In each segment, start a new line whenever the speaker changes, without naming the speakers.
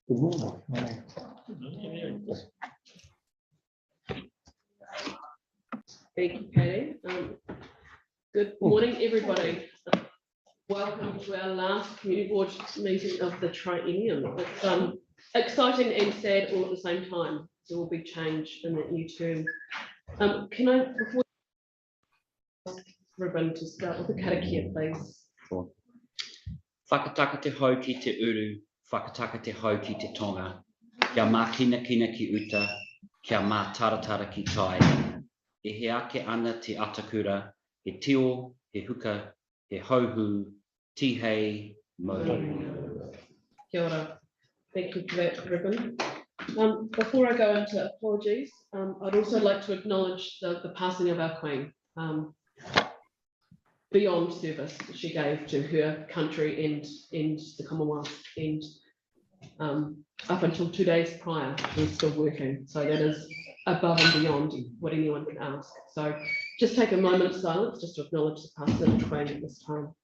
Good morning.
Thank you, Katie. Good morning, everybody. Welcome to our last community board meeting of the triennium. It's exciting and sad all at the same time. There will be change in that new term. Can I, before Ruben, to start with the karakia, please?
Sure. Whakataka te hau ki te uru, whakataka te hau ki te tonga. Kia mā kina ki uta, kia mā taratara ki tai. E he ake ana te atakura, he tio, he huka, he hauhu, tihei, mo.
Kia ora. Thank you for that, Ruben. Before I go into apologies, I'd also like to acknowledge the passing of our Queen. Beyond service she gave to her country and the Commonwealth, and up until 2 days prior she was still working, so that is above and beyond what anyone can ask. So just take a moment of silence just to acknowledge the passing of the Queen at this time.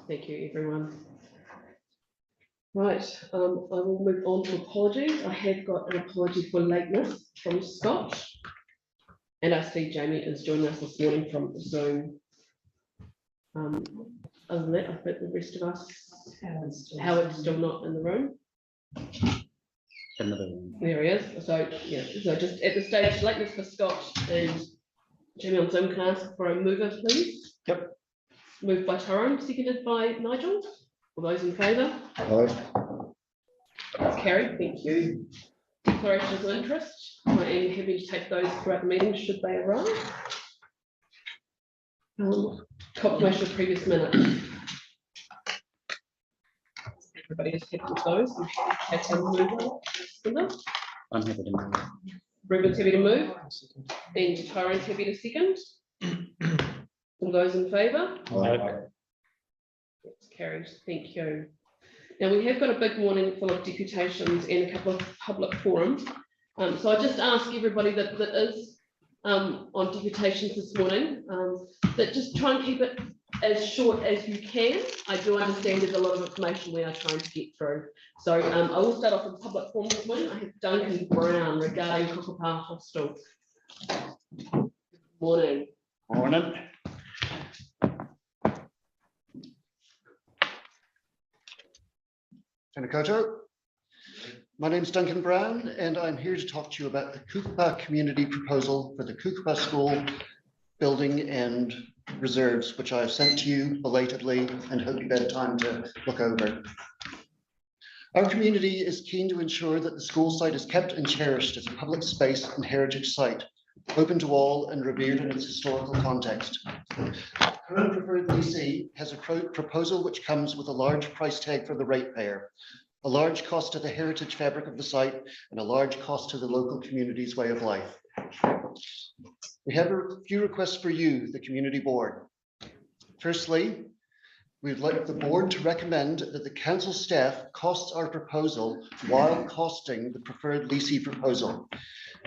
Thank you, everyone. Right, I will move on to apologies. I have got an apology for lateness from Scott. And I see Jamie is joining us this morning from Zoom. Other than that, I think the rest of us, Howard's still not in the room. There he is. So yeah, so just at the stage, lateness for Scott and Jamie on Zoom. Can I ask for a mover, please?
Yep.
Moved by Tyrone, seconded by Nigel. All those in favour? It's carried, thank you. Declarations of interest. I am happy to take those throughout the meeting should they arise. Confirmation of previous minutes. Everybody is happy with those. Have a mover.
I'm happy to move.
Ruben's happy to move. And Tyrone's happy to second. All those in favour? It's carried, thank you. Now we have got a big morning full of deputations and a couple of public forums. So I just ask everybody that is on deputations this morning that just try and keep it as short as you can. I do understand there's a lot of information we are trying to get through. So I will start off with public forum this morning. I have Duncan Brown regarding Kukapa Hostel. Good morning.
Morning. Tēnā koutou. My name is Duncan Brown, and I'm here to talk to you about the Kukapa community proposal for the Kukapa School building and reserves, which I've sent to you belatedly and hope you've had time to look over. Our community is keen to ensure that the school site is kept and cherished as a public space and heritage site, open to all and revered in its historical context. Current preferred leasee has a proposal which comes with a large price tag for the ratepayer, a large cost to the heritage fabric of the site, and a large cost to the local community's way of life. We have a few requests for you, the community board. Firstly, we'd like the board to recommend that the council staff costs our proposal while costing the preferred leasee proposal.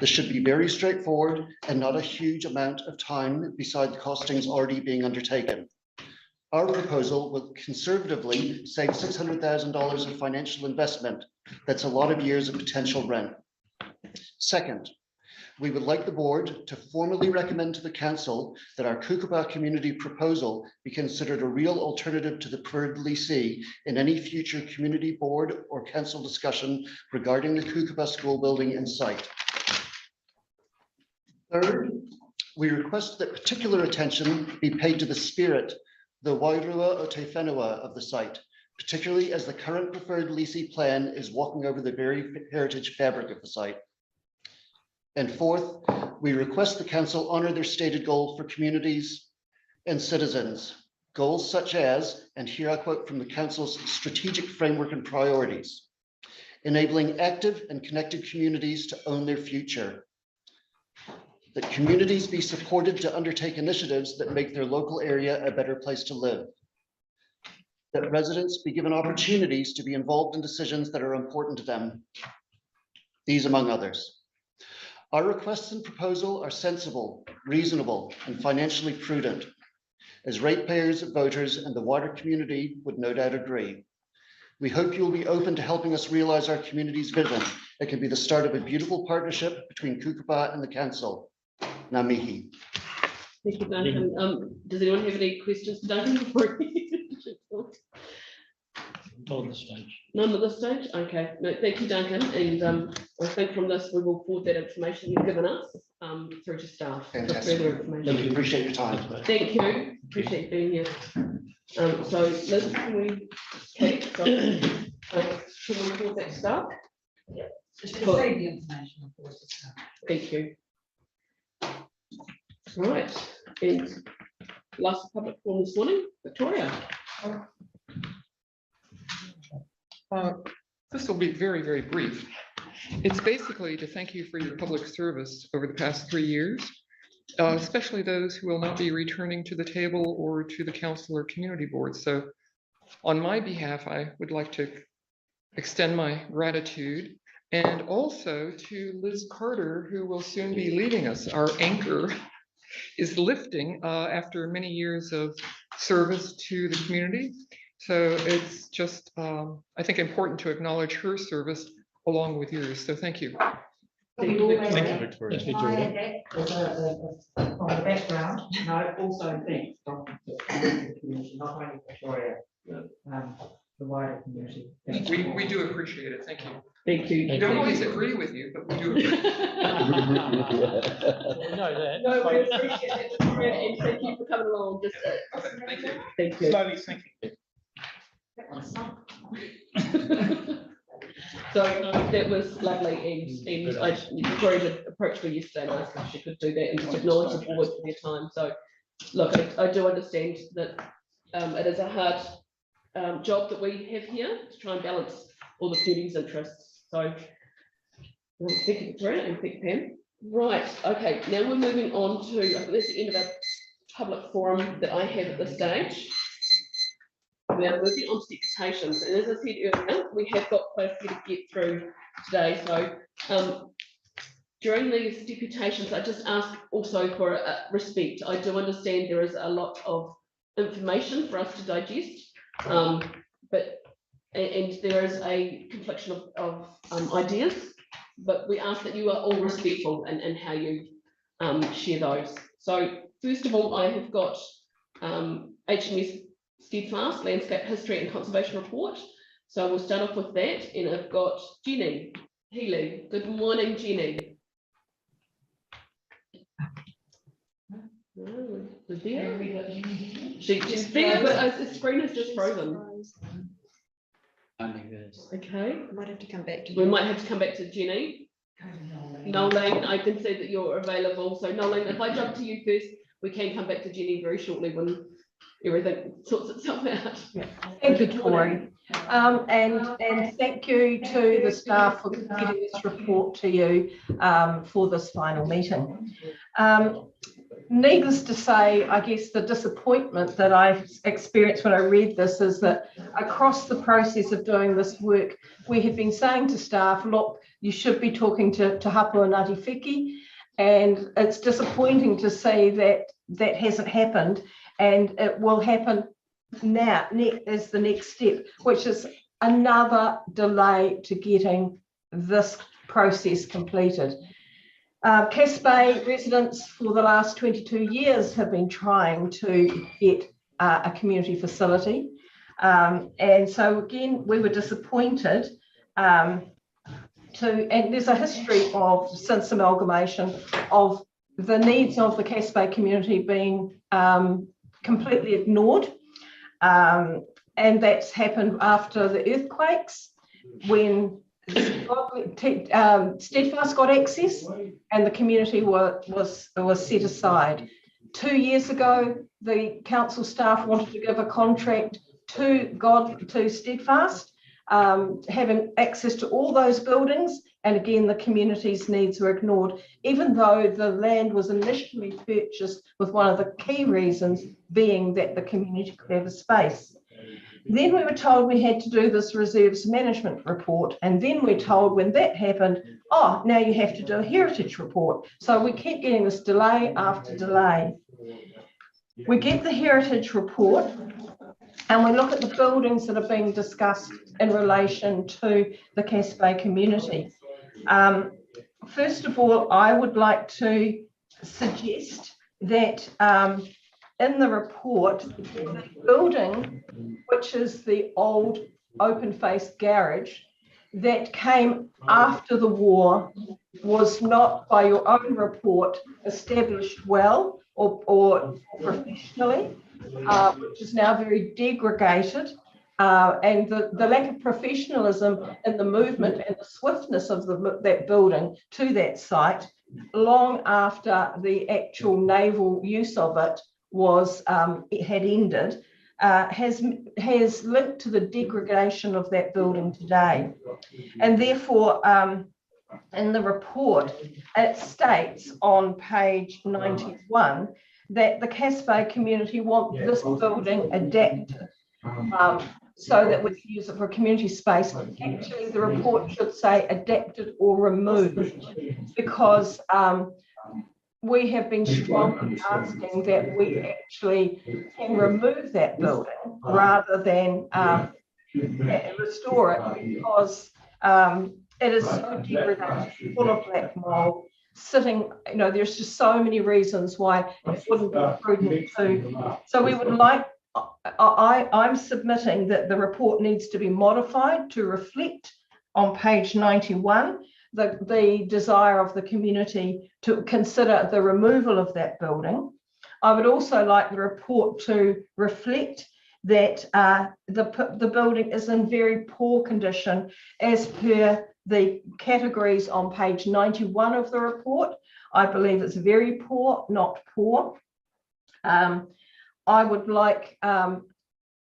This should be very straightforward and not a huge amount of time beside the costings already being undertaken. Our proposal will conservatively save $600,000 of financial investment. That's a lot of years of potential rent. Second, we would like the board to formally recommend to the council that our Kukapa community proposal be considered a real alternative to the preferred leasee in any future community board or council discussion regarding the Kukapa school building and site. Third, we request that particular attention be paid to the spirit, the wairua o te whenua of the site, particularly as the current preferred leasee plan is walking over the very heritage fabric of the site. And fourth, we request the council honor their stated goal for communities and citizens. Goals such as, and here I quote from the council's strategic framework and priorities, enabling active and connected communities to own their future. That communities be supported to undertake initiatives that make their local area a better place to live. That residents be given opportunities to be involved in decisions that are important to them. These among others. Our requests and proposal are sensible, reasonable, and financially prudent, as ratepayers, voters, and the wider community would no doubt agree. We hope you will be open to helping us realize our community's vision. It can be the start of a beautiful partnership between Kukapa and the council. Ngā mihi.
Thank you, Duncan. Does anyone have any questions for Duncan?
Not on the stage.
None at this stage? Okay, no, thank you, Duncan. And I think from this, we will forward that information you've given us through to staff. For
Fantastic.
further information.
We appreciate your time.
Thank you. Appreciate you being here. So Liz, can we take can we forward that to staff?
Just to save the information, of course.
Thank you. Right, and last public forum this morning, Victoria.
This will be very, very brief. It's basically to thank you for your public service over the past 3 years, especially those who will not be returning to the table or to the council or community board. So on my behalf, I would like to extend my gratitude, and also to Liz Carter, who will soon be leaving us. Our anchor is lifting after many years of service to the community. So it's just, I think, important to acknowledge her service along with yours. So thank you.
Thank you, Victoria.
Thank you, Victoria.
From the background, no, also thanks, Dr. to the community, not only Victoria, the wider community.
We do appreciate it. Thank you.
Thank you.
We don't always agree with you, but we do.
We know that.
No, we appreciate it, Victoria, and thank you for coming along. Just,
Thank you.
thank you.
Slowly sinking.
So that was lovely, and I Victoria did approach me yesterday and asked if she could do that and just acknowledge the board for their time. So look, I do understand that it is a hard job that we have here to try and balance all the community's interests. So thank you, Victoria, and thank you, Pam. Right, okay, now we're moving on to, I think that's the end of our public forum that I have at this stage. We are moving on to deputations, and as I said earlier, we have got quite a few to get through today. So during these deputations, I just ask also for respect. I do understand there is a lot of information for us to digest, but there is a confliction of ideas, but we ask that you are all respectful in how you share those. So first of all, I have got HMS Steadfast Landscape History and Conservation Report. So we'll start off with that, and I've got Jenny Healy. Good morning, Jenny. She's there, but the screen is just frozen. Okay.
Might have to come back to
We might have to come back to Jenny. Nolan, I can see that you're available. So Nolan, if I jump to you first, we can come back to Jenny very shortly when everything sorts itself out.
Yeah. Thank you, Tori. And thank you to the staff for getting this report to you for this final meeting. Needless to say, I guess the disappointment that I experienced when I read this is that across the process of doing this work, we have been saying to staff, look, you should be talking to Te Hapu and Ngāti Whiki, and it's disappointing to see that that hasn't happened, and it will happen now as the next step, which is another delay to getting this process completed. Cass Bay residents for the last 22 years have been trying to get a community facility. And so again, we were disappointed and there's a history of, since amalgamation, of the needs of the Cass Bay community being completely ignored. And that's happened after the earthquakes, when Steadfast got access and the community was set aside. 2 years ago, the council staff wanted to give a contract to Steadfast, having access to all those buildings, and again the community's needs were ignored, even though the land was initially purchased with one of the key reasons being that the community could have a space. Then we were told we had to do this reserves management report. And then we're told when that happened, oh, now you have to do a heritage report. So we keep getting this delay after delay. We get the heritage report and we look at the buildings that are being discussed in relation to the Cass Bay community. First of all, I would like to suggest that in the report, the building, which is the old open-faced garage that came after the war, was not, by your own report, established well or professionally, which is now very degraded. And the lack of professionalism in the movement and the swiftness of that building to that site, long after the actual naval use of it it had ended, has linked to the degradation of that building today. And therefore, in the report, it states on page 91 that the Cass Bay community want this building adapted so that we can use it for community space. Actually, the report should say adapted or removed, because we have been strongly asking that we actually can remove that building rather than restore it, because it is so degraded, full of black mold, sitting, there's just so many reasons why it wouldn't be prudent to. So we would like, I'm submitting that the report needs to be modified to reflect on page 91 the desire of the community to consider the removal of that building. I would also like the report to reflect that the building is in very poor condition as per the categories on page 91 of the report. I believe it's very poor, not poor. I would like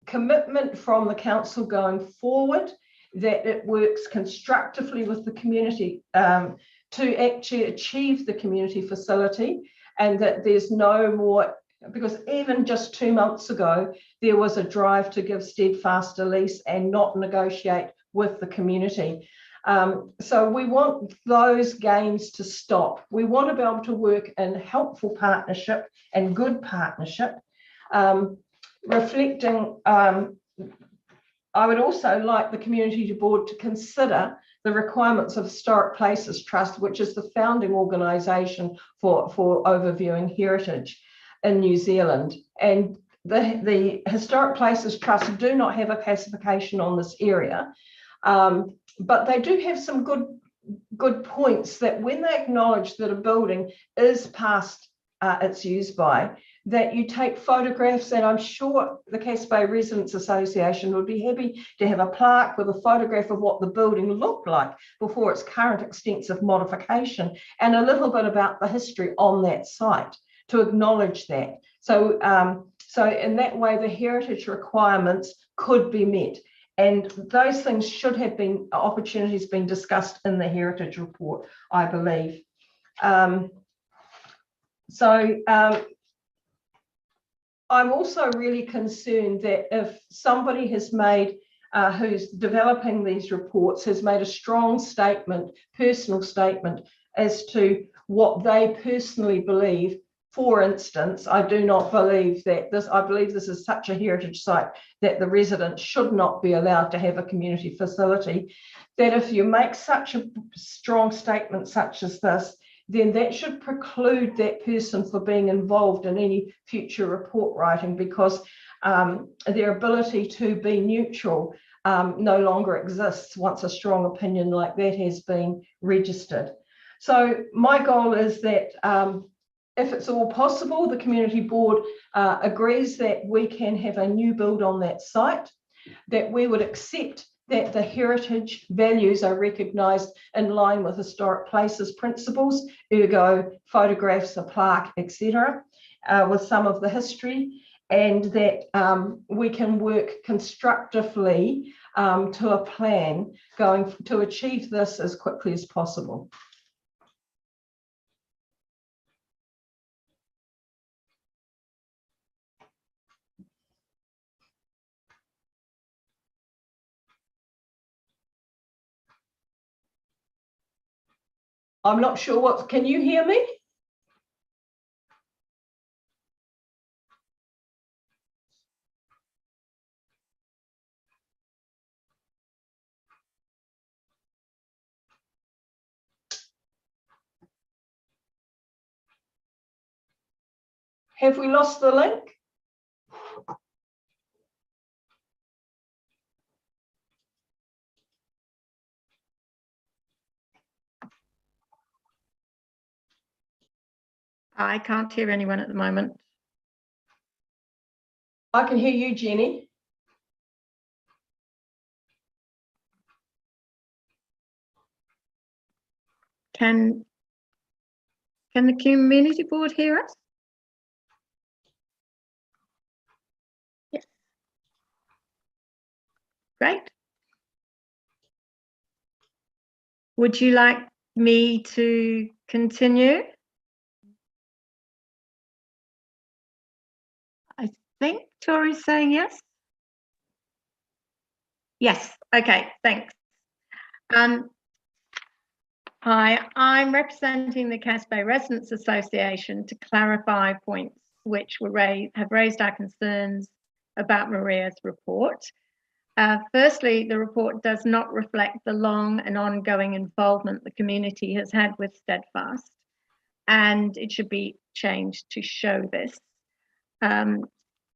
commitment from the council going forward that it works constructively with the community to actually achieve the community facility, and that there's no more, because even just 2 months ago, there was a drive to give Steadfast a lease and not negotiate with the community. So we want those games to stop. We want to be able to work in helpful partnership and good partnership, reflecting. I would also like the community board to consider the requirements of Historic Places Trust, which is the founding organisation for overviewing heritage in New Zealand. And the Historic Places Trust do not have a classification on this area, but they do have some good points that when they acknowledge that a building is past its use by, that you take photographs, and I'm sure the Cass Bay Residents Association would be happy to have a plaque with a photograph of what the building looked like before its current extensive modification, and a little bit about the history on that site to acknowledge that. So, so in that way, the heritage requirements could be met. And those things should have been opportunities being discussed in the heritage report, I believe. I'm also really concerned that if somebody has made, who's developing these reports, has made a strong statement, personal statement, as to what they personally believe. For instance, I do not believe that I believe this is such a heritage site that the residents should not be allowed to have a community facility, that if you make such a strong statement such as this, then that should preclude that person from being involved in any future report writing, because their ability to be neutral no longer exists once a strong opinion like that has been registered. So my goal is that if it's all possible, the community board agrees that we can have a new build on that site, that we would accept that the heritage values are recognised in line with historic places principles, ergo photographs, a plaque, etc., with some of the history, and that we can work constructively to a plan going to achieve this as quickly as possible. I'm not sure what, can you hear me? Have we lost the link?
I can't hear anyone at the moment.
I can hear you, Jenny.
Can the community board hear us? Yes. Great. Would you like me to continue? I think Tori's saying yes. Yes, okay, thanks. Hi, I'm representing the Cass Bay Residents Association to clarify points which were have raised our concerns about Maria's report. Firstly, the report does not reflect the long and ongoing involvement the community has had with Steadfast, and it should be changed to show this.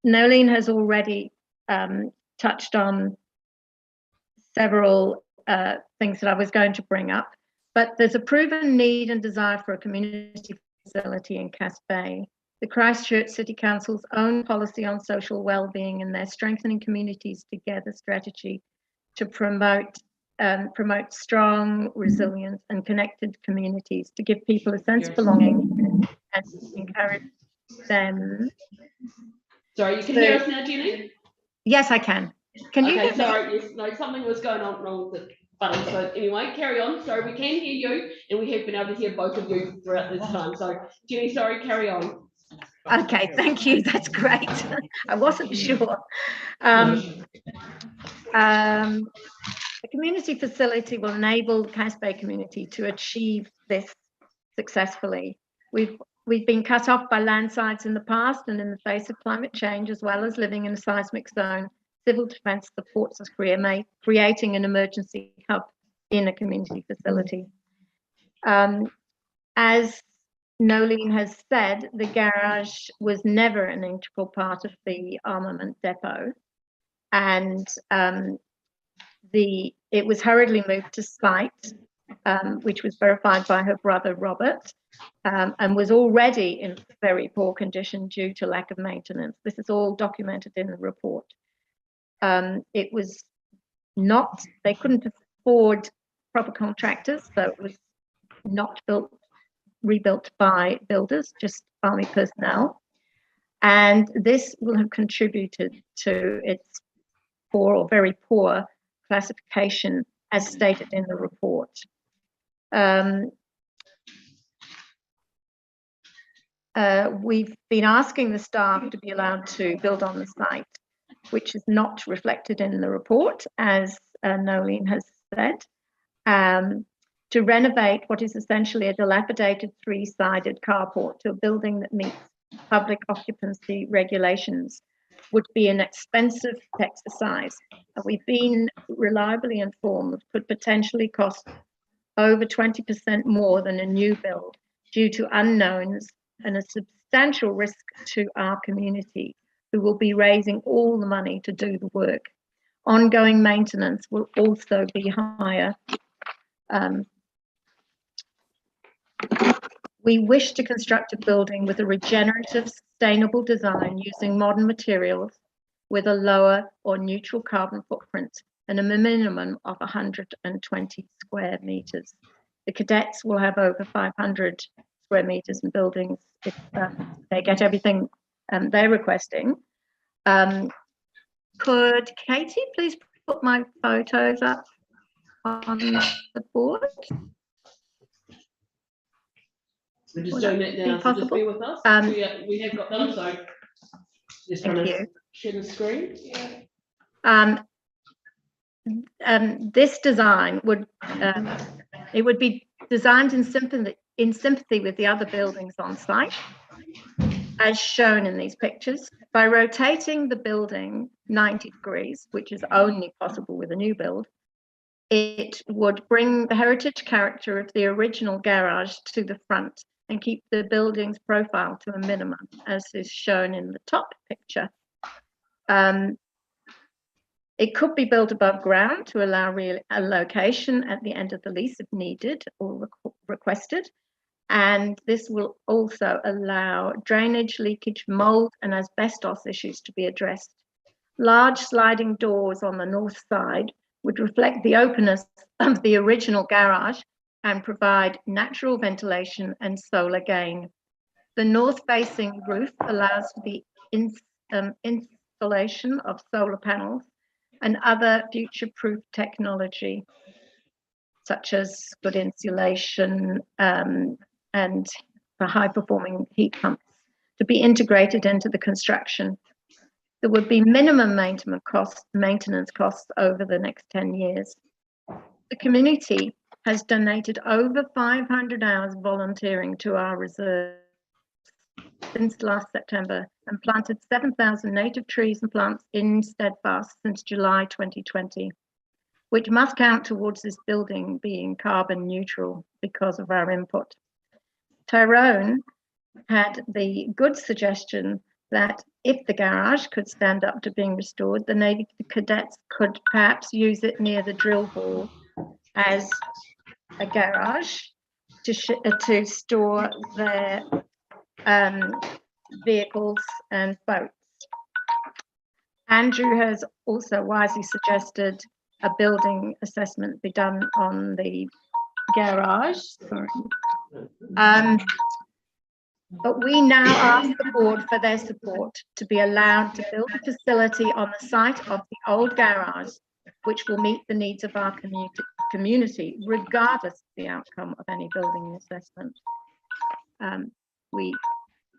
Nolene has already touched on several things that I was going to bring up, but there's a proven need and desire for a community facility in Cass Bay. The Christchurch City Council's own policy on social wellbeing and their Strengthening Communities Together strategy to promote strong, resilient and connected communities, to give people a sense of belonging and encourage them.
Sorry, you can hear us now, Jenny?
Yes, I can. Can you
Okay,
hear me?
sorry, yes, no, something was going on wrong with the button. So anyway, carry on. Sorry, we can hear you, and we have been able to hear both of you throughout this time. So Jenny, sorry, carry on.
Okay, thank you. That's great. I wasn't sure. The community facility will enable the Cass Bay community to achieve this successfully. We've been cut off by landslides in the past, and in the face of climate change, as well as living in a seismic zone, Civil Defence supports us creating an emergency hub in a community facility. As Nolene has said, the garage was never an integral part of the armament depot, and it was hurriedly moved to site, which was verified by her brother Robert, and was already in very poor condition due to lack of maintenance. This is all documented in the report. It was not, they couldn't afford proper contractors, so it was not rebuilt by builders, just army personnel. And this will have contributed to its poor or very poor classification as stated in the report. We've been asking the staff to be allowed to build on the site, which is not reflected in the report, as Nolene has said, to renovate what is essentially a dilapidated three-sided carport to a building that meets public occupancy regulations would be an expensive exercise. We've been reliably informed it could potentially cost over 20% more than a new build due to unknowns and a substantial risk to our community, who will be raising all the money to do the work. Ongoing maintenance will also be higher. We wish to construct a building with a regenerative, sustainable design using modern materials with a lower or neutral carbon footprint and a minimum of 120 square meters. The cadets will have over 500 square meters in buildings if they get everything they're requesting. Could Katie please put my photos up on the board?
We're just doing that now, so just bear with us. We have got them, so just trying to share the screen.
This design would it would be designed in sympathy with the other buildings on site, as shown in these pictures. By rotating the building 90 degrees, which is only possible with a new build, it would bring the heritage character of the original garage to the front and keep the building's profile to a minimum, as is shown in the top picture. It could be built above ground to allow a location at the end of the lease if needed or requested. And this will also allow drainage, leakage, mold, and asbestos issues to be addressed. Large sliding doors on the north side would reflect the openness of the original garage and provide natural ventilation and solar gain. The north-facing roof allows for the installation of solar panels and other future-proof technology, such as good insulation and for high-performing heat pumps, to be integrated into the construction. There would be minimum maintenance costs over the next 10 years. The community has donated over 500 hours volunteering to our reserve since last September and planted 7,000 native trees and plants in Steadfast since July 2020, which must count towards this building being carbon neutral because of our input. Tyrone had the good suggestion that if the garage could stand up to being restored, the Navy cadets could perhaps use it near the drill hall as a garage to store their vehicles and boats. Andrew has also wisely suggested a building assessment be done on the garage. Sorry. But we now ask the board for their support to be allowed to build a facility on the site of the old garage, which will meet the needs of our community, regardless of the outcome of any building assessment. We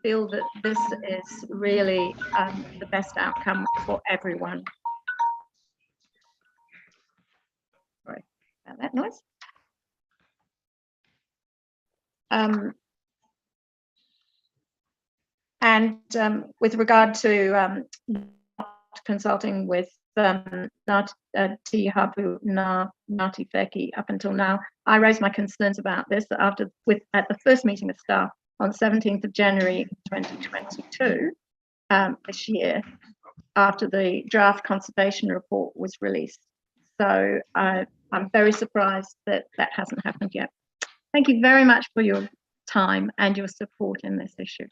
feel that this is really the best outcome for everyone. Sorry about that noise. With regard to consulting with Ngāti Hapu Ngāti Wheki up until now, I raised my concerns about this at the first meeting of staff on 17th of January 2022, this year, after the draft conservation report was released. So I'm very surprised that that hasn't happened yet. Thank you very much for your time and your support in this issue.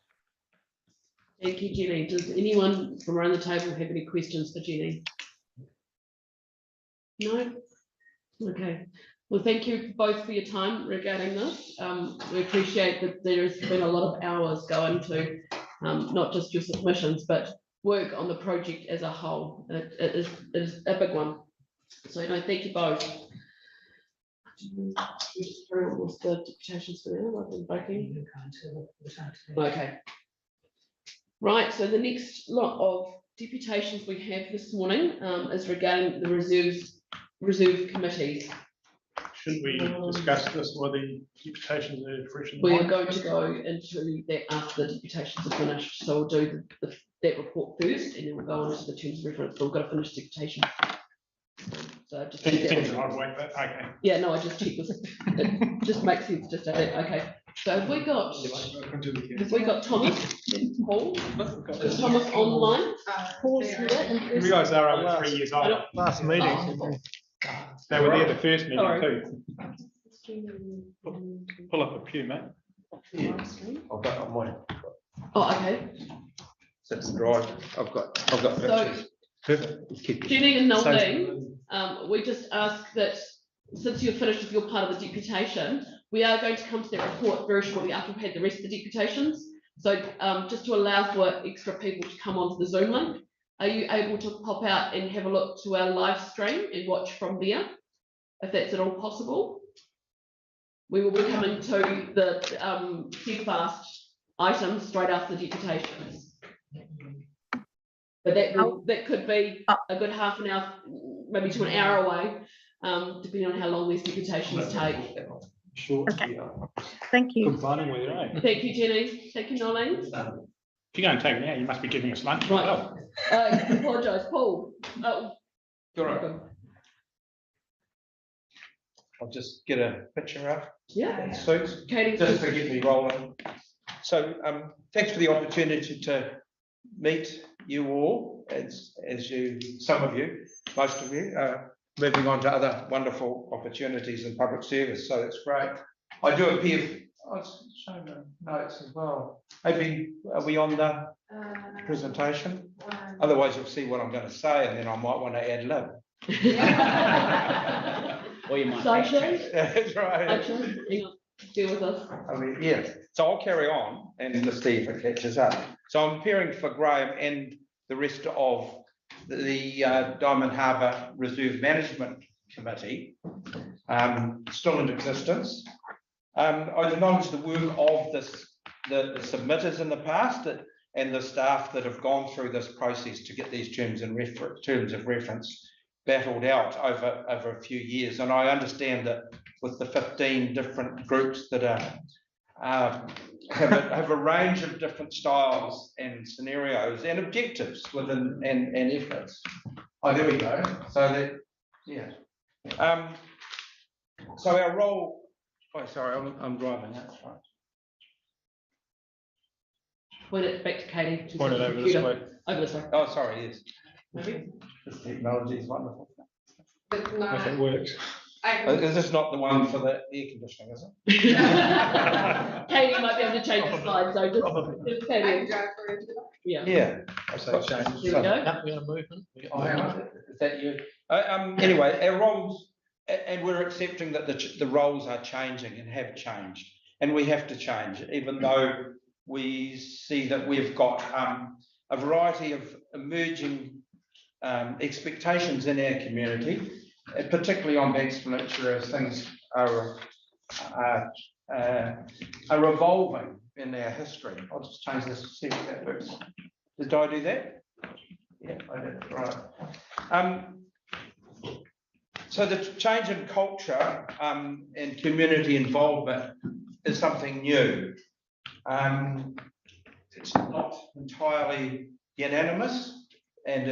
Thank you, Jenny. Does anyone from around the table have any questions for Jenny? No? Okay. Well, thank you both for your time regarding this. We appreciate that there's been a lot of hours going to not just your submissions, but work on the project as a whole. It is a big one. So no, thank you both. What's the deputations for now? I've been breaking. Okay. Right, so the next lot of deputations we have this morning is regarding the reserve committees.
Should we discuss this while the deputations are fresh in the
We're
mind?
going to go into that after the deputations are finished. So we'll do that report first and then we'll go on to the terms of reference. But we've got to finish deputation. So just
Okay.
Yeah, no, I just checked this. It just makes sense just to add it. Okay. So have we got Thomas and Paul? Is Thomas online? Paul's here.
You realise they're over 3 years old.
Last meeting.
They were there the first meeting
Sorry.
too. Pull up a pew, mate.
I've got mine.
Oh, okay.
That's the drive. I've got
So
pictures.
Jenny and Noeline, we just ask that since you're finished with your part of the deputation, we are going to come to that report very shortly after we've had the rest of the deputations. So just to allow for extra people to come onto the Zoom link, are you able to pop out and have a look to our live stream and watch from there, if that's at all possible? We will be coming to the steadfast items straight after the deputations. But that could be a good half an hour, maybe to an hour away, depending on how long these deputations take.
Short.
Okay. Thank you.
Good finding where you're at.
Thank you, Jenny. Thank you, Nolene.
If you're going to take me out, you must be giving us lunch. as
Right.
well.
Apologise, Paul. Oh,
You're right. I'll just get a picture up.
yeah.
Suits.
Katie.
Just to get me rolling. So thanks for the opportunity to meet you all, as you, some of you, most of you, moving on to other wonderful opportunities in public service. So it's great. I do appear. I was showing the notes as well. Maybe are we on the presentation? Otherwise, you'll see what I'm going to say, and then I might want to ad lib.
Or you might.
Slideshow.
That's right.
Actually, hang on. Deal with us.
I mean, yeah, so I'll carry on and just see if it catches up. So I'm appearing for Graham and the rest of the Diamond Harbour Reserve Management Committee, still in existence. I acknowledge the work of the submitters in the past and the staff that have gone through this process to get these terms of reference battled out over a few years. And I understand that with the 15 different groups that have a range of different styles and scenarios and objectives within and efforts. Oh, there we go. So that, yeah. So our role. Oh, sorry, I'm driving. That's right.
Point it back to Katie.
Point it over this way.
Over this way.
Oh, sorry. Yes. This technology is wonderful.
If it works.
Is this not the one for the air conditioning, is it?
Katie might be able to change the slide, so just Katie. Yeah.
Yeah.
So
Here we go.
Yep, we got a movement.
Oh, hang on. Is that you? Anyway, our roles, and we're accepting that the roles are changing and have changed, and we have to change, even though we see that we've got a variety of emerging expectations in our community, particularly on Banks Peninsula, as things are evolving in our history. I'll just change this to see if that works. Did I do that? Yeah, I did. Right. So the change in culture and community involvement is something new. It's not entirely unanimous, and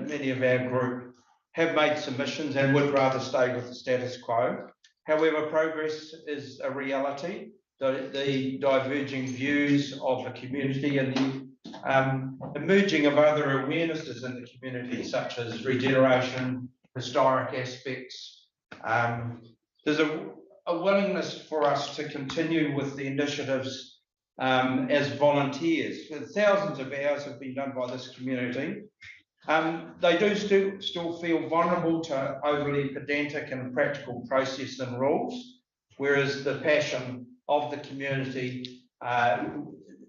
many of our group have made submissions and would rather stay with the status quo. However, progress is a reality. The diverging views of the community and the emerging of other awarenesses in the community, such as regeneration, historic aspects. There's a willingness for us to continue with the initiatives as volunteers. Thousands of hours have been done by this community. They do still feel vulnerable to overly pedantic and practical process and rules, whereas the passion of the community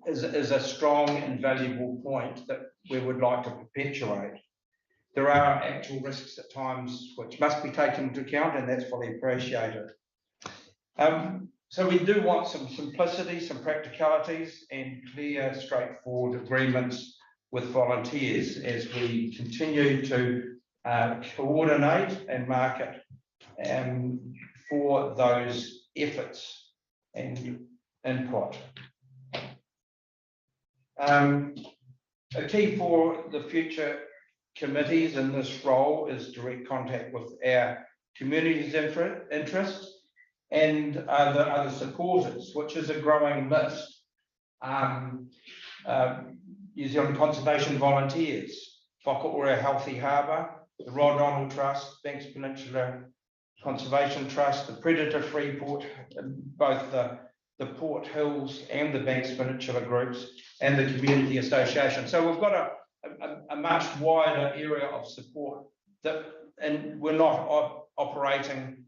is a strong and valuable point that we would like to perpetuate. There are actual risks at times which must be taken into account, and that's fully appreciated. So we do want some simplicity, some practicalities, and clear, straightforward agreements with volunteers as we continue to coordinate and market for those efforts and input. A key for the future committees in this role is direct contact with our community's interests and other supporters, which is a growing list. New Zealand Conservation Volunteers, Whakaora Healthy Harbour, the Rod Donald Trust, Banks Peninsula Conservation Trust, the Predator Free Port, both the Port Hills and the Banks Peninsula groups, and the Community Association. So we've got a much wider area of support and we're not operating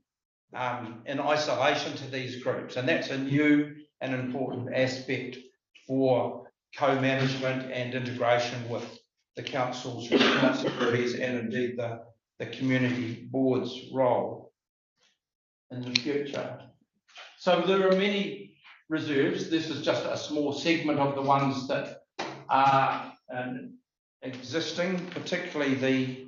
in isolation to these groups. And that's a new and important aspect for co-management and integration with the council's responsibilities and indeed the community board's role in the future. So there are many reserves. This is just a small segment of the ones that are existing, particularly the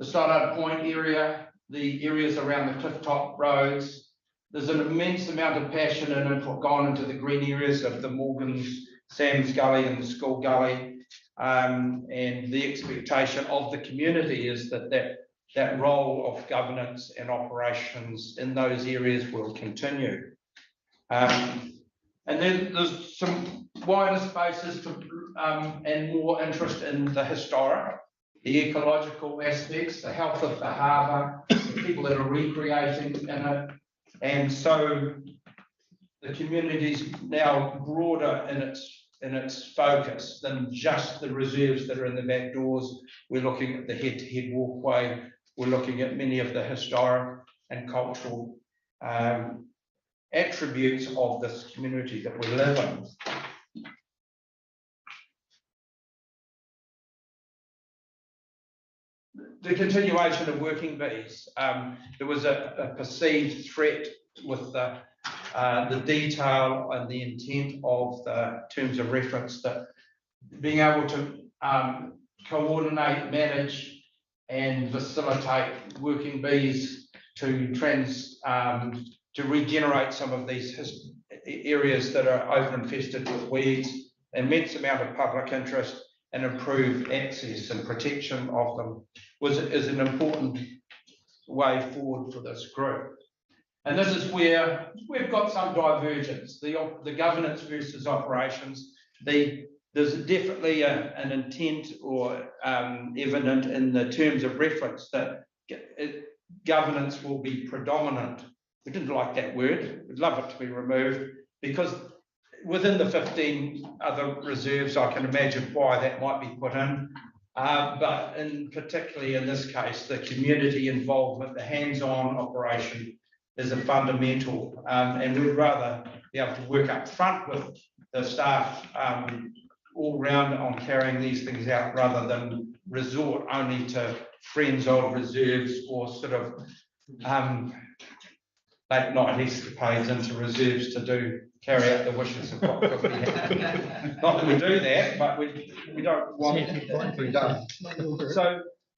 Stoddard Point area, the areas around the cliff top roads. There's an immense amount of passion and input gone into the green areas of the Morgan's, Sam's Gully and the School Gully. And the expectation of the community is that role of governance and operations in those areas will continue. And then there's some wider spaces and more interest in the historic, the ecological aspects, the health of the harbour, the people that are recreating in it. And so the community's now broader in its focus than just the reserves that are in the back doors. We're looking at the head-to-head walkway. We're looking at many of the historic and cultural attributes of this community that we live in. The continuation of working bees. There was a perceived threat with the detail and the intent of the terms of reference, that being able to coordinate, manage and facilitate working bees to regenerate some of these areas that are over-infested with weeds, immense amount of public interest, and improve access and protection of them is an important way forward for this group. And this is where we've got some divergence, the governance versus operations. There's definitely an intent or evident in the terms of reference that governance will be predominant. We didn't like that word. We'd love it to be removed, because within the 15 other reserves, I can imagine why that might be put in. But particularly in this case, the community involvement, the hands-on operation is a fundamental, and we'd rather be able to work up front with the staff all round on carrying these things out, rather than resort only to friends of reserves or sort of late night escapades into reserves to carry out the wishes of what could be happening. Not that we do that, but we don't want it to be done.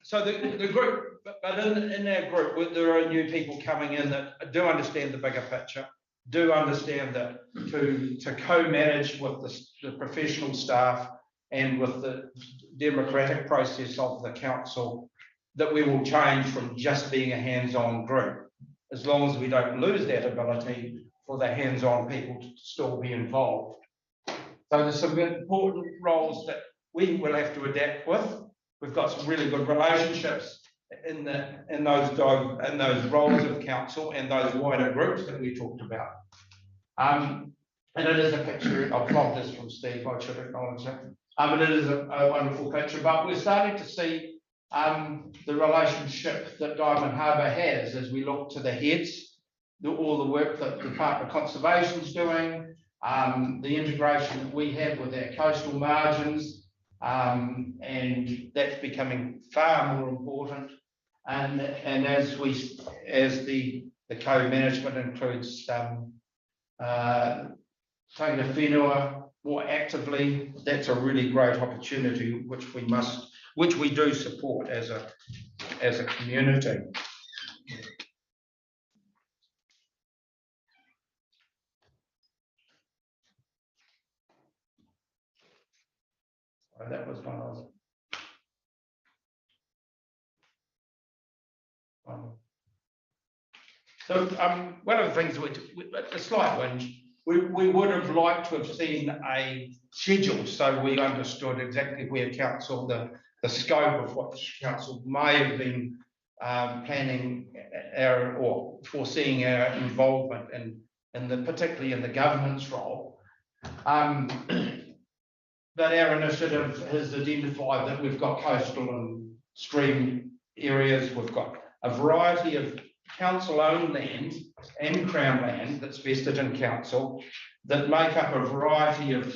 So the group, but in our group, there are new people coming in that do understand the bigger picture, do understand that to co-manage with the professional staff and with the democratic process of the council, that we will change from just being a hands-on group, as long as we don't lose that ability for the hands-on people to still be involved. So there's some important roles that we will have to adapt with. We've got some really good relationships in those roles of council and those wider groups that we talked about. And it is a picture, I've robbed this from Steve, I should acknowledge it. But it is a wonderful picture. But we're starting to see the relationship that Diamond Harbour has as we look to the heads, all the work that the Department of Conservation is doing, the integration that we have with our coastal margins, and that's becoming far more important. And as the co-management includes taking the whenua more actively, that's a really great opportunity which we do support as a community. So that was one of them. So one of the things a slight whinge, we would have liked to have seen a schedule, so we understood exactly where council, the scope of what council may have been planning or foreseeing our involvement in particularly in the governance role. But our initiative has identified that we've got coastal and stream areas, we've got a variety of council-owned land and Crown land that's vested in council that make up a variety of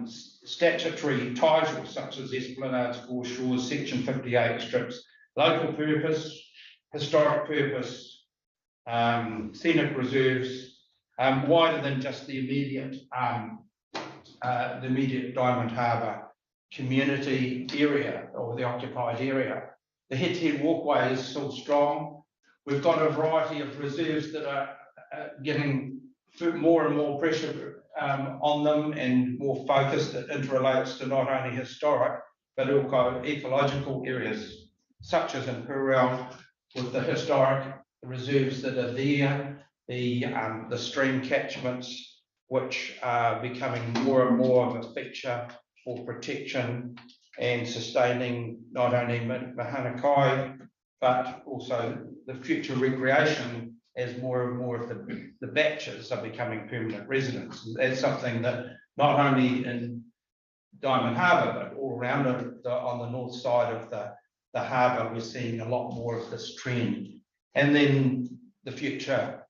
statutory titles such as esplanades, foreshores, section 58 strips, local purpose, historic purpose, scenic reserves, wider than just the immediate Diamond Harbour community area or the occupied area. The head-to-head walkway is still strong. We've got a variety of reserves that are getting more and more pressure on them and more focused. It interrelates to not only historic, but also ecological areas, such as in Purell, with the historic reserves that are there, the stream catchments, which are becoming more and more of a feature for protection and sustaining not only Mahanakai, but also the future recreation as more and more of the batches are becoming permanent residents. And that's something that not only in Diamond Harbour, but all around on the north side of the harbour, we're seeing a lot more of this trend. And then the future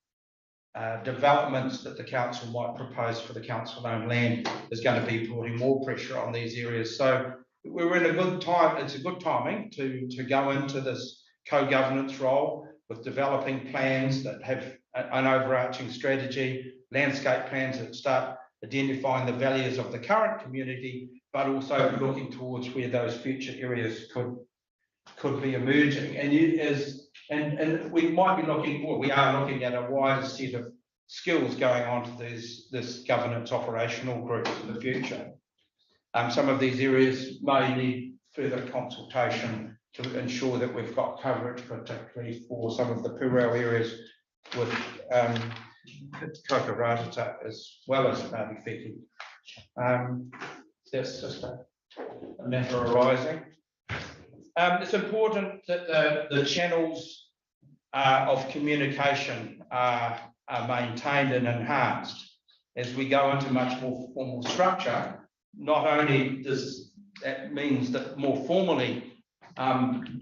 developments that the council might propose for the council-owned land is going to be putting more pressure on these areas. So we're in a good time. It's a good timing to go into this co-governance role with developing plans that have an overarching strategy, landscape plans that start identifying the values of the current community, but also looking towards where those future areas could be emerging. And we might be looking, or we are looking at a wider set of skills going on to this governance operational group in the future. Some of these areas may need further consultation to ensure that we've got coverage, particularly for some of the Purell areas with Kokarata as well as Ngāti Wheki. That's just a matter arising. It's important that the channels of communication are maintained and enhanced as we go into much more formal structure. Not only does that means that more formally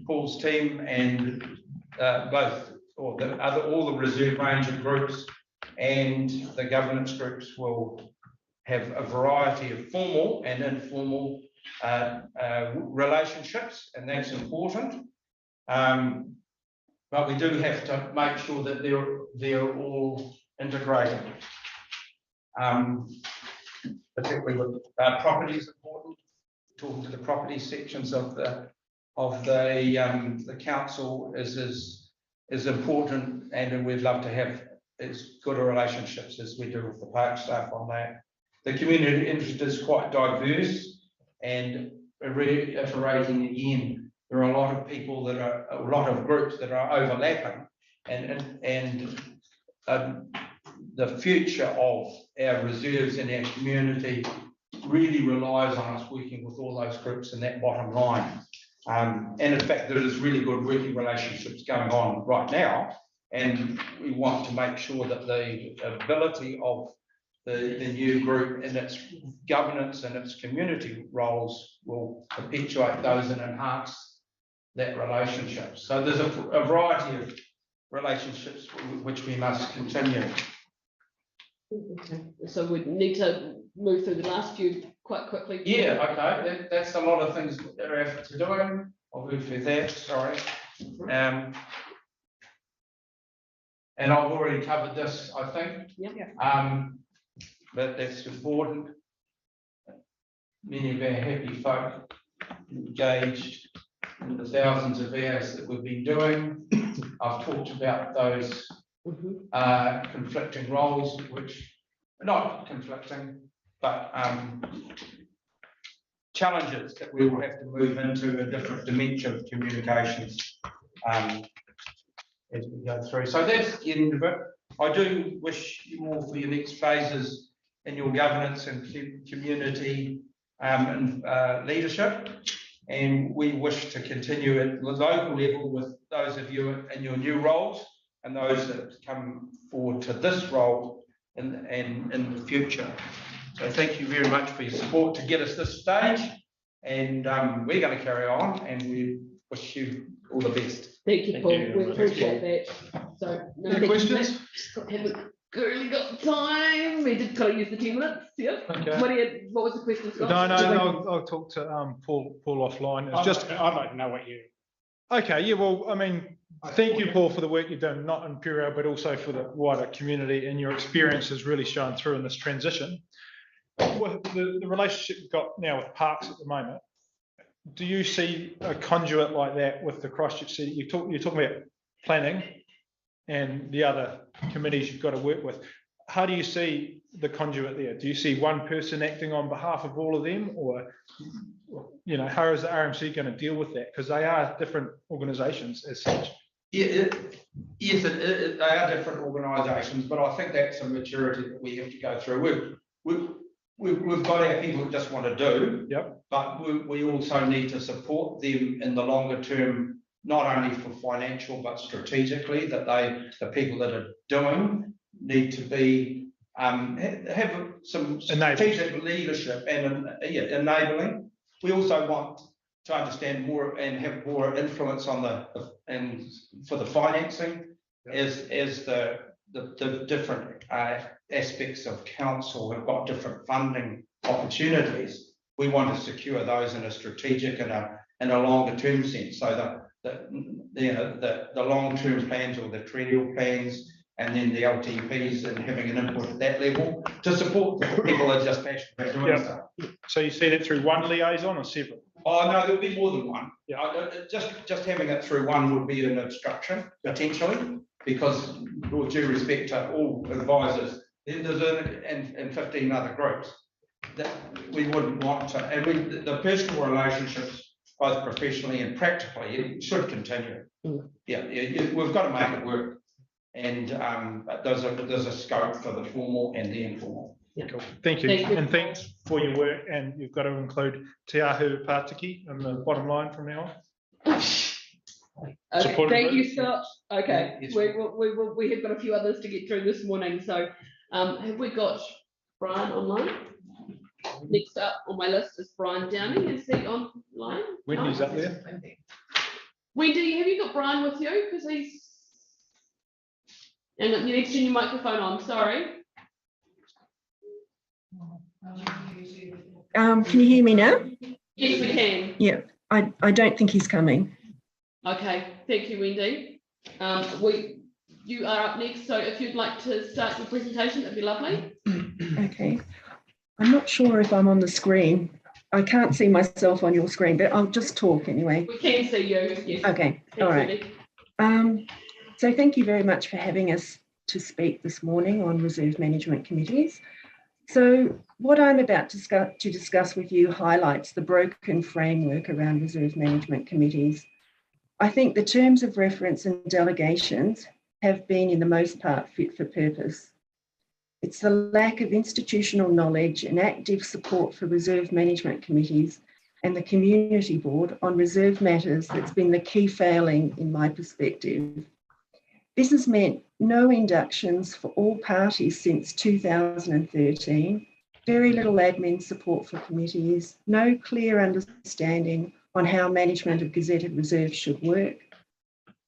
Paul's team and all the reserve range of groups and the governance groups will have a variety of formal and informal relationships, and that's important. But we do have to make sure that they're all integrated. Particularly with property is important. Talking to the property sections of the council is important, and we'd love to have as good a relationships as we do with the park staff on that. The community interest is quite diverse, and reiterating again, there are a lot of people that are a lot of groups that are overlapping, and the future of our reserves and our community really relies on us working with all those groups in that bottom line. And in fact, there is really good working relationships going on right now, and we want to make sure that the ability of the new group in its governance and its community roles will perpetuate those and enhance that relationship. So there's a variety of relationships which we must continue.
Okay, so we need to move through the last few quite quickly.
Yeah, okay, that's a lot of things that are efforts to doing. I'll move through that, sorry. And I've already covered this, I think.
Yep.
But that's important. Many of our happy folk engaged in the thousands of hours that we've been doing. I've talked about those conflicting roles, which are not conflicting, but challenges that we will have to move into a different dimension of communications as we go through. So that's the end of it. I do wish you all for your next phases in your governance and community and leadership. And we wish to continue at the local level with those of you in your new roles and those that come forward to this role in the future. So thank you very much for your support to get us this stage. And we're going to carry on, and we wish you all the best.
Thank you, Paul. We appreciate that. So,
Any questions?
Haven't really got time. We did kind of use the 10 minutes. Yeah.
Okay.
What was the question, Scott?
No, I'll talk to Paul offline. It's just
I'd like to know what you.
okay. Yeah. Well, I mean, thank you, Paul, for the work you've done, not in Purell, but also for the wider community, and your experience has really shown through in this transition. The relationship you've got now with parks at the moment, do you see a conduit like that with the Christchurch City? You're talking about planning, and the other committees you've got to work with. How do you see the conduit there? Do you see one person acting on behalf of all of them, or how is the RMC going to deal with that? Because they are different organisations as such.
Yes, they are different organisations, but I think that's a maturity that we have to go through. We've got our people that just want to do,
yep.
But we also need to support them in the longer term, not only for financial but strategically. That the people that are doing need to be have some strategic leadership and enabling. We also want to understand more and have more influence on for the financing, as the different aspects of council have got different funding opportunities. We want to secure those in a strategic and a longer term sense, so that the long term plans or the triennial plans, and then the LTPs, and having an input at that level to support the people that are just passionate about doing stuff.
So you see that through one liaison or several?
Oh no, there'll be more than one.
Yeah.
Just having it through one would be an obstruction potentially, because with due respect to all advisors, there's and 15 other groups that we wouldn't want to, and the personal relationships, both professionally and practically, it should continue. Yeah, we've got to make it work, and there's a scope for the formal and the informal.
Cool. Thank you. And thanks for your work, and you've got to include Te Ahu Pātiki in the bottom line from now on.
Okay, thank you, Scott. Okay, yes. We have got a few others to get through this morning. So have we got Brian online? Next up on my list is Brian Downing. Is he online?
Wendy's up there.
Wendy, have you got Brian with you? Because he's... And you need to turn your microphone on, sorry.
Can you hear me now?
Yes, we can.
Yeah, I don't think he's coming.
Okay, thank you, Wendy. You are up next, so if you'd like to start your presentation, that'd be lovely.
Okay. I'm not sure if I'm on the screen. I can't see myself on your screen, but I'll just talk anyway.
We can see you, yes.
Okay,
Thanks,
all right.
Wendy.
So thank you very much for having us to speak this morning on reserve management committees. So what I'm about to discuss with you highlights the broken framework around reserve management committees. I think the terms of reference and delegations have been, in the most part, fit for purpose. It's the lack of institutional knowledge and active support for reserve management committees and the community board on reserve matters that's been the key failing in my perspective. This has meant no inductions for all parties since 2013, very little admin support for committees, no clear understanding on how management of gazetted reserves should work,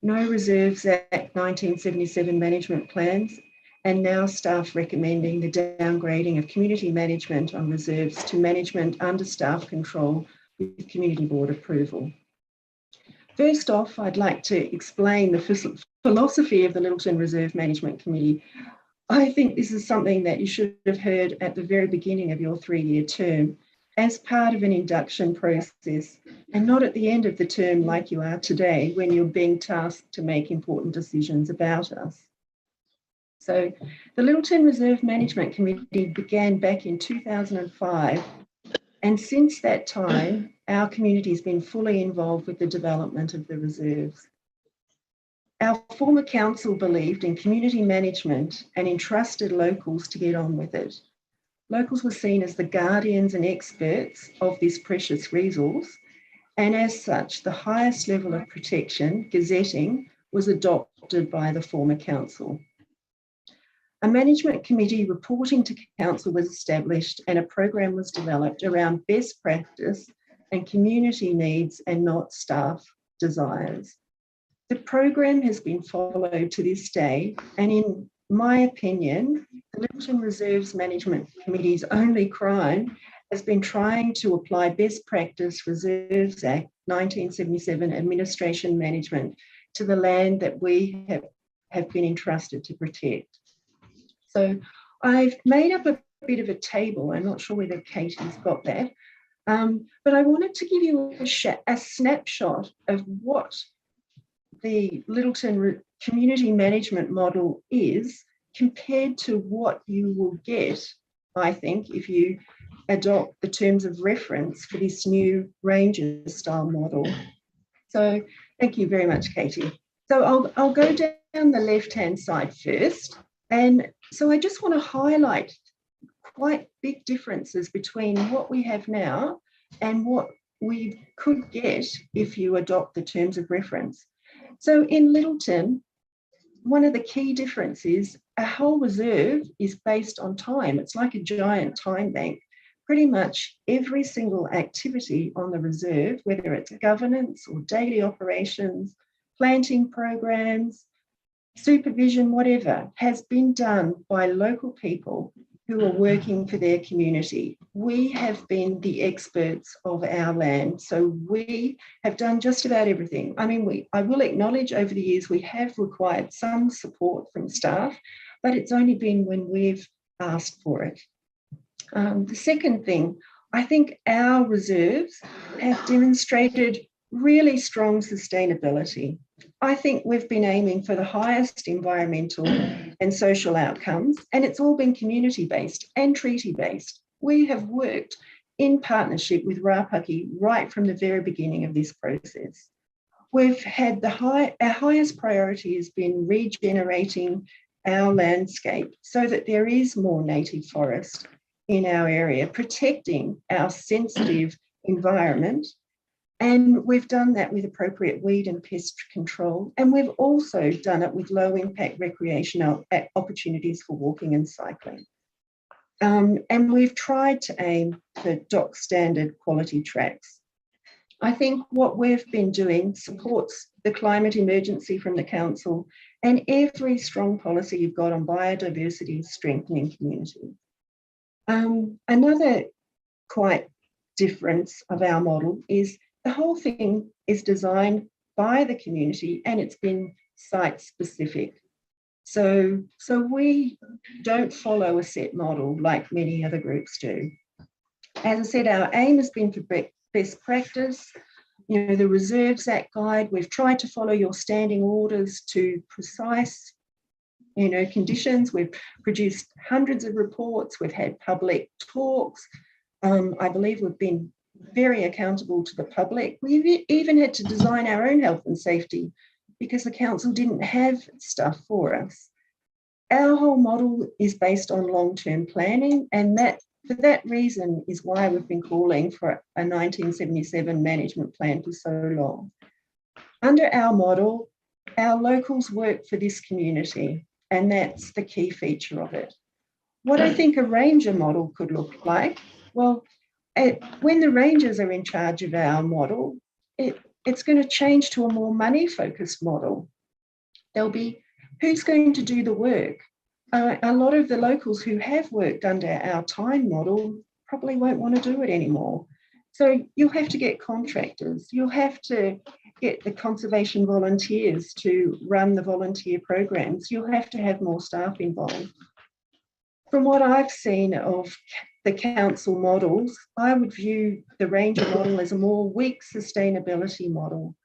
no Reserves Act 1977 management plans, and now staff recommending the downgrading of community management on reserves to management under staff control with community board approval. First off, I'd like to explain the philosophy of the Lyttelton Reserve Management Committee. I think this is something that you should have heard at the very beginning of your 3-year term as part of an induction process, and not at the end of the term like you are today when you're being tasked to make important decisions about us. So the Lyttelton Reserve Management Committee began back in 2005, and since that time, our community has been fully involved with the development of the reserves. Our former council believed in community management and entrusted locals to get on with it. Locals were seen as the guardians and experts of this precious resource, and as such, the highest level of protection, gazetting, was adopted by the former council. A management committee reporting to council was established, and a program was developed around best practice and community needs and not staff desires. The program has been followed to this day, and in my opinion, the Lyttelton Reserves Management Committee's only crime has been trying to apply best practice Reserves Act 1977 administration management to the land that we have been entrusted to protect. So I've made up a bit of a table. I'm not sure whether Katie's got that, but I wanted to give you a snapshot of what the Lyttelton community management model is compared to what you will get, I think, if you adopt the terms of reference for this new ranger style model. So thank you very much, Katie. So I'll go down the left-hand side first. And so I just want to highlight quite big differences between what we have now and what we could get if you adopt the terms of reference. So in Littleton, one of the key differences is a whole reserve is based on time. It's like a giant time bank. Pretty much every single activity on the reserve, whether it's governance or daily operations, planting programs, supervision, whatever, has been done by local people who are working for their community. We have been the experts of our land, so we have done just about everything. I mean, I will acknowledge over the years we have required some support from staff, but it's only been when we've asked for it. The second thing, I think our reserves have demonstrated really strong sustainability. I think we've been aiming for the highest environmental and social outcomes, and it's all been community-based and treaty-based. We have worked in partnership with Rapaki right from the very beginning of this process. We've had our highest priority has been regenerating our landscape so that there is more native forest in our area, protecting our sensitive environment. And we've done that with appropriate weed and pest control. And we've also done it with low impact recreational opportunities for walking and cycling. And we've tried to aim for DOC standard quality tracks. I think what we've been doing supports the climate emergency from the council and every strong policy you've got on biodiversity strengthening community. Another quite difference of our model is the whole thing is designed by the community and it's been site specific. So we don't follow a set model like many other groups do. As I said, our aim has been for best practice. You know, the Reserves Act guide, we've tried to follow your standing orders to precise, you know, conditions. We've produced hundreds of reports. We've had public talks. I believe we've been very accountable to the public. We've even had to design our own health and safety because the council didn't have stuff for us. Our whole model is based on long-term planning, and that for that reason is why we've been calling for a 1977 management plan for so long. Under our model, our locals work for this community, and that's the key feature of it. What I think a ranger model could look like, well, when the rangers are in charge of our model, it's going to change to a more money-focused model. There'll be who's going to do the work. A lot of the locals who have worked under our time model probably won't want to do it anymore. So you'll have to get contractors. You'll have to get the conservation volunteers to run the volunteer programs. You'll have to have more staff involved. From what I've seen of the council models, I would view the ranger model as a more weak sustainability model.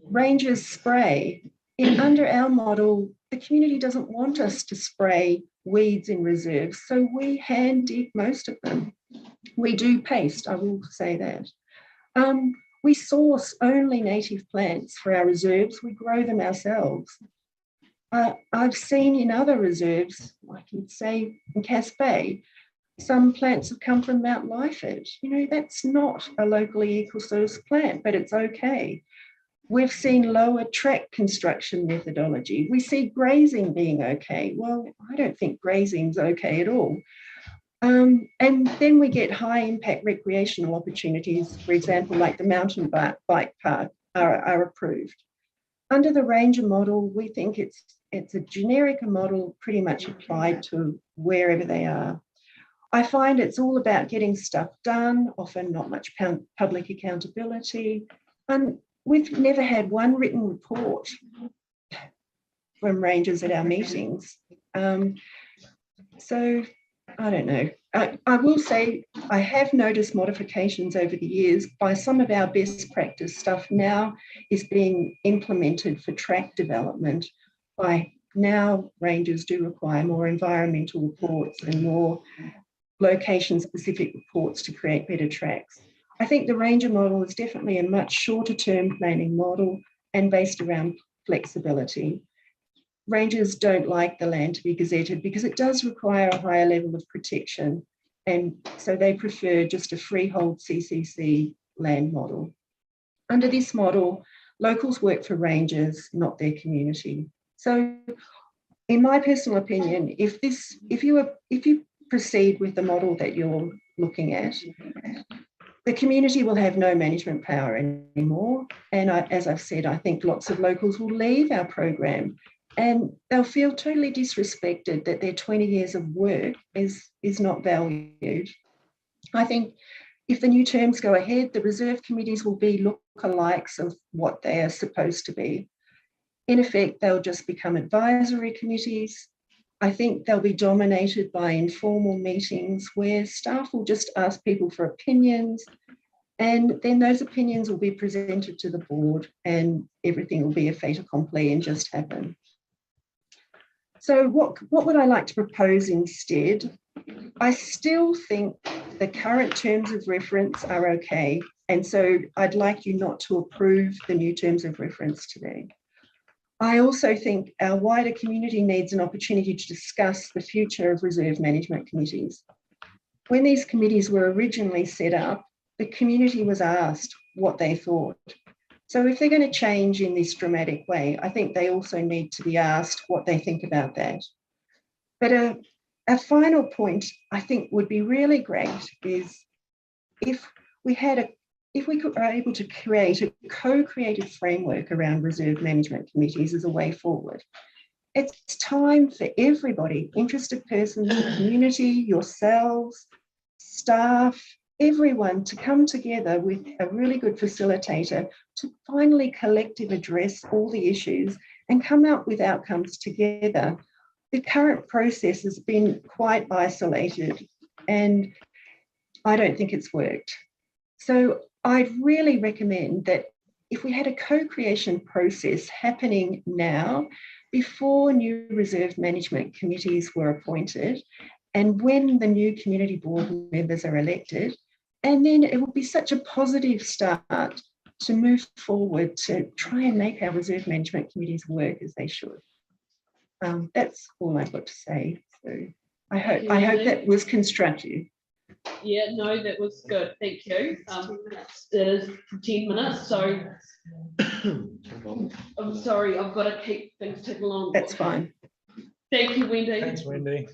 Rangers spray. Under our model, the community doesn't want us to spray weeds in reserves, so we hand dig most of them. We do paste, I will say that. We source only native plants for our reserves. We grow them ourselves. I've seen in other reserves, like you'd say in Cass Bay, some plants have come from Mount Lyford. You know, that's not a locally equal source plant, but it's okay. We've seen lower track construction methodology. We see grazing being okay. Well, I don't think grazing's okay at all. And then we get high impact recreational opportunities, for example, like the mountain bike park are approved. Under the ranger model, we think it's a generic model pretty much applied to wherever they are. I find it's all about getting stuff done, often not much public accountability. And we've never had one written report from rangers at our meetings. So I don't know. I will say I have noticed modifications over the years by some of our best practice stuff now is being implemented for track development. By now, rangers do require more environmental reports and more location-specific reports to create better tracks. I think the ranger model is definitely a much shorter-term planning model and based around flexibility. Rangers don't like the land to be gazetted because it does require a higher level of protection. And so they prefer just a freehold CCC land model. Under this model, locals work for rangers, not their community. So in my personal opinion, if you proceed with the model that you're looking at, the community will have no management power anymore. And as I've said, I think lots of locals will leave our program and they'll feel totally disrespected that their 20 years of work is not valued. I think if the new terms go ahead, the reserve committees will be lookalikes of what they are supposed to be. In effect, they'll just become advisory committees. I think they'll be dominated by informal meetings where staff will just ask people for opinions, and then those opinions will be presented to the board and everything will be a fait accompli and just happen. So what would I like to propose instead? I still think the current terms of reference are okay. And so I'd like you not to approve the new terms of reference today. I also think our wider community needs an opportunity to discuss the future of reserve management committees. When these committees were originally set up, the community was asked what they thought. So if they're going to change in this dramatic way, I think they also need to be asked what they think about that. But a final point I think would be really great is if we are able to create a co-created framework around reserve management committees as a way forward. It's time for everybody, interested persons, the community, yourselves, staff, everyone to come together with a really good facilitator to finally collectively address all the issues and come out with outcomes together. The current process has been quite isolated and I don't think it's worked. So I'd really recommend that if we had a co-creation process happening now, before new reserve management committees were appointed, and when the new community board members are elected, and then it will be such a positive start to move forward to try and make our reserve management committees work as they should. That's all I've got to say. So I hope that was constructive.
Yeah, no, that was good. Thank you. It is 10 minutes, so I'm sorry, I've got to keep things ticking along.
That's fine.
Thank you, Wendy.
Thanks, Wendy.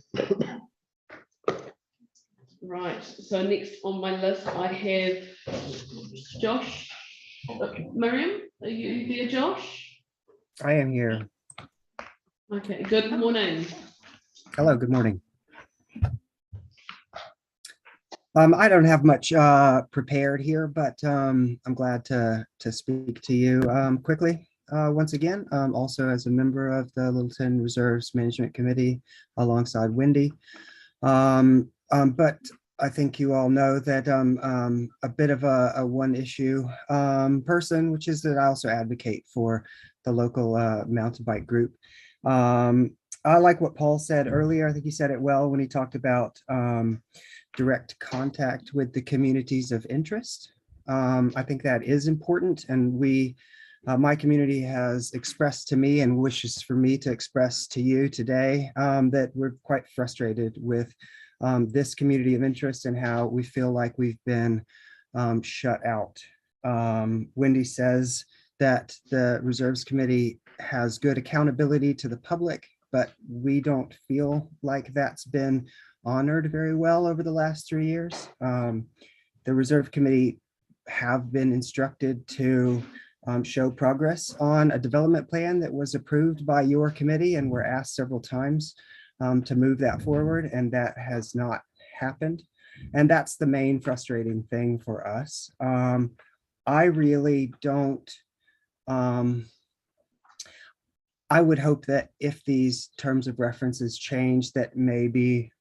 Right, so next on my list, I have Josh. Miriam, are you there, Josh?
I am here.
Okay, good morning.
Hello, good morning. I don't have much prepared here, but I'm glad to speak to you quickly once again, also as a member of the Littleton Reserves Management Committee alongside Wendy. But I think you all know that I'm a bit of a one issue person, which is that I also advocate for the local mountain bike group. I like what Paul said earlier. I think he said it well when he talked about direct contact with the communities of interest. I think that is important, and my community has expressed to me and wishes for me to express to you today that we're quite frustrated with this community of interest and how we feel like we've been shut out. Wendy says that the Reserves Committee has good accountability to the public, but we don't feel like that's been honored very well over the last 3 years. The Reserve Committee have been instructed to show progress on a development plan that was approved by your committee, and were asked several times to move that forward, and that has not happened. And that's the main frustrating thing for us. I really don't, I would hope that if these terms of references change, that maybe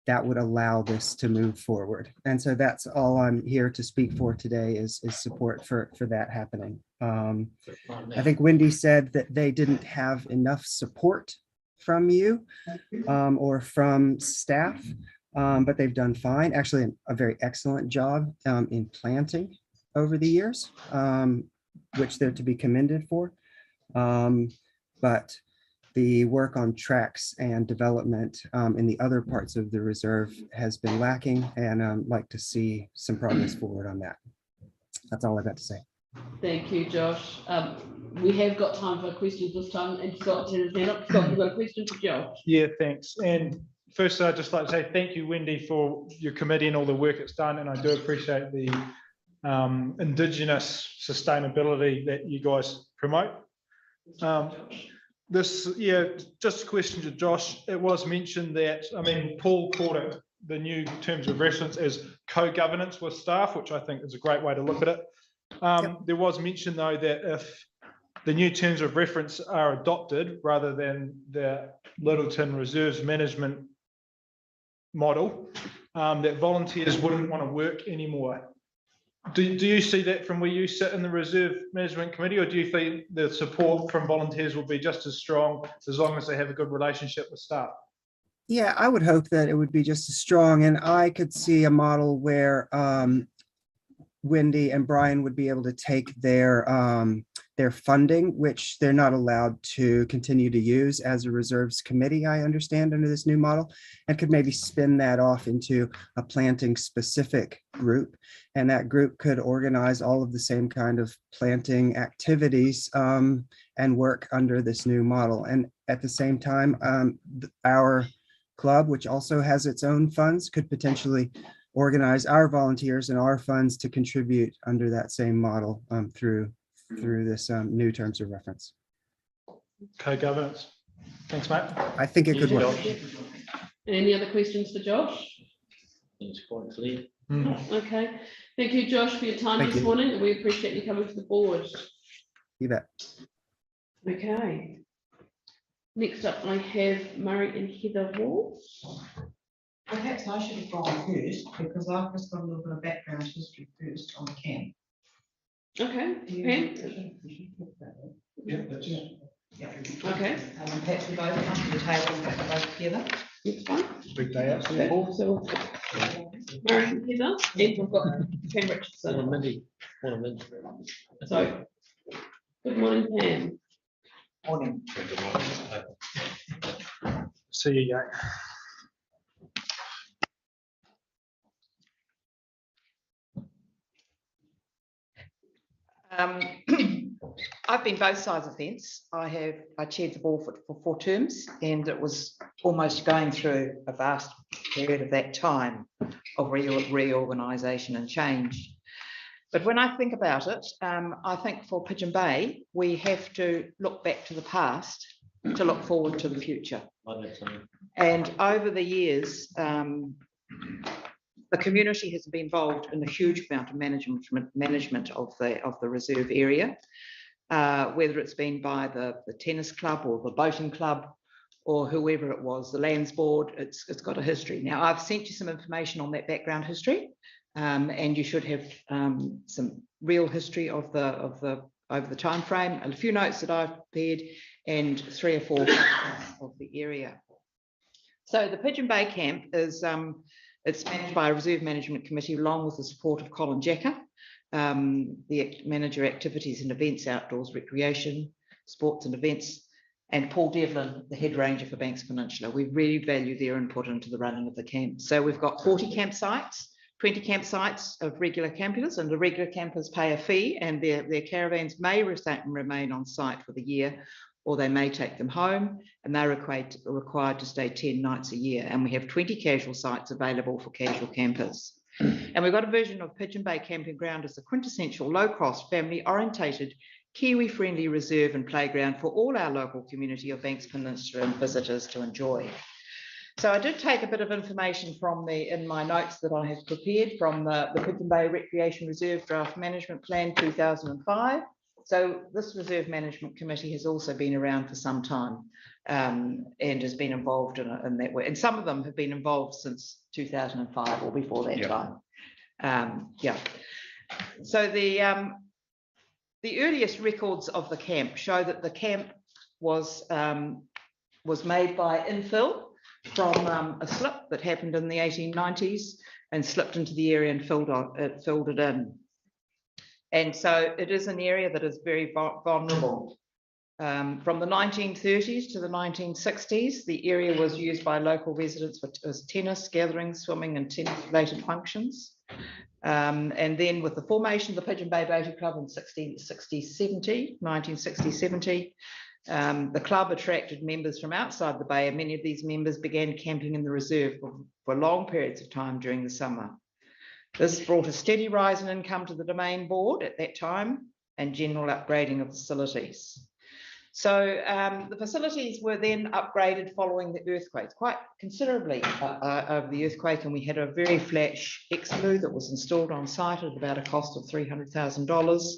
that would allow this to move forward. And so that's all I'm here to speak for today is support for that happening. I think Wendy said that they didn't have enough support from you or from staff, but they've done fine. Actually, a very excellent job in planting over the years, which they're to be commended for. But the work on tracks and development in the other parts of the reserve has been lacking, and I'd like to see some progress forward on that. That's all I've got to say.
Thank you, Josh. We have got time for questions this time, and Scott has his hand up. Scott, you've got a question for Josh.
Yeah, thanks. And first, I'd just like to say thank you, Wendy, for your committee and all the work it's done. And I do appreciate the Indigenous sustainability that you guys promote. Just a question to Josh. It was mentioned that, I mean, Paul called it the new terms of reference as co-governance with staff, which I think is a great way to look at it. There was mention, though, that if the new terms of reference are adopted rather than the Littleton Reserves management model, that volunteers wouldn't want to work anymore. Do you see that from where you sit in the Reserve Management Committee, or do you think the support from volunteers will be just as strong as long as they have a good relationship with staff?
Yeah, I would hope that it would be just as strong, and I could see a model where Wendy and Brian would be able to take their funding, which they're not allowed to continue to use as a reserves committee, I understand, under this new model, and could maybe spin that off into a planting specific group. And that group could organize all of the same kind of planting activities and work under this new model. And at the same time, our club, which also has its own funds, could potentially organize our volunteers and our funds to contribute under that same model through this new terms of reference.
Co-governance. Thanks, mate.
I think it could work.
Any other questions for Josh?
It's quite clear.
Okay. Thank you, Josh, for your time this morning. We appreciate you coming to the board.
You bet.
Okay. Next up, I have Murray and Heather Wall.
Perhaps I should have gone first because I've just got a little bit of background history first on the camp.
Okay. Pam?
Yeah, that's yeah.
Okay.
Perhaps we both come to the table and we're both together.
It's fine.
Big day out.
Okay. So Murray and Heather, and we've got Pam Richardson. So, good morning, Pam.
Morning.
See you again.
I've been both sides of the fence. I chaired the board for 4 terms, and it was almost going through a vast period of that time of reorganisation and change. But when I think about it, I think for Pigeon Bay, we have to look back to the past to look forward to the future. And over the years, the community has been involved in a huge amount of management of the reserve area, whether it's been by the tennis club or the boating club or whoever it was, the lands board. It's got a history. Now, I've sent you some information on that background history, and you should have some real history of the over the time frame, a few notes that I've prepared, and 3 or 4 of the area. So the Pigeon Bay camp is it's managed by a reserve management committee along with the support of Colin Jacker, the manager activities and events, outdoors recreation, sports and events, and Paul Devlin, the head ranger for Banks Peninsula. We really value their input into the running of the camp. So we've got 40 campsites, 20 campsites of regular campers, and the regular campers pay a fee, and their caravans may remain on site for the year, or they may take them home, and they're required to stay 10 nights a year. And we have 20 casual sites available for casual campers. And we've got a version of Pigeon Bay Camping Ground as a quintessential low-cost, family-orientated, Kiwi-friendly reserve and playground for all our local community of Banks Peninsula and visitors to enjoy. So I did take a bit of information from in my notes that I have prepared from the Pigeon Bay Recreation Reserve Draft Management Plan 2005, So this Reserve Management Committee has also been around for some time and has been involved in that way. And some of them have been involved since 2005 or before that time. Yeah. So the earliest records of the camp show that the camp was made by infill from a slip that happened in the 1890s and slipped into the area and filled it in. And so it is an area that is very vulnerable. From the 1930s to the 1960s, the area was used by local residents for tennis, gatherings, swimming and tennis-related functions. And then with the formation of the Pigeon Bay Boating Club in 1960-70, the club attracted members from outside the bay, and many of these members began camping in the reserve for long periods of time during the summer. This brought a steady rise in income to the Domain Board at that time and general upgrading of facilities. So the facilities were then upgraded following the earthquake, quite considerably over the earthquake, and we had a very flat expo that was installed on site at about a cost of $300,000.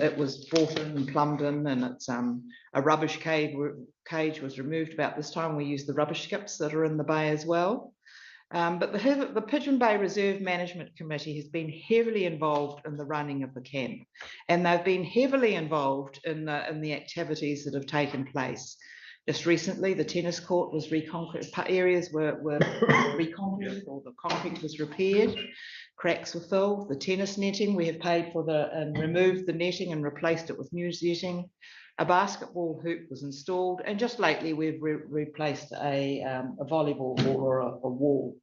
It was brought in and plumbed in, and it's a rubbish cage was removed about this time. We used the rubbish skips that are in the bay as well. But the Pigeon Bay Reserve Management Committee has been heavily involved in the running of the camp, and they've been heavily involved in the activities that have taken place. Just recently, the tennis court was areas were reconcreted, or the concrete was repaired, cracks were filled. The tennis netting, we have paid for and removed the netting and replaced it with new netting. A basketball hoop was installed, and just lately we've replaced a volleyball or a wall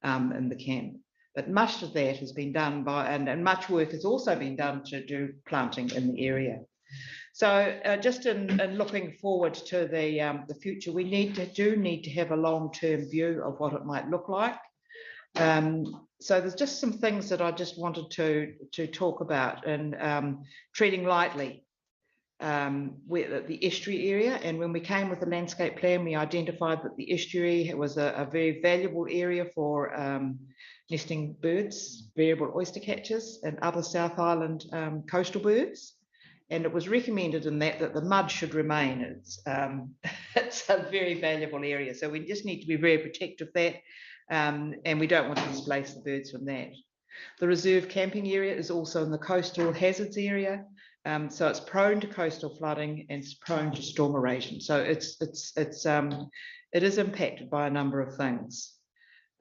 in the camp. But much of that has been done and much work has also been done to do planting in the area. So just in looking forward to the future, we do need to have a long-term view of what it might look like. So there's just some things that I just wanted to talk about, and treading lightly with the estuary area. And when we came with the landscape plan, we identified that the estuary was a very valuable area for nesting birds, variable oyster catchers and other South Island coastal birds. And it was recommended in that the mud should remain. It's a very valuable area. So we just need to be very protective of that. And we don't want to displace the birds from that. The reserve camping area is also in the coastal hazards area. So it's prone to coastal flooding and it's prone to storm erosion. So it is impacted by a number of things.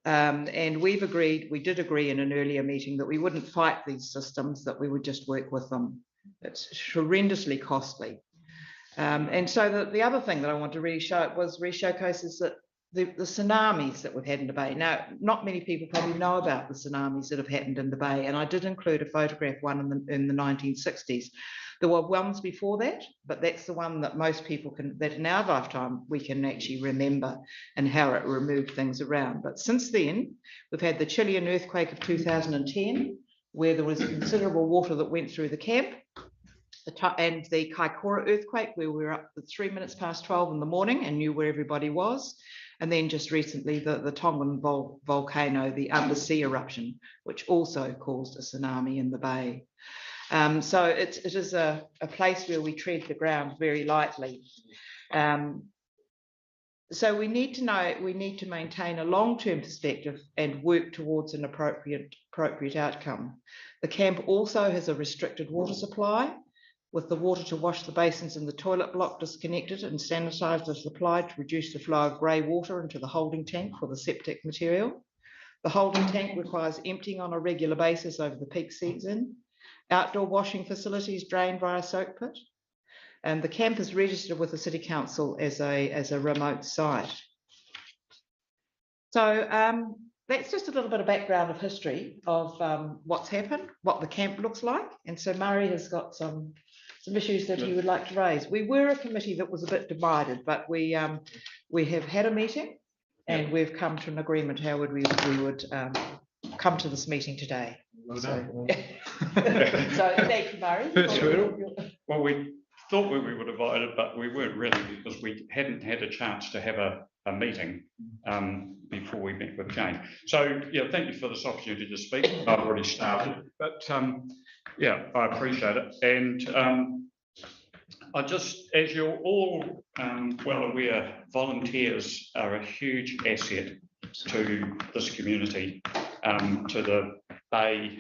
And we did agree in an earlier meeting that we wouldn't fight these systems, that we would just work with them. It's horrendously costly. And so the other thing that I want to really showcase is that the tsunamis that we've had in the bay. Now, not many people probably know about the tsunamis that have happened in the bay, and I did include a photograph one in the 1960s. There were ones before that, but that's the one that most people that in our lifetime we can actually remember, and how it removed things around. But since then, we've had the Chilean earthquake of 2010, where there was considerable water that went through the camp, and the Kaikoura earthquake, where we were up at 3 minutes past 12 in the morning and knew where everybody was. And then just recently, the Tongan volcano, the undersea eruption, which also caused a tsunami in the bay. So it is a place where we tread the ground very lightly. So we need to maintain a long-term perspective and work towards an appropriate outcome. The camp also has a restricted water supply, with the water to wash the basins in the toilet block disconnected and sanitizer supplied to reduce the flow of grey water into the holding tank for the septic material. The holding tank requires emptying on a regular basis over the peak season. Outdoor washing facilities drain via soak pit. And the camp is registered with the City Council as a remote site. So that's just a little bit of background of history of what's happened, what the camp looks like. And so Murray has got some issues that he would like to raise. We were a committee that was a bit divided, but we have had a meeting and we've come to an agreement how we would come to this meeting today. So thank you, Murray.
Well, we thought we were divided, but we weren't really, because we hadn't had a chance to have a meeting before we met with Jane. So yeah, thank you for this opportunity to speak. I've already started, but Yeah, I appreciate it. And I just, as you're all well aware, volunteers are a huge asset to this community, to the Bay,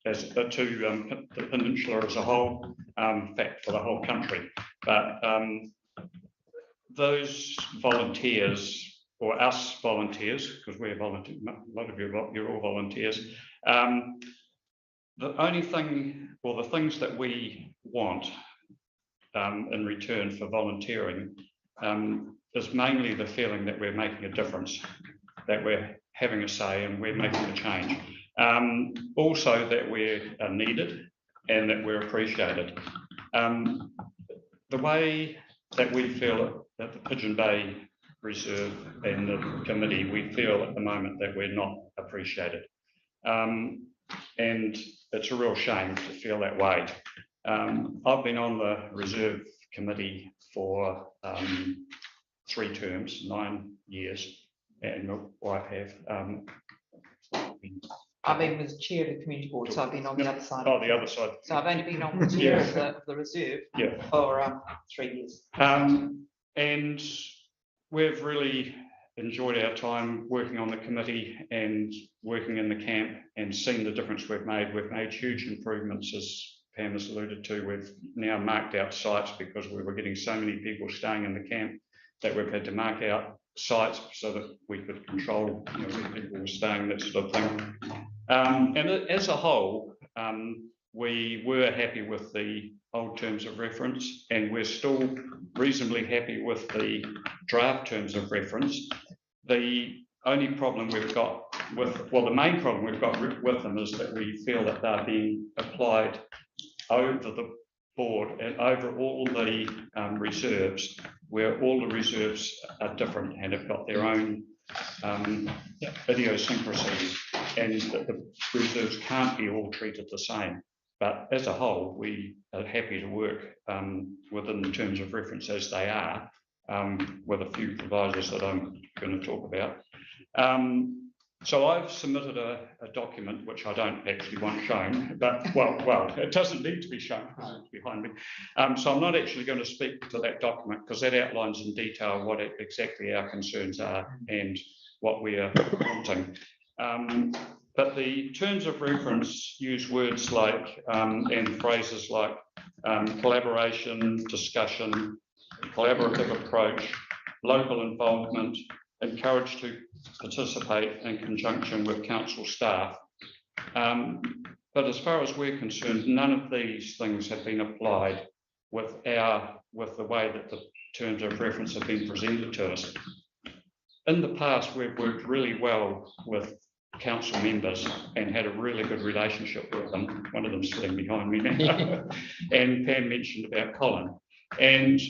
to the Peninsula as a whole, in fact, for the whole country. But those volunteers, or us volunteers, because we're volunteers, a lot of you're all volunteers, the only thing, or the things that we want in return for volunteering is mainly the feeling that we're making a difference, that we're having a say and we're making a change. Also that we're needed and that we're appreciated. The way that we feel at the Pigeon Bay Reserve and the committee, we feel at the moment that we're not appreciated. And it's a real shame to feel that way. I've been on the reserve committee for 3 terms, 9 years, and my wife have.
I've been as chair of the community board, so I've been on the other side.
Oh, the other side.
So I've only been on the chair of the reserve for 3 years.
And we've really enjoyed our time working on the committee and working in the camp and seeing the difference we've made. We've made huge improvements, as Pam has alluded to. We've now marked out sites because we were getting so many people staying in the camp that we've had to mark out sites so that we could control, you know, where people were staying, that sort of thing. And as a whole, we were happy with the old terms of reference, and we're still reasonably happy with the draft terms of reference. The only problem we've got with, well, the main problem we've got with them is that we feel that they're being applied over the board and over all the reserves, where all the reserves are different and have got their own idiosyncrasies, and that the reserves can't be all treated the same. But as a whole, we are happy to work within the terms of reference as they are, with a few provisos that I'm going to talk about. So I've submitted a document which I don't actually want shown, but well, it doesn't need to be shown because it's behind me. So I'm not actually going to speak to that document because that outlines in detail what exactly our concerns are and what we are wanting. But the terms of reference use words like and phrases like collaboration, discussion, collaborative approach, local involvement, encouraged to participate in conjunction with council staff. But as far as we're concerned, none of these things have been applied with the way that the terms of reference have been presented to us. In the past, we've worked really well with council members and had a really good relationship with them. One of them sitting behind me now. And Pam mentioned about Colin. And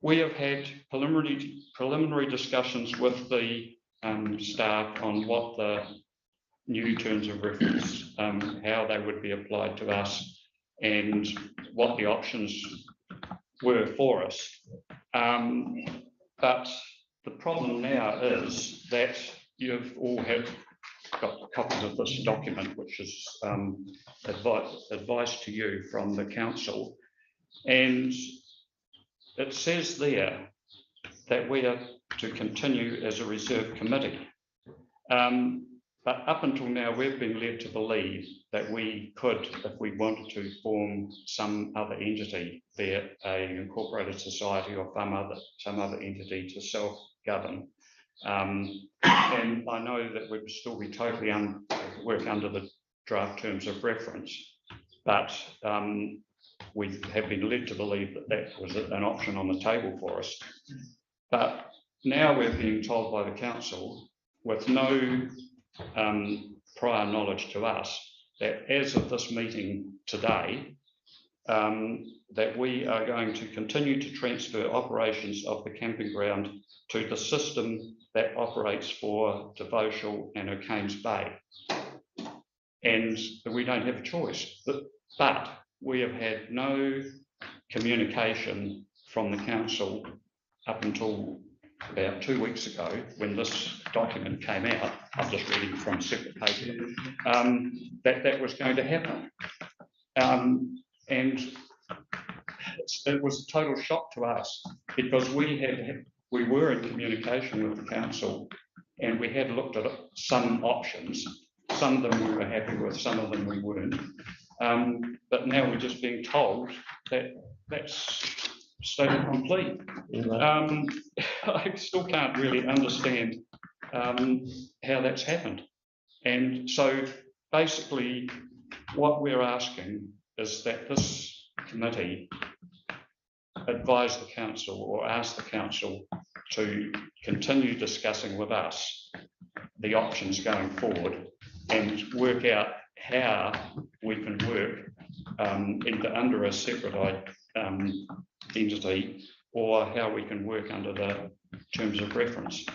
we have had preliminary discussions with the staff on what the new terms of reference, how they would be applied to us and what the options were for us. But the problem now is that you've all got copies of this document, which is advice to you from the council. And it says there that we are to continue as a reserve committee. But up until now, we've been led to believe that we could, if we wanted to, form some other entity, be it an incorporated society or some other entity to self-govern. And I know that we'd still be totally work under the draft terms of reference, but we have been led to believe that that was an option on the table for us. But now we're being told by the council, with no prior knowledge to us, that as of this meeting today, that we are going to continue to transfer operations of the camping ground to the system that operates for Devotional and O'Kane's Bay. And we don't have a choice. But we have had no communication from the council up until about 2 weeks ago, when this document came out. I'm just reading from a separate paper, that was going to happen. And it was a total shock to us because we were in communication with the council and we had looked at some options. Some of them we were happy with, some of them we weren't. But now we're just being told that that's state complete. I still can't really understand how that's happened. And so basically what we're asking is that this committee advise the council or ask the council to continue discussing with us the options going forward and work out how we can work either under a separate entity or how we can work under the terms of reference.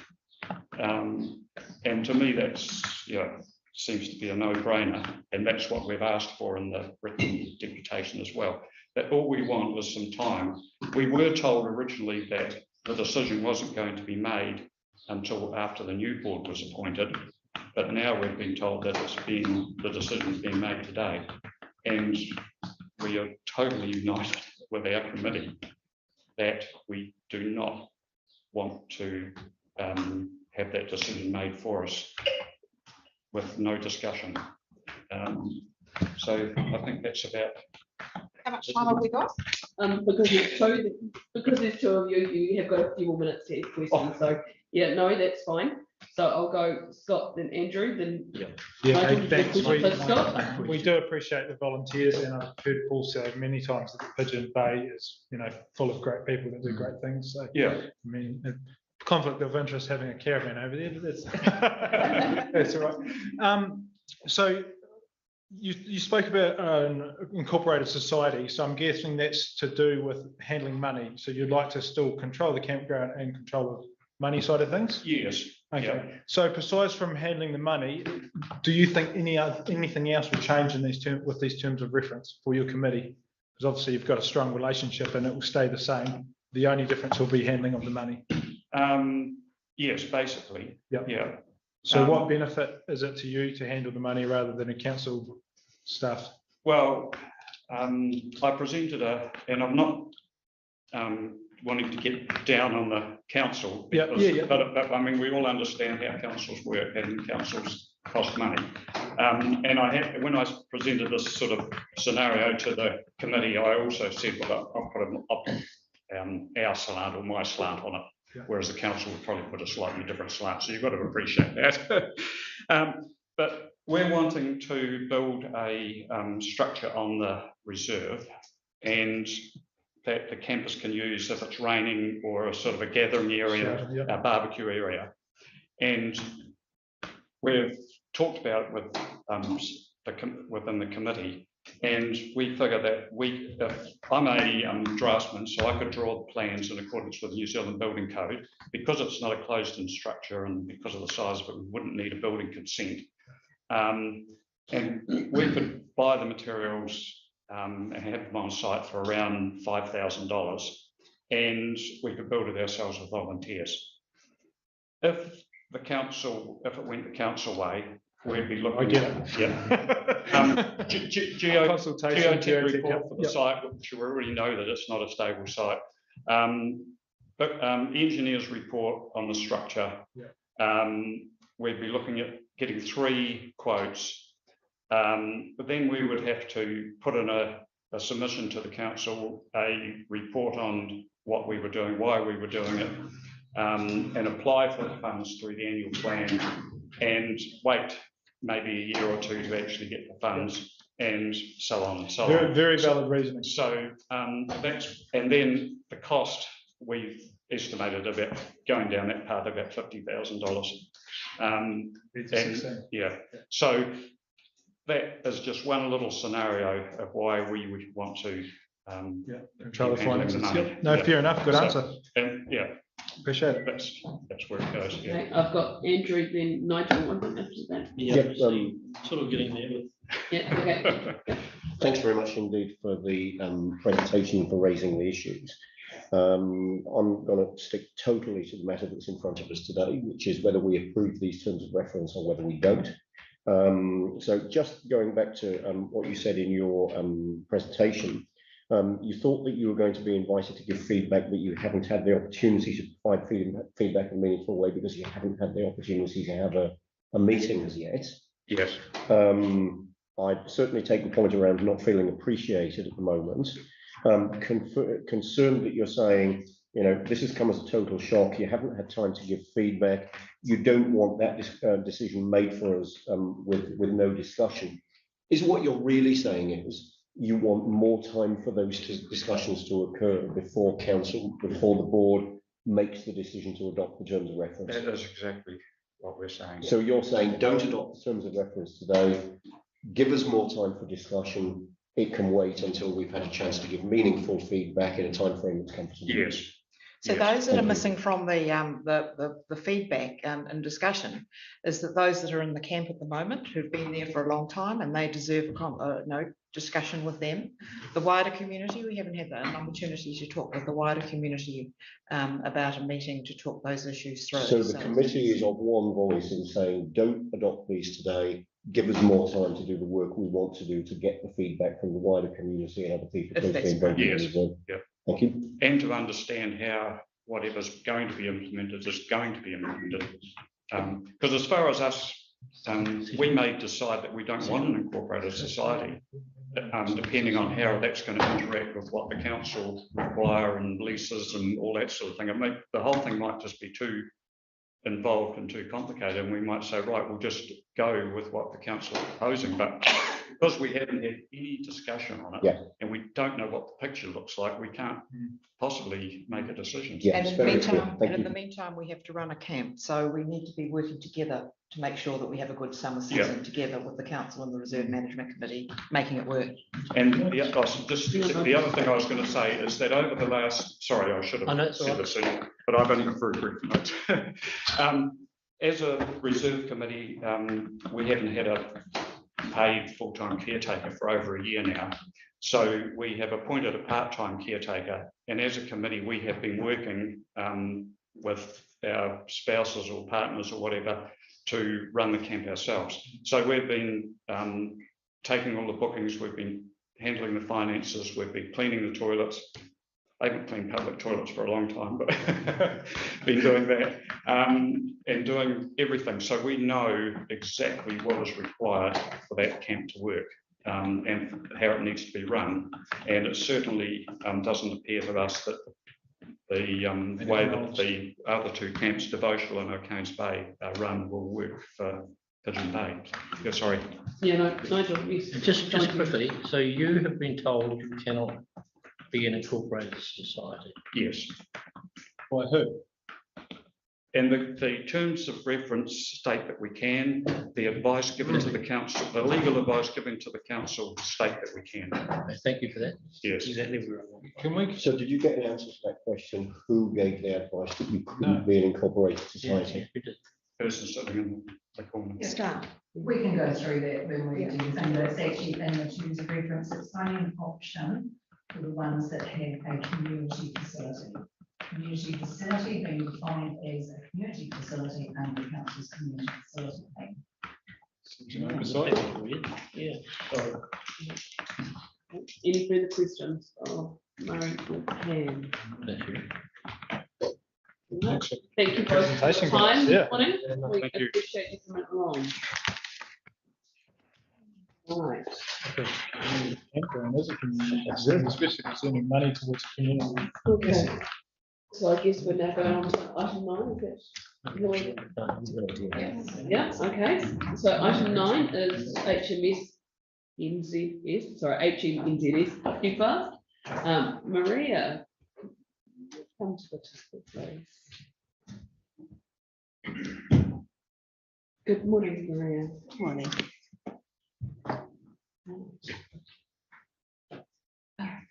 And to me, that's, seems to be a no-brainer, and that's what we've asked for in the written deputation as well. That all we want was some time. We were told originally that the decision wasn't going to be made until after the new board was appointed, but now we've been told that the decision's been made today, and we are totally united with our committee that we do not want to have that decision made for us with no discussion. So I think that's about.
How much time have we got?
Because there's two of you, you have got a few more minutes to ask questions. So yeah, no, that's fine. So I'll go Scott, then Andrew, then
Michael, thanks.
Scott.
We do appreciate the volunteers, and I've heard Paul say many times that the Pigeon Bay is, full of great people that do great things. So
yeah,
I mean, conflict of interest having a caravan over there, but that's that's all right. So you spoke about an incorporated society, so I'm guessing that's to do with handling money. So you'd like to still control the campground and control the money side of things?
Yes.
Okay.
Yeah.
So besides from handling the money, do you think anything else will change in with these terms of reference for your committee? Because obviously you've got a strong relationship and it will stay the same. The only difference will be handling of the money.
Yes, basically.
Yep.
Yeah.
So what benefit is it to you to handle the money rather than a council staff?
Well, I presented and I'm not wanting to get down on the council, because, but I mean, we all understand how councils work and councils cost money. And when I presented this sort of scenario to the committee, I also said, well, I'll put our slant or my slant on it. Yeah. Whereas the council would probably put a slightly different slant. So you've got to appreciate that. But we're wanting to build a structure on the reserve, and that the campus can use if it's raining or a sort of a gathering area, a barbecue area. And we've talked about it with within the committee. And we figure that if I'm a draftsman, so I could draw the plans in accordance with the New Zealand Building Code, because it's not a closed-in structure and because of the size of it, we wouldn't need a building consent. And we could buy the materials and have them on site for around $5,000, and we could build it ourselves with volunteers. If it went the council way, we'd be looking.
I get it.
Yeah. Geotech report for the site, which we already know that it's not a stable site. But engineers report on the structure. We'd be looking at getting 3 quotes. But then we would have to put in a submission to the council, a report on what we were doing, why we were doing it, and apply for the funds through the annual plan, and wait maybe a year or 2 to actually get the funds, and so on and so on.
Very valid reasoning.
So and then the cost we've estimated about going down that path about $50,000. So that is just one little scenario of why we would want to
control the finances. Fair enough. Good answer.
And
appreciate it.
That's where it goes.
Okay, I've got Andrew, then Nigel. After that.
Sort of getting there.
Okay.
Thanks very much indeed for the presentation, for raising the issues. I'm going to stick totally to the matter that's in front of us today, which is whether we approve these terms of reference or whether we don't. So just going back to what you said in your presentation, you thought that you were going to be invited to give feedback, but you haven't had the opportunity to provide feedback in a meaningful way because you haven't had the opportunity to have a meeting as yet.
Yes.
I certainly take the point around not feeling appreciated at the moment. Concerned that you're saying, you know, this has come as a total shock. You haven't had time to give feedback. You don't want that decision made for us with no discussion. Is what you're really saying is you want more time for those discussions to occur before the board makes the decision to adopt the terms of reference?
That is exactly what we're saying.
So you're saying don't adopt the terms of reference today. Give us more time for discussion. It can wait until we've had a chance to give meaningful feedback in a time frame that's comfortable.
Yes.
So
Yes.
those that are missing from the feedback and discussion is that those that are in the camp at the moment who've been there for a long time and they deserve discussion with them. The wider community, we haven't had an opportunity to talk with the wider community about a meeting to talk those issues through.
So the committee is of one voice in saying, don't adopt these today. Give us more time to do the work we want to do to get the feedback from the wider community and other people.
Yes.
Yeah. Thank you.
And to understand how whatever's going to be implemented is going to be implemented. Because as far as us, we may decide that we don't want an incorporated society, depending on how that's going to interact with what the council require and leases and all that sort of thing. The whole thing might just be too involved and too complicated, and we might say, right, we'll just go with what the council is proposing. But because we haven't had any discussion on it, and we don't know what the picture looks like, we can't possibly make a decision.
And in the meantime, we have to run a camp, so we need to be working together to make sure that we have a good summer season together with the council and the Reserve Management Committee, making it work.
And the other thing I was going to say is that over the last, sorry, I should have said this, but I've only got very brief notes. As a Reserve Committee, we haven't had a paid full-time caretaker for over a year now. So we have appointed a part-time caretaker, and as a committee, we have been working with our spouses or partners or whatever to run the camp ourselves. So we've been taking all the bookings, we've been handling the finances, we've been cleaning the toilets. I haven't cleaned public toilets for a long time, but been doing that and doing everything. So we know exactly what is required for that camp to work and how it needs to be run. And it certainly doesn't appear to us that the way that the other two camps, Devotional and O'Kane's Bay, run will work for Pigeon Bay. Yeah, sorry.
Yeah, no, Nigel, yes.
Just quickly, so you have been told you cannot be an incorporated society?
Yes.
By who?
And the terms of reference state that we can. The advice given to the council, the legal advice given to the council state that we can.
Thank you for that.
Yes.
Exactly.
So did you get an answer to that question? Who gave the advice that you couldn't be an incorporated society?
Person sitting in the corner.
Staff. We can go through that when we do the thing, but it's actually in the terms of reference. It's only an option for the ones that have a community facility. Community facility being defined as a community facility under the council's community facility.
Yeah. Any further questions of Murray or Pam? Thank you both for your time this morning. We appreciate you coming along. Right.
Especially concerning money towards the community.
Okay. So I guess we're now going on to item 9. Yeah, okay. So item 9 is HMNZS, too fast. Maria, come to the table, please. Good morning, Maria.
Good morning.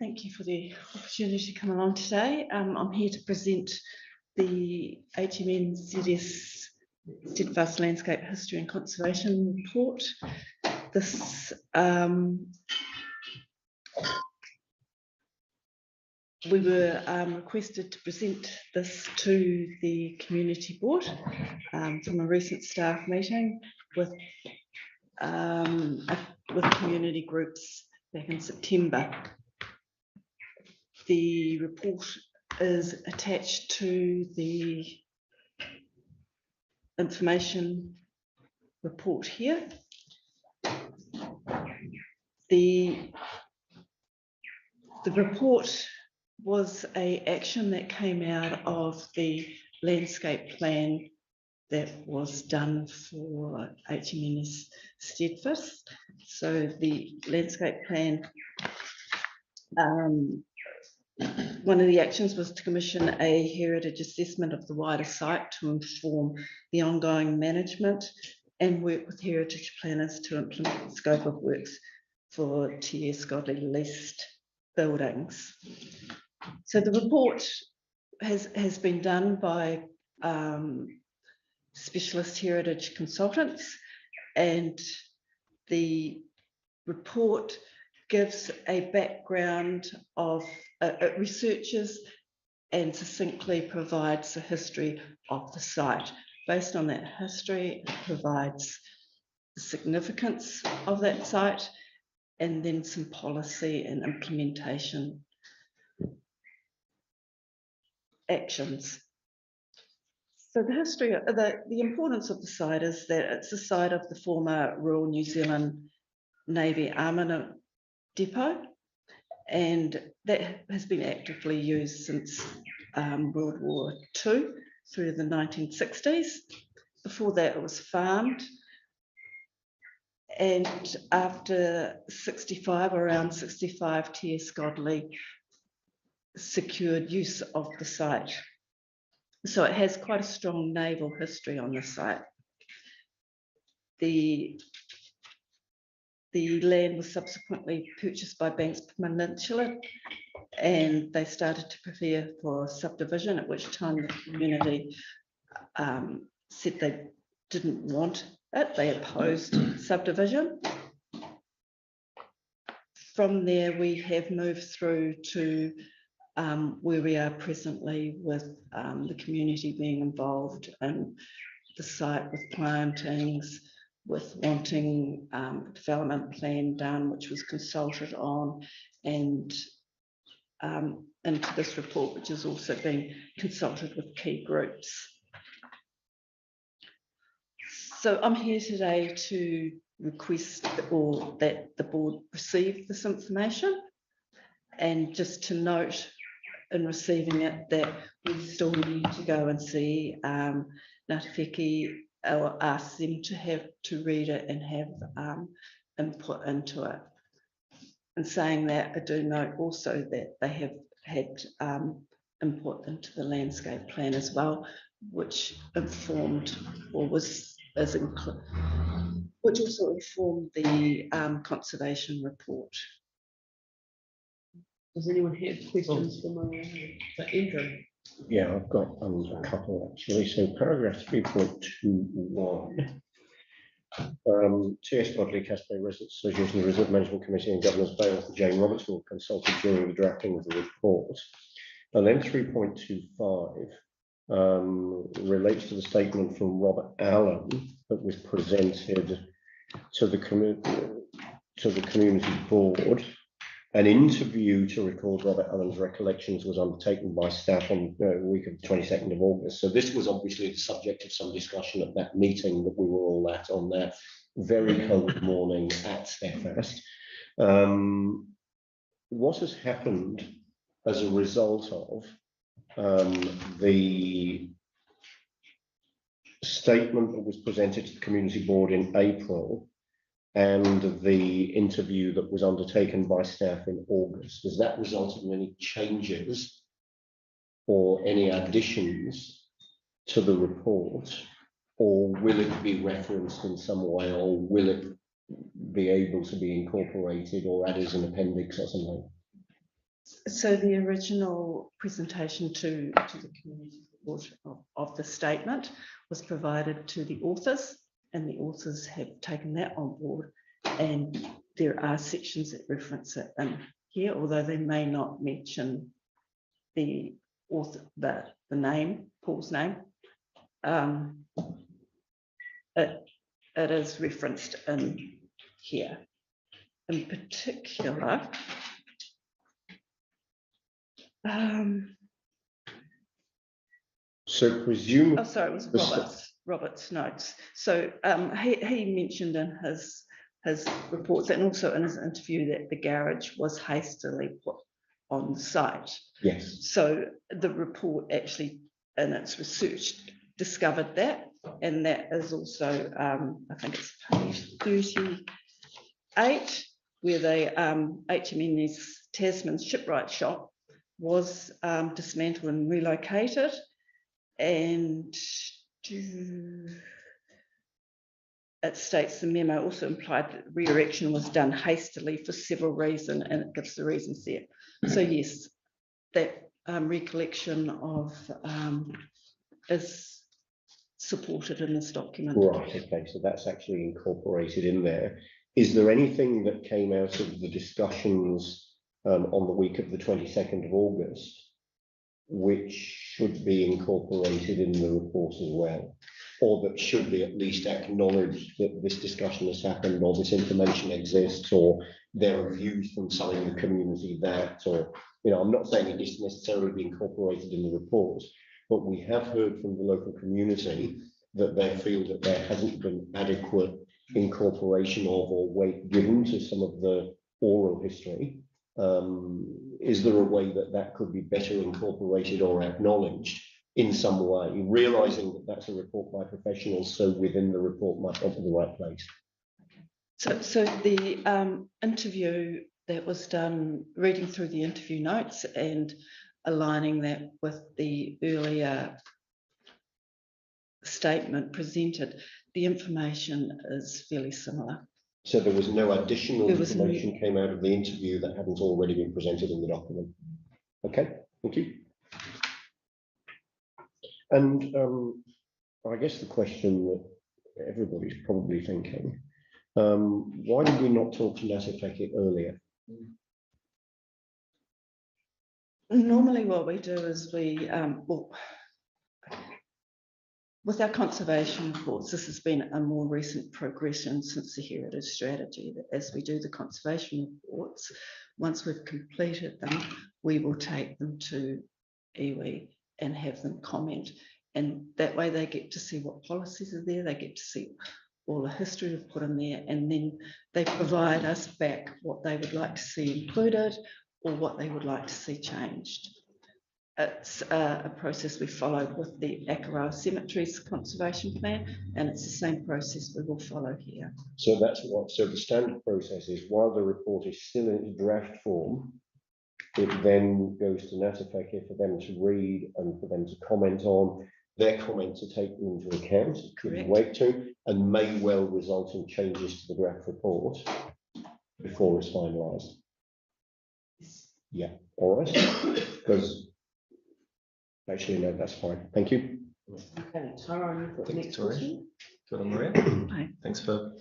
Thank you for the opportunity to come along today. I'm here to present the HMNZS Steadfast Landscape History and Conservation Report. This we were requested to present this to the community board from a recent staff meeting with with community groups back in September. The report is attached to the information report here. The report was an action that came out of the landscape plan that was done for HMNS Steadfast. So the landscape plan, one of the actions was to commission a heritage assessment of the wider site to inform the ongoing management and work with heritage planners to implement the scope of works for TS Godley leased buildings. So the report has been done by specialist heritage consultants, and the report gives a background of researchers and succinctly provides the history of the site. Based on that history, it provides the significance of that site and then some policy and implementation actions. So the history, the importance of the site is that it's the site of the former Royal New Zealand Navy Armament Depot, and that has been actively used since World War II through the 1960s. Before that it was farmed, and after 65, around 65, T.S. Godley secured use of the site. So it has quite a strong naval history on the site. The land was subsequently purchased by Banks Peninsula, and they started to prepare for subdivision, at which time the community said they didn't want it. They opposed subdivision. From there, we have moved through to where we are presently, with the community being involved in the site with plantings, with wanting a development plan done, which was consulted on, and into this report, which has also been consulted with key groups. So I'm here today to request that the board receive this information, and just to note in receiving it that we still need to go and see Ngāti or ask them to read it and have input into it. And saying that, I do note also that they have had input into the landscape plan as well, which informed or which also informed the conservation report.
Does anyone have questions for Andrew?
Yeah, I've got a couple actually. So paragraph 3.21. TS Godley Casper Residents Association, the Reserve Management Committee and Governors Bay Jane Roberts were consulted during the drafting of the report. And then 3.25 relates to the statement from Robert Allen that was presented to the community board. An interview to record Robert Allen's recollections was undertaken by staff on the week of the 22nd of August. So this was obviously the subject of some discussion at that meeting that we were all at on that very cold morning at Steadfast. What has happened as a result of the statement that was presented to the community board in April and the interview that was undertaken by staff in August? Has that resulted in any changes or any additions to the report, or will it be referenced in some way, or will it be able to be incorporated or added as an appendix or something?
So the original presentation to the community board of the statement was provided to the authors, and the authors have taken that on board, and there are sections that reference it in here, although they may not mention the author, the name, Paul's name. It it is referenced in here. In particular,
So presume.
oh, sorry, it was Robert's notes. So he mentioned in his reports and also in his interview that the garage was hastily put on the site.
Yes.
So the report actually, in its research, discovered that, and that is also, I think it's page 38, where the HMN's Tasman's shipwright shop was dismantled and relocated, and it states the memo also implied that re-erection was done hastily for several reasons, and it gives the reasons there. So yes, that recollection of is supported in this document.
Right, okay, so that's actually incorporated in there. Is there anything that came out of the discussions on the week of the 22nd of August which should be incorporated in the report as well, or that should be at least acknowledged that this discussion has happened, or this information exists, or there are views from some in the community that, or, you know, I'm not saying it needs to necessarily be incorporated in the report, but we have heard from the local community that they feel that there hasn't been adequate incorporation of or weight given to some of the oral history. Is there a way that that could be better incorporated or acknowledged in some way, realizing that that's a report by professionals, so within the report might not be the right place?
So the interview that was done, reading through the interview notes and aligning that with the earlier statement presented, the information is fairly similar.
So there was no additional information came out of the interview that hadn't already been presented in the document. Okay, thank you. And I guess the question that everybody's probably thinking, why did we not talk to Nasifeki earlier?
Normally what we do is we, well, with our conservation reports, this has been a more recent progression since the heritage strategy, that as we do the conservation reports, once we've completed them, we will take them to iwi and have them comment. And that way they get to see what policies are there, they get to see all the history we've put in there, and then they provide us back what they would like to see included or what they would like to see changed. It's a process we followed with the Akaroa Cemeteries Conservation Plan, and it's the same process we will follow here.
So that's what, so the standard process is, while the report is still in its draft form, it then goes to Nasifeki for them to read and for them to comment on. Their comments are taken into account, given weight to, and may well result in changes to the draft report before it's finalised. Yeah, all right, because actually, no, that's fine. Thank you.
Okay, Tara, you've got the next question.
Good on Maria. Hi. Thanks for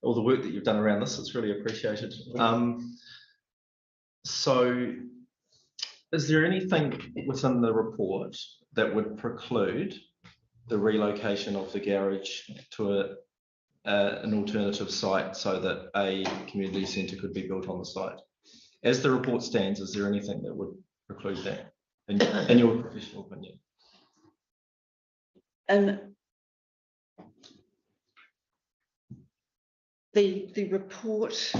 all the work that you've done around this. It's really appreciated. So, is there anything within the report that would preclude the relocation of the garage to an alternative site so that a community centre could be built on the site? As the report stands, is there anything that would preclude that, in your professional opinion?
And the report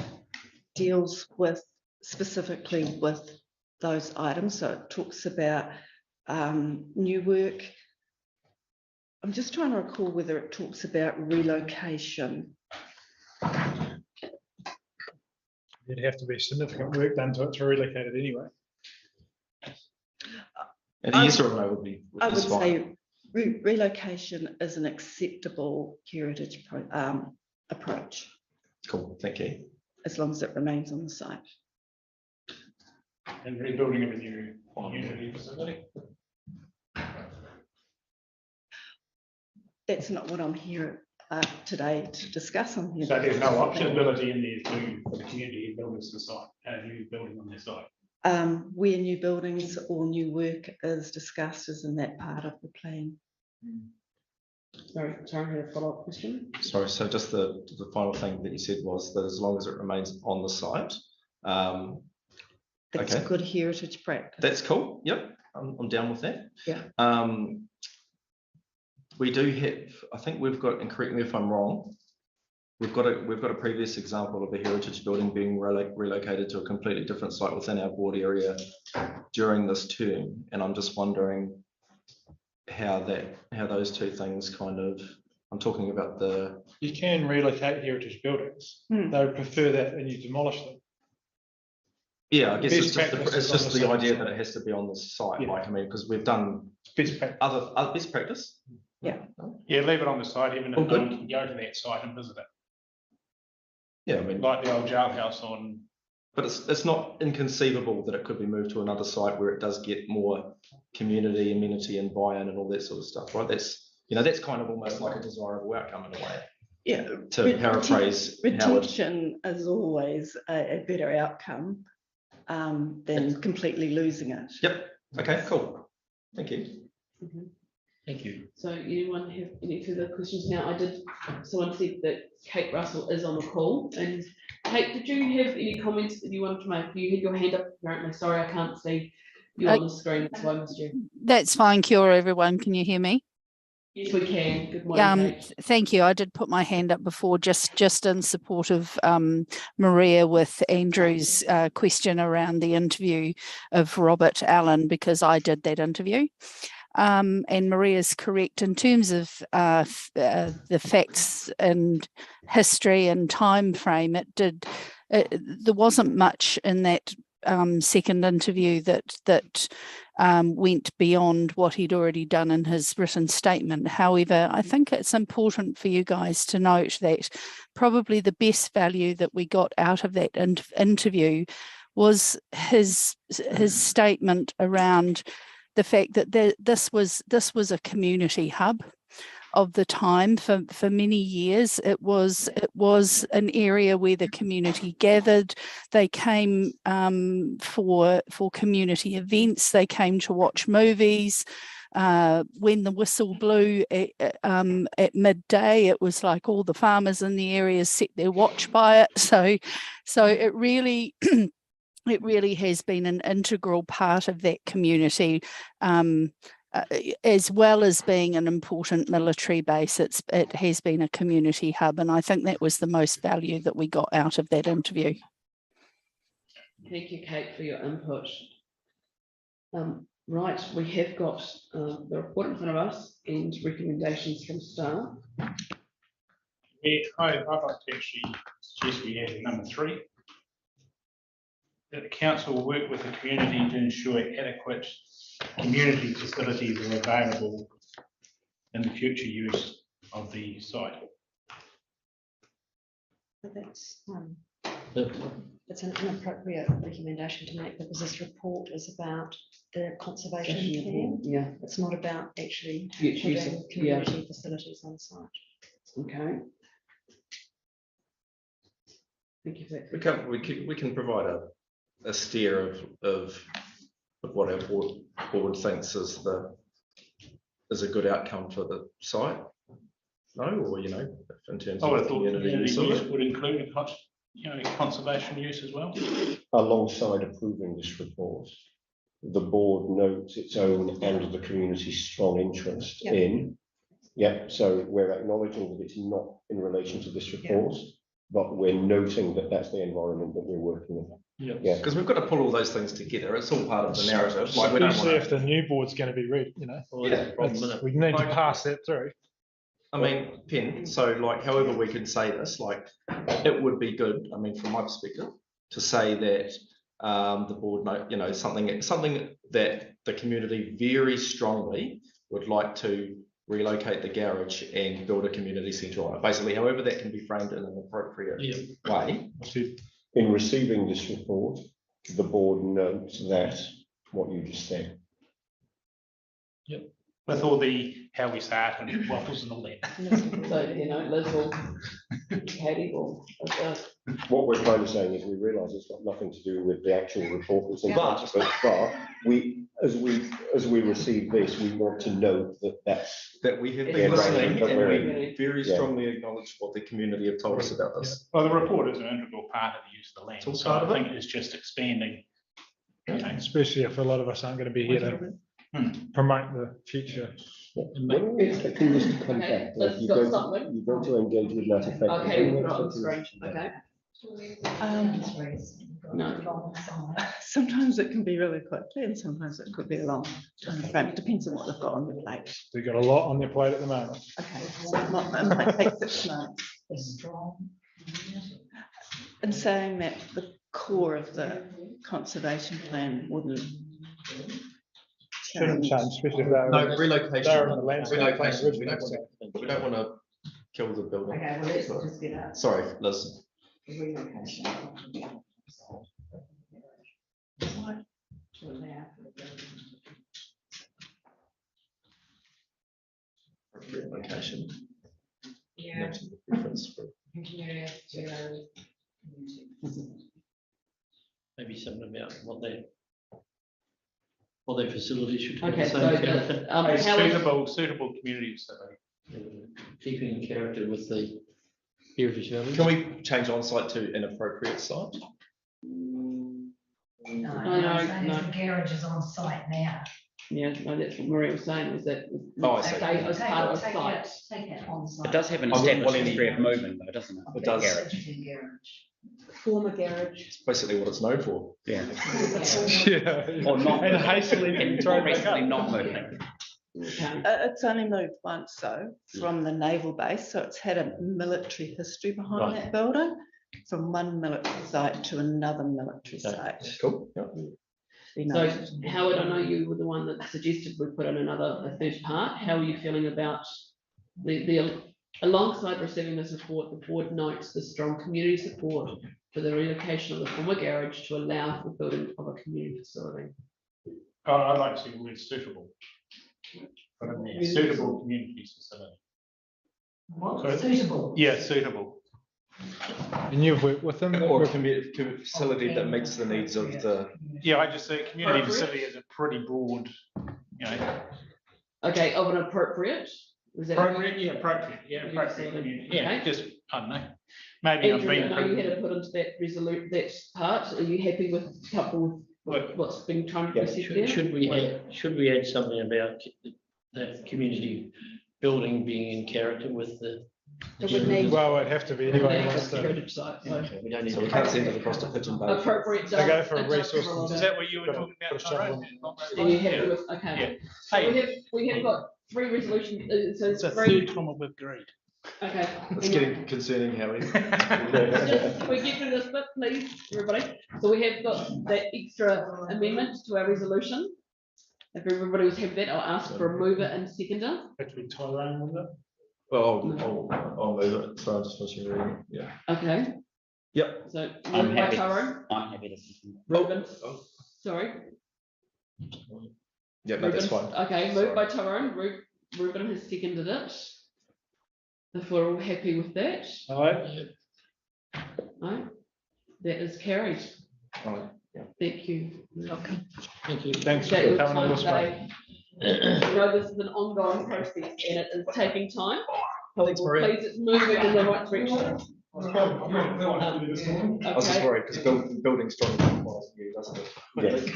deals with specifically with those items. So it talks about new work. I'm just trying to recall whether it talks about relocation.
There'd have to be significant work done to it to relocate it anyway.
And the yes or no would be.
I would say relocation is an acceptable heritage approach.
Cool, thank you.
As long as it remains on the site.
And rebuilding of a new community facility.
That's not what I'm here today to discuss on here.
So there's no optionality in there for the community buildings to site, new building on their site.
Where new buildings or new work is discussed is in that part of the plan.
Sorry, Sharon had a follow-up question.
Sorry, so just the final thing that you said was that as long as it remains on the site.
That's
Okay,
good heritage practice.
that's cool. Yep, I'm down with that.
Yeah.
We do have, I think we've got, and correct me if I'm wrong, we've got a previous example of a heritage building being relocated to a completely different site within our board area during this term, and I'm just wondering how those two things kind of, I'm talking about the.
You can relocate heritage buildings. They would prefer that and you demolish them.
Yeah, I guess
Best
it's just
practice
it's
is
just
on
the
the
idea
site.
that it has to be on the site.
Yeah.
Like, I mean, because we've done
Best practice.
other best practice.
Yeah.
Yeah, leave it on the site, even
All
if no
good.
one can go to that site and visit it.
Yeah, I mean,
Like the old jailhouse on.
but it's not inconceivable that it could be moved to another site where it does get more community amenity and buy-in and all that sort of stuff, right? That's, you know, that's kind of almost like a desirable outcome in a way.
Yeah.
To paraphrase Howard.
Retention is always a better outcome than completely losing it.
Yep. Okay, cool. Thank you.
Thank you.
So anyone have any further questions now? Someone said that Kate Russell is on the call, and Kate, did you have any comments that you wanted to make? You had your hand up apparently. Sorry, I can't see you on the screen, so I missed you.
That's fine. Kia ora, everyone. Can you hear me?
Yes, we can. Good morning, Kate.
Thank you. I did put my hand up before, just in support of Maria with Andrew's question around the interview of Robert Allen, because I did that interview. And Maria's correct in terms of the facts and history and time frame. There wasn't much in that second interview that went beyond what he'd already done in his written statement. However, I think it's important for you guys to note that probably the best value that we got out of that interview was his statement around the fact that this was a community hub of the time for many years. It was an area where the community gathered. They came for community events. They came to watch movies. When the whistle blew at midday, it was like all the farmers in the area set their watch by it. So it really it really has been an integral part of that community, as well as being an important military base. It has been a community hub, and I think that was the most value that we got out of that interview.
Thank you, Kate, for your input. Right, we have got the report in front of us and recommendations from staff.
Yeah, I'd like to actually suggest we add number 3. That the council will work with the community to ensure adequate community facilities are available in the future use of the site.
That's it's an inappropriate recommendation to make, because this report is about the conservation plan.
Yeah,
it's not about actually
use
having
of-
community facilities on site.
Okay. Thank you for that.
We can provide a steer of what our board thinks is a good outcome for the site. No, or in terms
I would
of
have thought
community
community
use.
use would include a conservation use as well.
Alongside approving this report, the board notes its own and the community's strong interest in. Yeah, so we're acknowledging that it's not in relation to this report, but we're noting that that's the environment that we're working in.
Yeah, because we've got to pull all those things together. It's all part of the narrative. Like, we don't
Especially
want
if the new board's going to be read, we need to pass that through.
I mean, Pen, so like however we could say this, like it would be good, I mean, from my perspective, to say that the board note, something that the community very strongly would like to relocate the garage and build a community centre on it. Basically, however that can be framed in an appropriate way.
In receiving this report, the board notes that what you just said.
Yep. With all the how we start and waffles and all that.
So, you know, Liz or Katie or.
What we're kind of saying is we realise it's got nothing to do with the actual report that's in front of us, but as we receive this, we want to know that
we have
Yeah,
been listening
right.
and we very
Yeah.
strongly acknowledge what the community have told us about this.
Well, the report is an integral part of the use of the land,
It's all
so
part of
I
it.
think it's just expanding. You know, especially if a lot of us aren't going to be here to promote the future.
When are we expecting this to come back? Like you're going to engage with that effect.
Okay, we'll put it on the screen, okay?
No. Sometimes it can be really quickly and sometimes it could be a long time frame. It depends on what they've got on their plate.
We've got a lot on their plate at the moment.
Okay, so it might take 6 months. And saying that the core of the conservation plan wouldn't
Shouldn't change, especially if they're.
No, relocation.
They're in the landscape plan
Relocation.
originally.
We don't want to kill the building.
Okay, well, let's just get out.
Sorry, Liz.
Relocation.
Relocation.
Yeah.
Maybe something about what their facilities should have.
Okay,
the
so
same
the,
character.
how is-
suitable community facility.
Keeping in character with the heritage values.
Can we change on site to inappropriate site?
No,
No,
I'm saying
no.
the garage is on site now.
Yeah, no, that's what Maria was saying, was that.
Oh, I see.
Okay, as part of a
Take
site.
it- Take it on site.
It does have an
I wouldn't
established
want any-
history of movement, though, doesn't it?
It
That
does.
garage.
Former garage.
It's basically what it's known for.
Yeah.
Yeah.
Or not.
And hastily
And
thrown back
recently
up.
not moving.
Okay.
It's only moved once though, from the naval base, so it's had a military history behind
Right.
that building. From one military site to another military
Okay.
site.
Cool. Yeah.
Be
So
noted.
Howard, I know you were the one that suggested we put in a third part. How are you feeling about alongside receiving this report, the board notes the strong community support for the relocation of the former garage to allow for building of a community facility.
Oh, I'd like to see the word suitable. Put in there, suitable community facility.
What,
Sorry?
suitable?
Yeah, suitable. And you've worked with them?
Or a community facility that meets the needs of the.
Yeah, I just say community facility is a pretty broad, you know.
Okay, of an appropriate? Was that?
Appropriate, yeah, appropriate community, yeah,
Okay.
just, I don't know. Maybe I'm
Andrew, I
being.
know you had to put into that part. Are you happy with, comfortable with what's been trying to be said there?
Should we add something about that community building being in character with the.
It would need-
Well, it'd have to be anyway.
It's a heritage site, so.
We don't need
So we can't send it across to Pigeon Bay.
Appropriate.
They go for a
adjustable
resource.
lot
Is
of-
that what you were talking about? Tyrone?
And you happy with, okay. So
Hey,
we have got 3 resolutions, so
it's a
3,
third time we've agreed.
okay.
It's getting concerning, Howie.
Just, can we get through this bit, please, everybody? So we have got that extra amendment to our resolution. If everybody was happy with that, I'll ask for a mover and seconder.
Between Tyrone and the.
Well, I'll move it. So I'm just finishing reading it. Yeah.
Okay,
Yep.
so
I'm
moved by
happy.
Tyrone,
I'm happy to.
Reuben, sorry.
Yeah, no, that's
Reuben,
fine.
okay, moved by Tyrone, Reuben has seconded it. If we're all happy with that,
All right.
no, that is carried.
All right.
Thank you. Welcome.
Thank you.
Thanks for
Appreciate your
coming on
time
this way.
today. I know this is an ongoing process and it is taking time.
Thanks,
Well,
Maria.
please, it's moving in the right direction.
I was just
Okay.
worried because building strong requires you, doesn't it?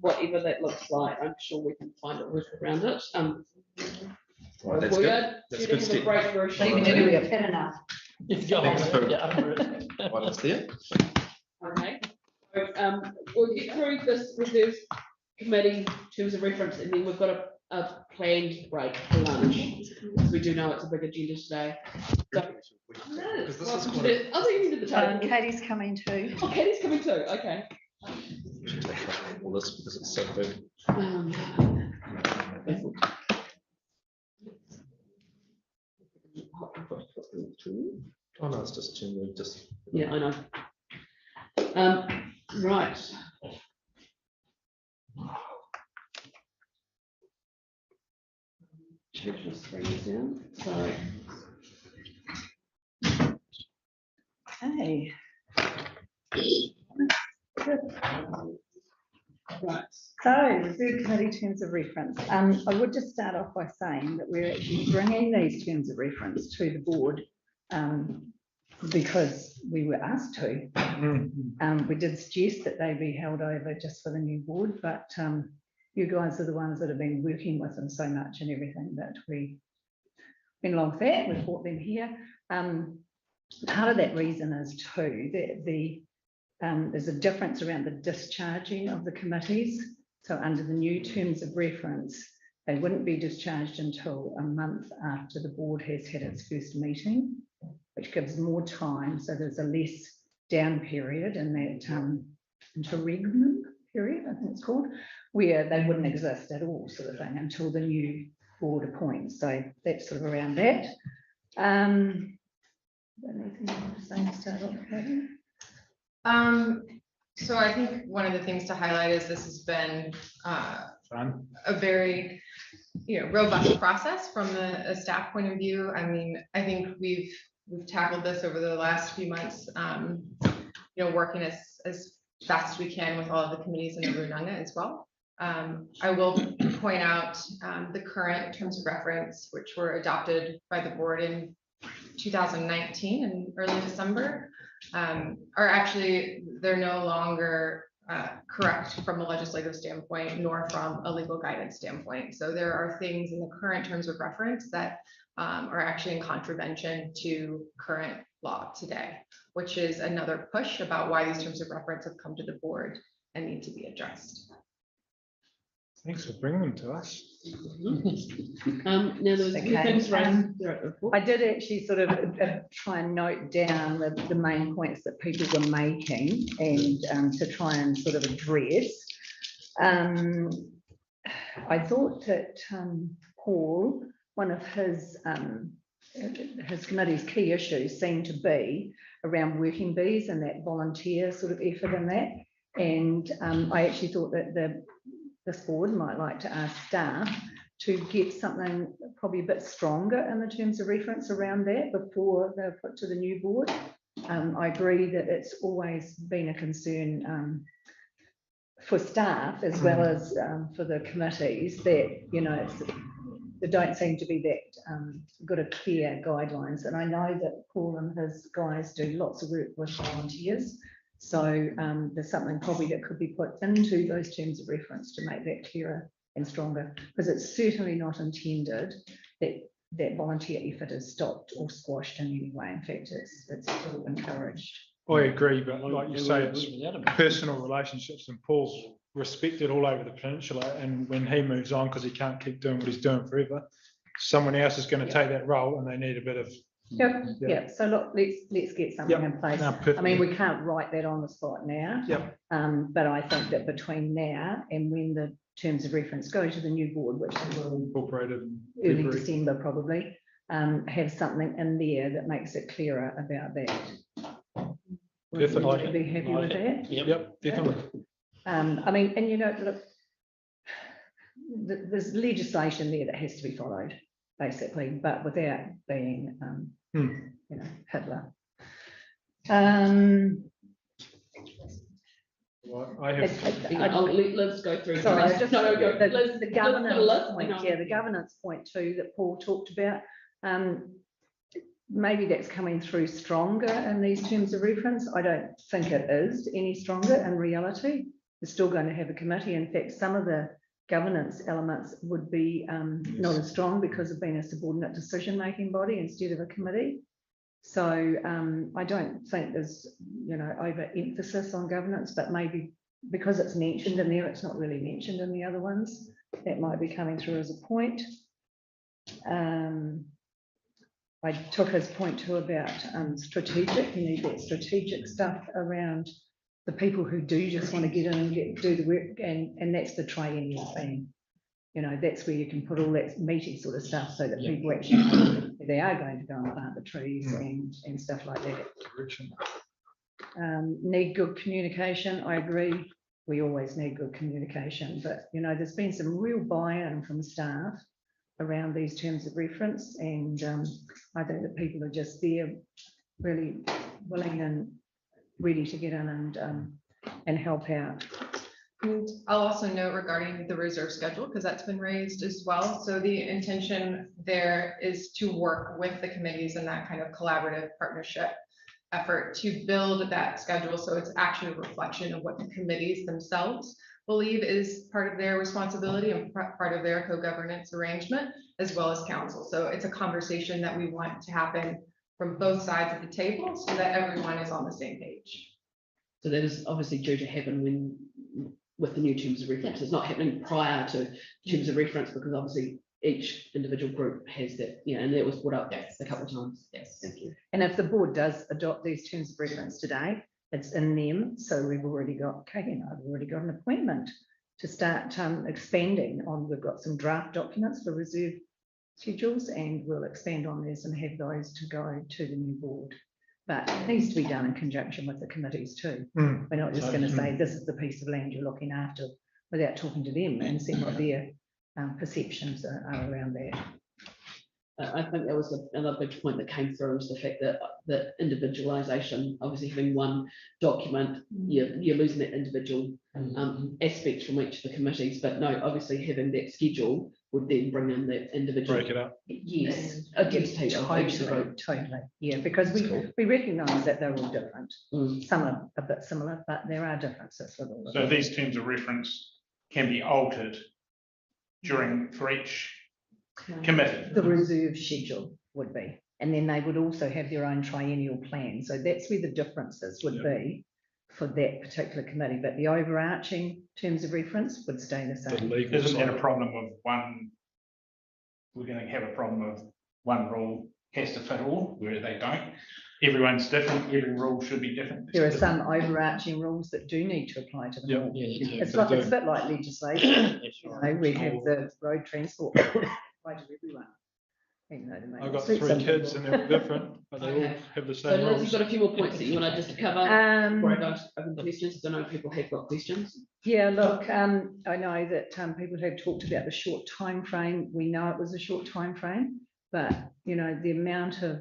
Whatever that looks like, I'm sure we can find a work around it.
Right, that's
we
good.
are
That's
due to
good
have a
step.
break very
Leaving
shortly.
it earlier, enough.
Right, that's there.
Okay, so, we'll get through this reserve committee terms of reference, and then we've got a planned break for lunch. Because we do know it's a big agenda today. So,
Because this is
welcome to
quite
the other end of the table.
Katie's coming too.
Oh, Katie's coming too, okay.
We should take all this because it's so big. Oh no, it's just generally just.
Yeah, I know. Right. change this thing down. So
Okay. Good.
right.
So, reserve committee terms of reference. I would just start off by saying that we're actually bringing these terms of reference to the board because we were asked to. We did suggest that they be held over just for the new board, but you guys are the ones that have been working with them so much and everything that we went along with that. We brought them here. Part of that reason is too that there's a difference around the discharging of the committees. So under the new terms of reference, they wouldn't be discharged until a month after the board has had its first meeting, which gives more time. So there's a less down period in that interregnum period, I think it's called, where they wouldn't exist at all, sort of thing, until the new board appoints. So that's sort of around that. Anything you want to say to start off, Katie?
So I think one of the things to highlight is this has been a very robust process from a staff point of view. I mean, I think we've tackled this over the last few months, working as fast as we can with all of the committees in the Runanga as well. I will point out the current terms of reference, which were adopted by the board in 2019 in early December, are actually, they're no longer correct from a legislative standpoint, nor from a legal guidance standpoint. So there are things in the current terms of reference that are actually in contravention to current law today, which is another push about why these terms of reference have come to the board and need to be addressed.
Thanks for bringing them to us.
Now there was a few things raised.
I did actually sort of try and note down the main points that people were making and to try and sort of address. I thought that Paul, one of his committee's key issues seemed to be around working bees and that volunteer sort of effort in that. And I actually thought that this board might like to ask staff to get something probably a bit stronger in the terms of reference around that before they're put to the new board. I agree that it's always been a concern for staff as well as for the committees that, there don't seem to be that good a clear guidelines. And I know that Paul and his guys do lots of work with volunteers. So there's something probably that could be put into those terms of reference to make that clearer and stronger, because it's certainly not intended that volunteer effort is stopped or squashed in any way. In fact, it's still encouraged.
I agree, but like you say, it's personal relationships, and Paul's respected all over the peninsula, and when he moves on because he can't keep doing what he's doing forever, someone else is going to take that role, and they need a bit of
Yep. So look, let's get something in place.
No,
I mean, we can't write that on the spot now.
Yep.
But I think that between now and when the terms of reference go to the new board, which will
incorporated
early December probably, have something in there that makes it clearer about that.
Definitely.
Would you be happy with that?
Yep, definitely.
I mean, and look, there's legislation there that has to be followed, basically, but without being, Hitler.
Let's go through.
Sorry, just
the
the governance point. Yeah, the governance point too that Paul talked about. Maybe that's coming through stronger in these terms of reference. I don't think it is any stronger in reality. We're still going to have a committee. In fact, some of the governance elements would be not as strong because of being a subordinate decision-making body instead of a committee. So I don't think there's over-emphasis on governance, but maybe because it's mentioned in there, it's not really mentioned in the other ones. That might be coming through as a point. I took his point too about strategic. You need that strategic stuff around the people who do just want to get in and do the work, and that's the triennial thing. That's where you can put all that meaty sort of stuff so that people actually know they are going to go and plant the trees and stuff like that. Need good communication. I agree. We always need good communication, but there's been some real buy-in from staff around these terms of reference, and I think that people are just there really willing and ready to get in and help out.
And I'll also note regarding the reserve schedule, because that's been raised as well. So the intention there is to work with the committees in that kind of collaborative partnership effort to build that schedule. So it's actually a reflection of what the committees themselves believe is part of their responsibility and part of their co-governance arrangement, as well as council. So it's a conversation that we want to happen from both sides of the table so that everyone is on the same page.
So that is obviously due to happen when, with the new terms of reference. It's not happening prior to terms of reference, because obviously each individual group has that, and that was brought up a couple of times.
Yes.
Thank you.
And if the board does adopt these terms of reference today, it's in them. So we've already got, Katie and I have already got an appointment to start expanding on. We've got some draft documents for reserve schedules, and we'll expand on this and have those to go to the new board. But it needs to be done in conjunction with the committees too. We're not just going to say this is the piece of land you're looking after without talking to them and seeing what their perceptions are around that.
I think that was another big point that came through, was the fact that the individualization, obviously having one document, you're losing that individual aspect from each of the committees. But no, obviously having that schedule would then bring in that individual.
Break it up.
Yes, against people.
Totally. Yeah, because we recognise that they're all different. Some are a bit similar, but there are differences with all of
So
them.
these terms of reference can be altered for each committee.
The reserve schedule would be, and then they would also have their own triennial plan. So that's where the differences would be for that particular committee. But the overarching terms of reference would stay the same.
Isn't that a problem of one? We're going to have a problem of one rule has to fit all, where they don't. Everyone's different. Every rule should be different.
There are some overarching rules that do need to apply to them.
Yep.
all.
Yeah,
It's like, it's a bit like legislation. We have the road transport apply to everyone.
I've got 3 kids and they're all different, but they all have the
So
same
Liz,
rules.
you've got a few more points that you want to just cover before I go to open questions. I know people have got questions.
Yeah, look, I know that people have talked about the short time frame. We know it was a short time frame, but the amount of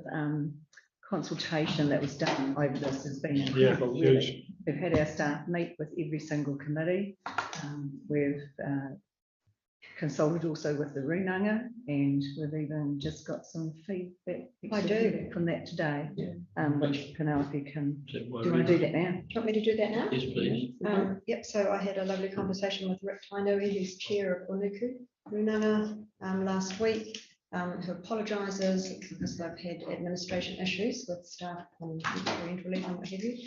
consultation that was done over this has been incredible.
Yeah,
really. We've had our staff meet with every single committee. We've consulted also with the Runanga, and we've even just got some feedback from that today, which Penelope can. Do you want to do that now?
Do you want me to do that now? Yes, please.
Yep, so I had a lovely conversation with Rick Tainui, who's chair of Unuku Runanga last week, who apologises because they've had administration issues with staff on parental leave and what have you.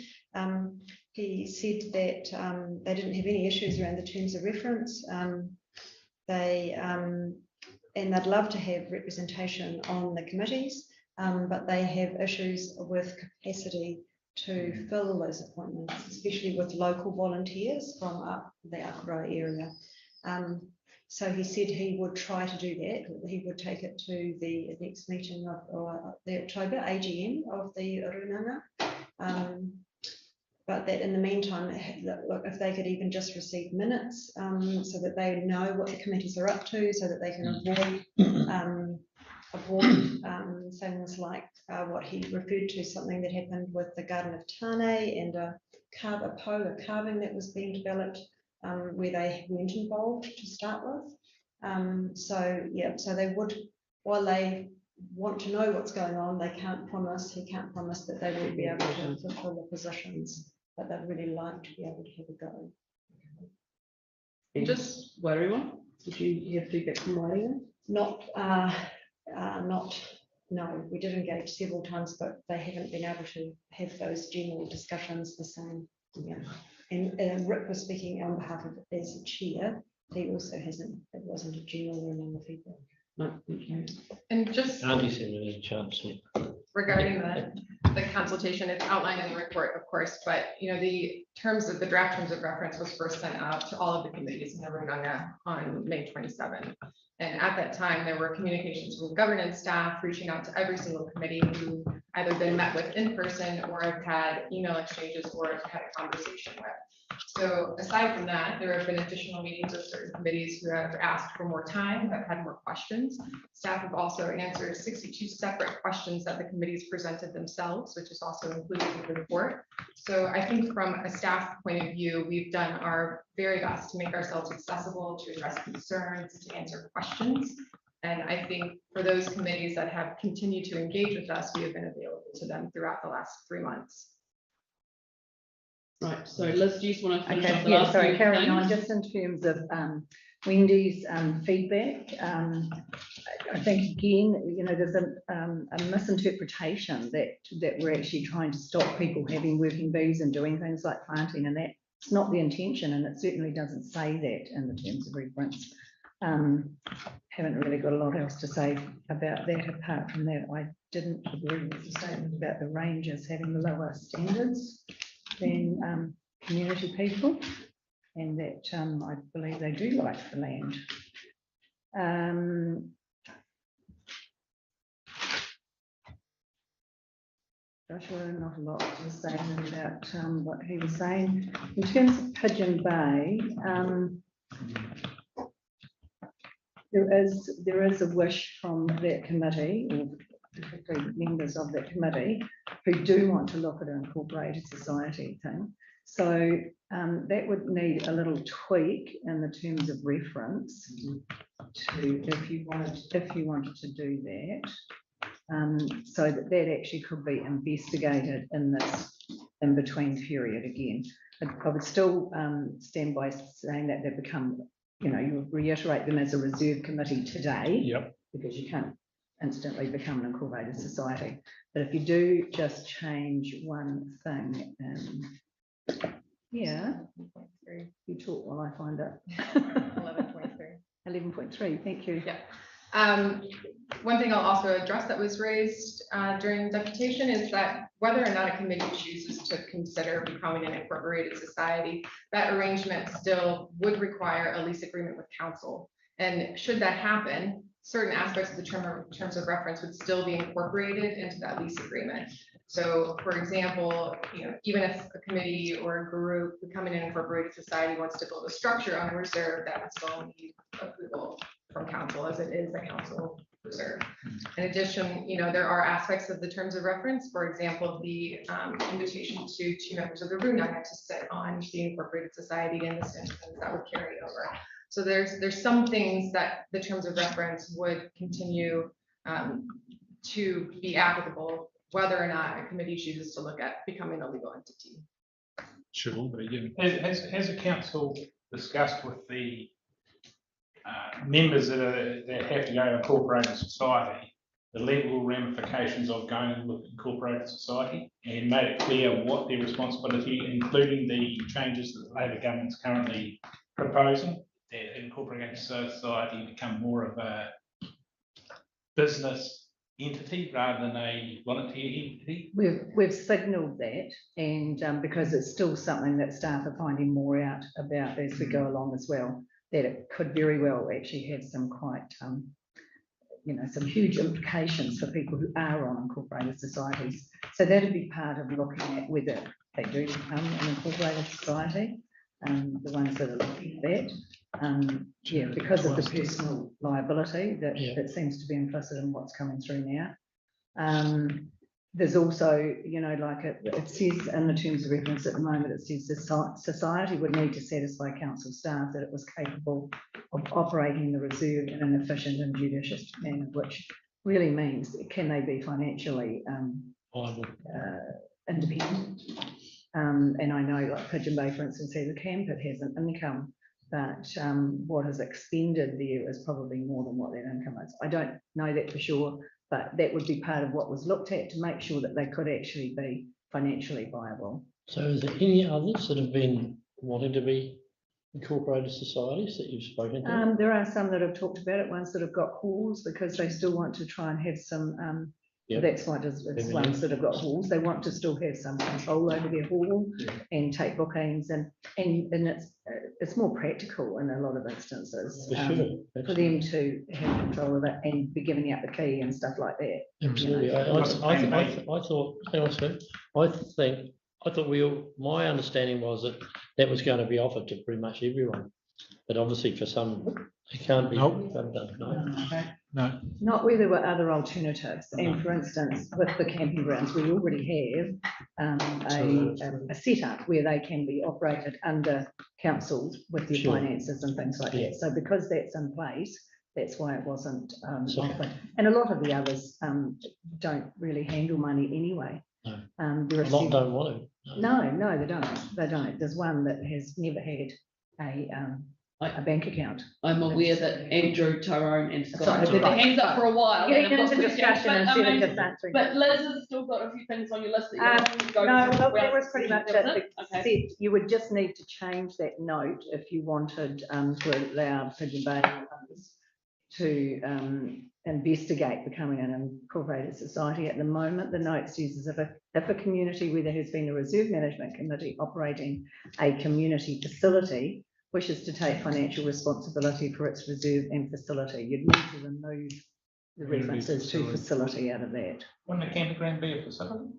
He said that they didn't have any issues around the terms of reference. And they'd love to have representation on the committees, but they have issues with capacity to fill those appointments, especially with local volunteers from up the Akura area. So he said he would try to do that. He would take it to the next meeting of the October AGM of the Runanga. But that in the meantime, look, if they could even just receive minutes so that they know what the committees are up to, so that they can avoid things like what he referred to, something that happened with the Garden of Tane and a polar carving that was being developed where they weren't involved to start with. So they would, while they want to know what's going on, he can't promise that they will be able to fulfill the positions, but they'd really like to be able to have a go.
And just Warriwa, did you have feedback from Warriwa?
No, we did engage several times, but they haven't been able to have those general discussions the same. Yeah. And Rick was speaking on behalf of as chair. He also hasn't, it wasn't a general room of feedback.
No, thank you.
And just
Andy said there's a chance.
regarding the consultation, it's outlined in the report, of course, but the draft terms of reference was first sent out to all of the committees in the Runanga on May 27th. And at that time, there were communications from governance staff reaching out to every single committee who either been met with in person or have had email exchanges or have had a conversation with. So aside from that, there have been additional meetings with certain committees who have asked for more time, have had more questions. Staff have also answered 62 separate questions that the committees presented themselves, which is also included in the report. So I think from a staff point of view, we've done our very best to make ourselves accessible, to address concerns, to answer questions. And I think for those committees that have continued to engage with us, we have been available to them throughout the last 3 months.
Right, so Liz, do you just want to finish off
Okay,
the
yeah,
last
sorry,
few
carrying on,
things?
just in terms of Wendy's feedback. I think again, you know, there's a misinterpretation that we're actually trying to stop people having working bees and doing things like planting, and that's not the intention, and it certainly doesn't say that in the terms of reference. Haven't really got a lot else to say about that. Apart from that, I didn't agree with the statement about the rangers having lower standards than community people, and that I believe they do like the land. Joshua, not a lot to say about what he was saying. In terms of Pigeon Bay, there is a wish from that committee, or particularly members of that committee, who do want to look at an incorporated society thing. So that would need a little tweak in the terms of reference to if you wanted to do that. So that actually could be investigated in this in between period again. I would still stand by saying that they've become, you know, you reiterate them as a reserve committee today.
Yep.
Because you can't instantly become an incorporated society. But if you do just change one thing, yeah, you talk while I find it.
11.3.
11.3, thank you.
Yeah. One thing I'll also address that was raised during deputation is that whether or not a committee chooses to consider becoming an incorporated society, that arrangement still would require a lease agreement with council. And should that happen, certain aspects of the terms of reference would still be incorporated into that lease agreement. So, for example, you know, even if a committee or a group becoming an incorporated society wants to build a structure on a reserve, that would still need approval from council, as it is a council reserve. In addition, you know, there are aspects of the terms of reference, for example, the invitation to 2 members of the Runanga to sit on the incorporated society in this instance that would carry over. So there's some things that the terms of reference would continue to be applicable, whether or not a committee chooses to look at becoming a legal entity.
Sure, but again, has the council discussed with the members that have to go to incorporated society the legal ramifications of going with incorporated society, and made it clear what their responsibility, including the changes that the Labor government's currently proposing, that incorporated society become more of a business entity rather than a volunteer entity?
We've signalled that, and because it's still something that staff are finding more out about as we go along as well, that it could very well actually have some quite, you know, some huge implications for people who are on incorporated societies. So that'd be part of looking at whether they do become an incorporated society, the ones that are looking at that. Yeah, because of the personal liability that seems to be implicit in what's coming through now. There's also, you know, like it says in the terms of reference at the moment, it says the society would need to satisfy council staff that it was capable of operating the reserve in an efficient and judicious manner, which really means can they be financially independent. And I know, like Pigeon Bay, for instance, has a camp, it has an income, but what is expended there is probably more than what that income is. I don't know that for sure, but that would be part of what was looked at to make sure that they could actually be financially viable.
So is there any others that have been wanting to be incorporated societies that you've spoken to?
There are some that have talked about it, ones that have got halls because they still want to try and have some, that's why it's ones that have got halls. They want to still have some control over their hall and take bookings, and it's more practical in a lot of instances for them to have control of it and be giving out the key and stuff like that.
Absolutely. I think I thought my understanding was that that was going to be offered to pretty much everyone, but obviously for some, it can't be.
Nope.
No.
Not where there were other alternatives. And for instance, with the camping grounds, we already have a setup where they can be operated under councils with their
Sure.
finances and things like
Yeah.
that. So because that's in place, that's why it wasn't
So-
offered. And a lot of the others don't really handle money anyway.
No.
There are
A lot don't want to.
No, they don't. They don't. There's one that has never had a bank account.
I'm aware that Andrew, Tyrone and Scott
Sorry,
have had their
right.
hands up for a while.
Getting
and I've got
into
questions,
discussion
but,
instead of
I mean,
just answering.
But Liz has still got a few things on your list that you want to go
No,
through
well, that
throughout
was
the
pretty much
session,
it.
was Okay.
You would just need to change that note if you wanted to allow Pigeon Bay others to investigate becoming an incorporated society. At the moment, the note says if a community where there has been a reserve management committee operating a community facility wishes to take financial responsibility for its reserve and facility, you'd need to remove the references to facility out of that.
Wouldn't a campground be a facility?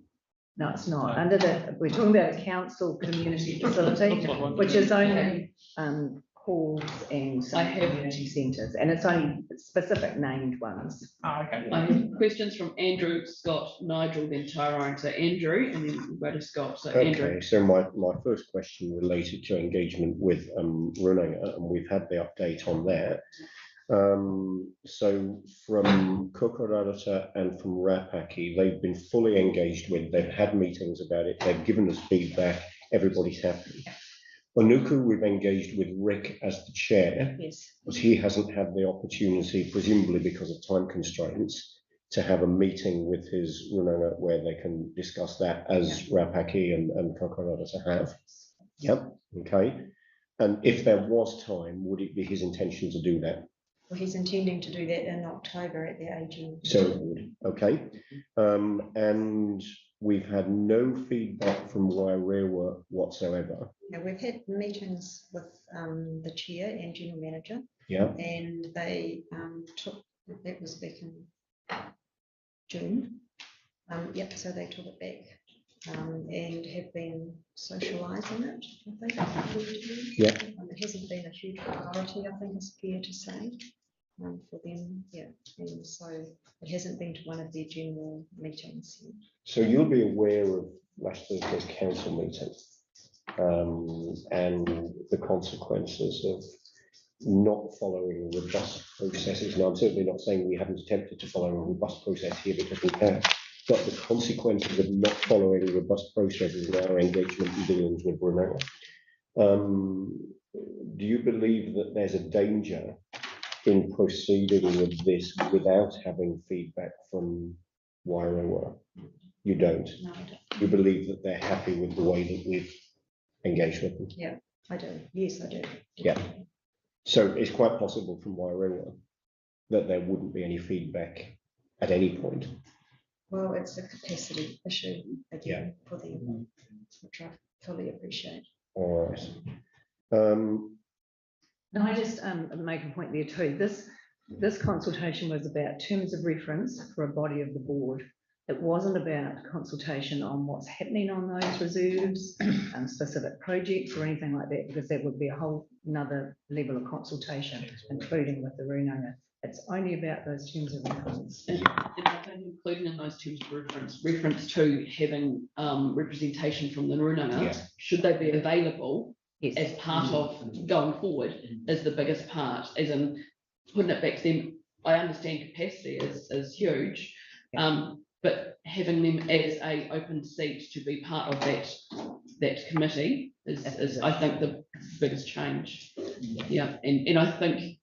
No, it's not. Under we're talking about a council community facility, which is only halls and some community centres, and it's only specific named ones.
Oh, okay.
I have questions from Andrew, Scott, Nigel, then Tyrone. So Andrew, and then we'll go to Scott. So Andrew.
Okay, so my first question related to engagement with Runanga, and we've had the update on that. So from Kokorarata and from Rapaki, they've been fully engaged with, they've had meetings about it, they've given us feedback, everybody's happy. Onuku, we've engaged with Rick as the chair,
yes,
but he hasn't had the opportunity, presumably because of time constraints, to have a meeting with his Runanga where they can discuss that as Rapaki and Kokorarata have. Yep, okay. And if there was time, would it be his intention to do that?
Well, he's intending to do that in October at the AGM.
So it would, okay. And we've had no feedback from Wairewa whatsoever.
Now, we've had meetings with the chair and general manager.
Yeah.
And they took, that was back in June. Yep, so they took it back and have been socialising it, I think.
Yeah.
It hasn't been a huge priority, I think it's fair to say, for them, yeah. And so it hasn't been to one of their general meetings.
So you'll be aware of last Thursday's council meeting and the consequences of not following robust processes. Now, I'm certainly not saying we haven't attempted to follow a robust process here, because we have, but the consequences of not following robust processes in our engagement and dealings with Runanga. Do you believe that there's a danger in proceeding with this without having feedback from Wairewa? You don't?
No, I don't.
You believe that they're happy with the way that we've engaged with them?
Yeah, I do. Yes, I do.
Yeah. So it's quite possible from Wairewa that there wouldn't be any feedback at any point.
Well, it's a capacity issue again for them, which I fully appreciate.
All right.
Can I just make a point there too? This consultation was about terms of reference for a body of the board. It wasn't about consultation on what's happening on those reserves and specific projects or anything like that, because that would be a whole another level of consultation, including with the Runanga. It's only about those terms of reference.
And I think including in those terms of reference to having representation from the Runanga, should they be available as part of going forward, is the biggest part, as in putting it back to them. I understand capacity is huge, but having them as a open seat to be part of that committee is I think the biggest change. Yeah, and I think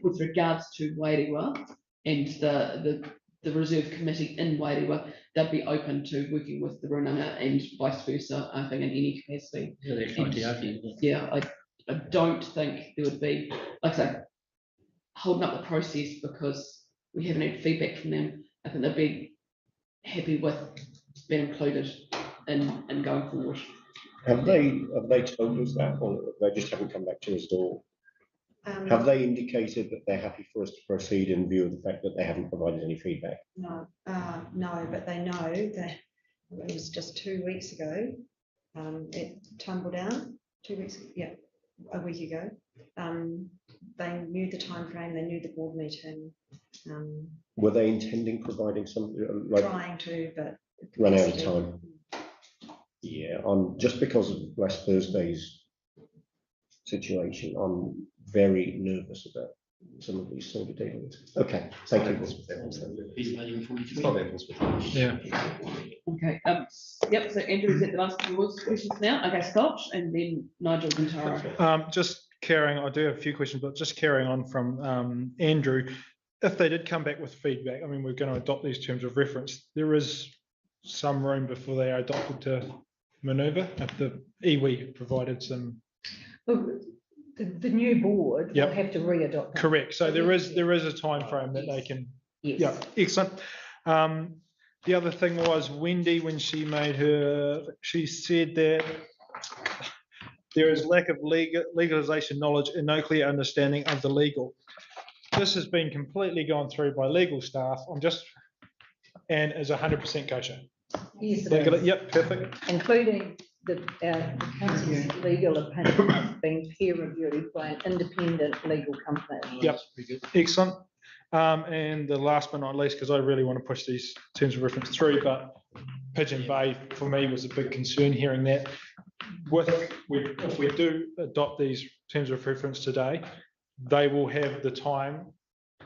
with regards to Wairewa and the reserve committee in Wairewa, they'd be open to working with the Runanga and vice versa, I think, in any capacity. I don't think there would be, like I say, holding up the process because we haven't had feedback from them. I think they'd be happy with being included in going forward.
Have they told us that, or they just haven't come back to us at all? Have they indicated that they're happy for us to proceed in view of the fact that they haven't provided any feedback?
No, no, but they know that it was just 2 weeks ago, it tumbled down, 2 weeks, yeah, a week ago. They knew the time frame, they knew the board meeting.
Were they intending providing something like
Trying to, but
run out of time? Yeah, just because of last Thursday's situation, I'm very nervous about some of these sort of dealings. Okay, thank you.
Yeah.
Okay, yep, so Andrew, is that the last of yours questions now? Okay, Scott, and then Nigel and Tara.
Just carrying, I do have a few questions, but just carrying on from Andrew, if they did come back with feedback, I mean, we're going to adopt these terms of reference. There is some room before they are adopted to manoeuvre. If the iwi provided some.
The new board will have to re-adopt that.
Correct. So there is a time frame that they can. Yes. Yeah. Excellent. The other thing was Wendy, when she said that there is lack of legalisation knowledge and no clear understanding of the legal. This has been completely gone through by legal staff. And is 100% kosher.
Yes,
yep, perfect.
Including the council's legal opinion being peer reviewed by an independent legal company.
Yep, excellent. And the last but not least, because I really want to push these terms of reference through, but Pigeon Bay for me was a big concern hearing that. If we do adopt these terms of reference today, they will have the time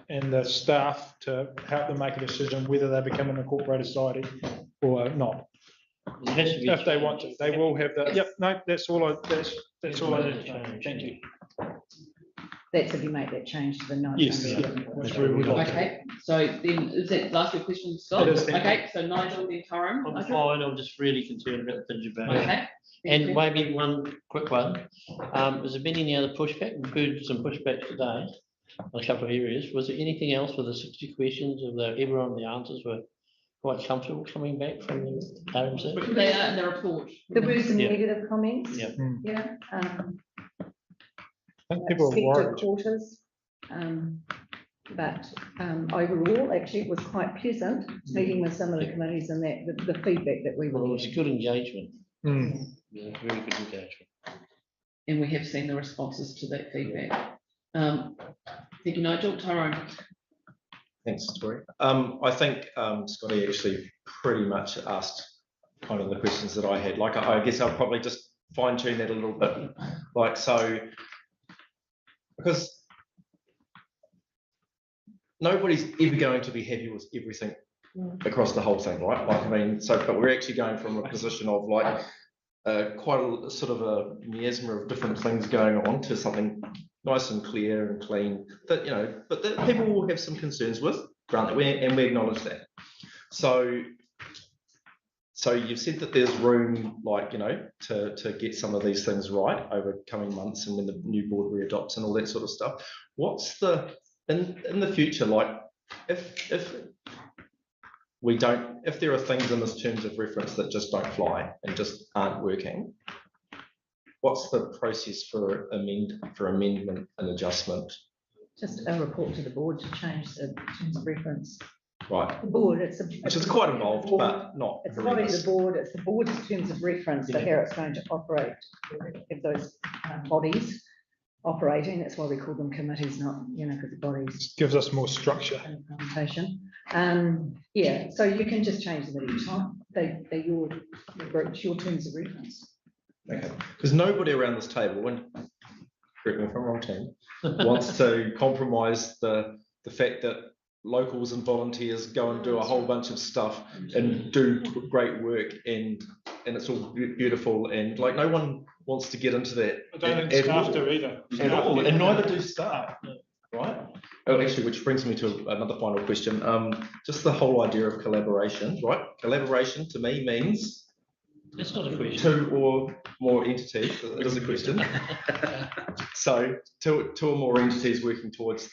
and the staff to help them make a decision whether they become an incorporated society or not. If they want to, they will have that. Yep, no, that's all I need. Thank you.
That's if you make that change to the 9th.
Yes, yeah.
Okay, so then is that last your question, Scott? Okay, so Nigel, then Tara.
I'm fine, I'm just really concerned about the Pigeon Bay.
Okay.
And maybe one quick one. Has there been any other pushback? We've heard some pushback today on a couple of areas. Was there anything else with the 60 questions of everyone, the answers were quite comfortable coming back from the RMC?
They are in the report.
There were some negative comments.
Yeah.
Yeah.
People are worried.
Quarters, but overall, actually, it was quite pleasant meeting with some of the committees and that the feedback that we were.
Well, it was good engagement. Yeah, very good engagement.
And we have seen the responses to that feedback. Thank you, Nigel. Tyrone.
Thanks, Tori. I think Scotty actually pretty much asked kind of the questions that I had. Like, I guess I'll probably just fine tune that a little bit. Like, so, because nobody's ever going to be happy with everything across the whole thing, right? Like, I mean, so, but we're actually going from a position of like quite a sort of a miasma of different things going on to something nice and clear and clean that, you know, but that people will have some concerns with, grant that and we acknowledge that. So you've said that there's room, like, you know, to get some of these things right over coming months and when the new board readopts and all that sort of stuff. What's the, in the future, like, if there are things in this terms of reference that just don't fly and just aren't working, what's the process for amendment and adjustment?
Just a report to the board to change the terms of reference.
Right.
The board,
which is quite involved, but not.
It's not the board, it's the board's terms of reference for how it's going to operate. If those bodies operating, that's why we call them committees, not, you know, because the bodies
gives us more structure.
Yeah, so you can just change them at each time. They're your terms of reference.
Okay, because nobody around this table, and correct me if I'm wrong, Tim, wants to compromise the fact that locals and volunteers go and do a whole bunch of stuff and do great work and it's all beautiful and like no one wants to get into that.
I don't think staff do either.
At all, and neither do staff, right? Oh, actually, which brings me to another final question. Just the whole idea of collaboration, right? Collaboration to me means
it's not a question.
2 or more entities. It is a question. So 2 or more entities working towards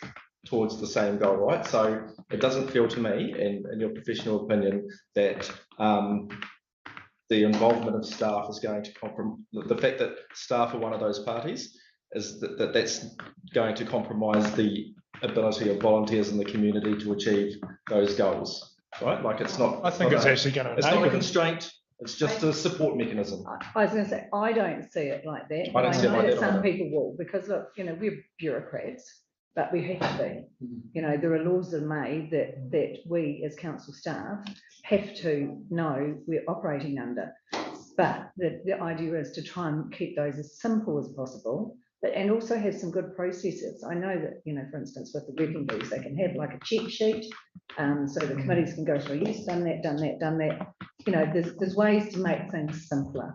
the same goal, right? So it doesn't feel to me, in your professional opinion, that the involvement of staff is going to compromise. The fact that staff are one of those parties is that's going to compromise the ability of volunteers in the community to achieve those goals. right? Like it's not.
I think it's actually going to.
It's not a constraint. It's just a support mechanism.
I was going to say, I don't see it like that.
I
But
don't
I
see it
know
like
that
that
some
either.
people will, because look, we're bureaucrats, but we have to be. There are laws that are made that we as council staff have to know we're operating under. But the idea is to try and keep those as simple as possible, and also have some good processes. I know that, for instance, with the working groups, they can have like a check sheet, so the committees can go through, yes, done that, done that, done that. There's ways to make things simpler.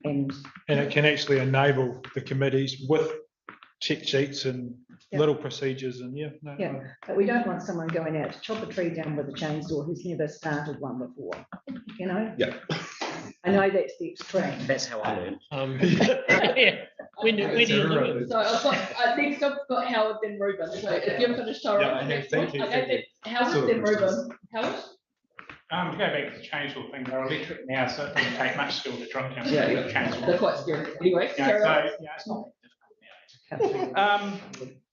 And
it can actually enable the committees with check sheets and little procedures and
but we don't want someone going out to chop a tree down with a chainsaw who's never started one before,
Yeah.
I know that's the extreme.
That's how I learned.
When do you do it? So I've got, next I've got Howard, then Ruben. So if you're finished, Tara.
Thank you.
Howard, then Ruben. Howard?
To go back to the chainsaw thing, they're electric now, so it doesn't take much skill to drop down.
They're quite scary. Anyway,
it's not that difficult now.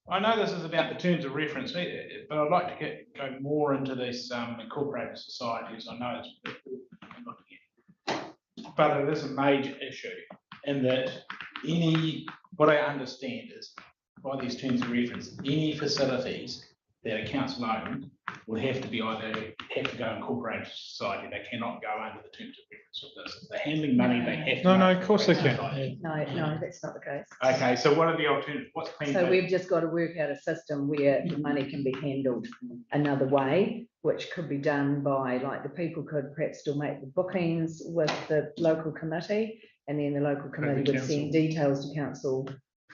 I know this is about the terms of reference, but I'd like to go more into this incorporated societies. I know it's but it is a major issue in that what I understand is by these terms of reference, any facilities that a council owned would have to be have to go incorporated society. They cannot go under the terms of reference of this. If they're handling money, they have to.
No, of course they can.
No, that's not the case.
Okay, so what are the alternatives? What's clean?
So we've just got to work out a system where the money can be handled another way, which could be done by, like, the people could perhaps still make the bookings with the local committee, and then the local committee would send details to council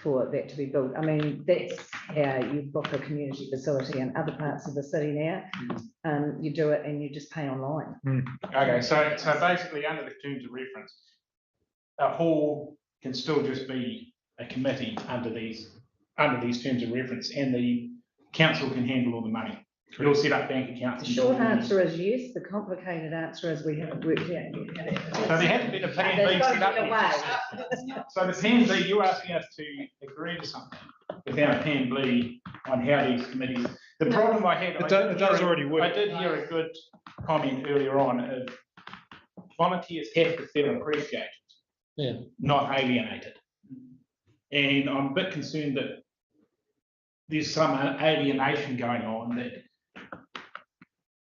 for that to be built. I mean, that's how you book a community facility in other parts of the city now. You do it and you just pay online.
Okay, so basically under the terms of reference, a hall can still just be a committee under these terms of reference, and the council can handle all the money. You'll set up bank accounts.
The short answer is yes. The complicated answer is we haven't worked out yet.
So there has to be a plan B set up. So the plan B, you're asking us to agree to something without a plan B on how these committees. The problem I had,
it does already work.
I did hear a good comment earlier on of volunteers have to feel appreciated, not alienated. And I'm a bit concerned that there's some alienation going on, that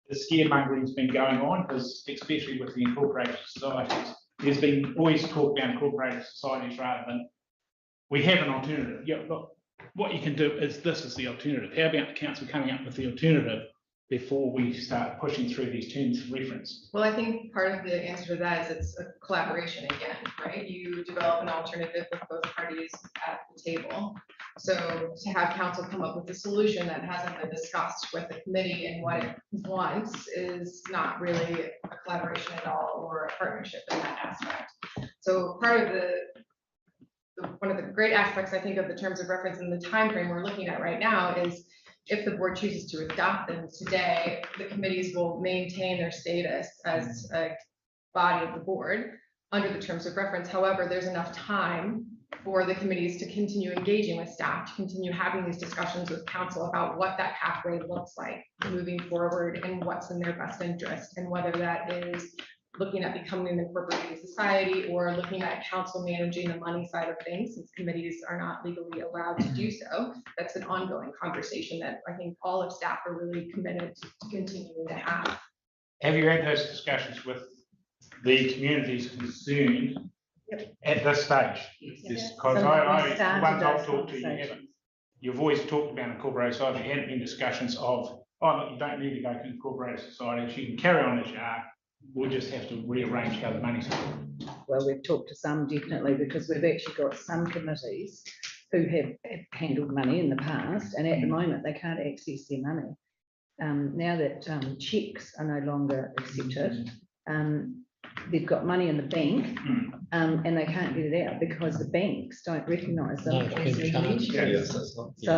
the scaremongering's been going on, because especially with the incorporated societies, there's been always talk about incorporated societies rather than we have an alternative. Yeah, look, what you can do is this is the alternative. How about the council coming up with the alternative before we start pushing through these terms of reference?
Well, I think part of the answer to that is it's a collaboration again, right? You develop an alternative with both parties at the table. So to have council come up with a solution that hasn't been discussed with the committee and what it wants is not really a collaboration at all, or a partnership in that aspect. So part of one of the great aspects, I think, of the terms of reference and the time frame we're looking at right now is if the board chooses to adopt them today, the committees will maintain their status as a body of the board under the terms of reference. However, there's enough time for the committees to continue engaging with staff, to continue having these discussions with council about what that pathway looks like moving forward and what's in their best interest, and whether that is looking at becoming an incorporated society or looking at council managing the money side of things, since committees are not legally allowed to do so. That's an ongoing conversation that I think all of staff are really committed to continuing to have.
Have you had those discussions with the communities concerned at this stage? Because the ones I've talked to, you haven't. You've always talked about incorporated society. There hadn't been discussions of, oh, look, you don't need to go to incorporated society. You can carry on as you are. We'll just have to rearrange how the money's spent.
Well, we've talked to some definitely, because we've actually got some committees who have handled money in the past, and at the moment they can't access their money. Now that cheques are no longer accepted, they've got money in the bank, and they can't get it out because the banks don't recognise them as beneficiaries. So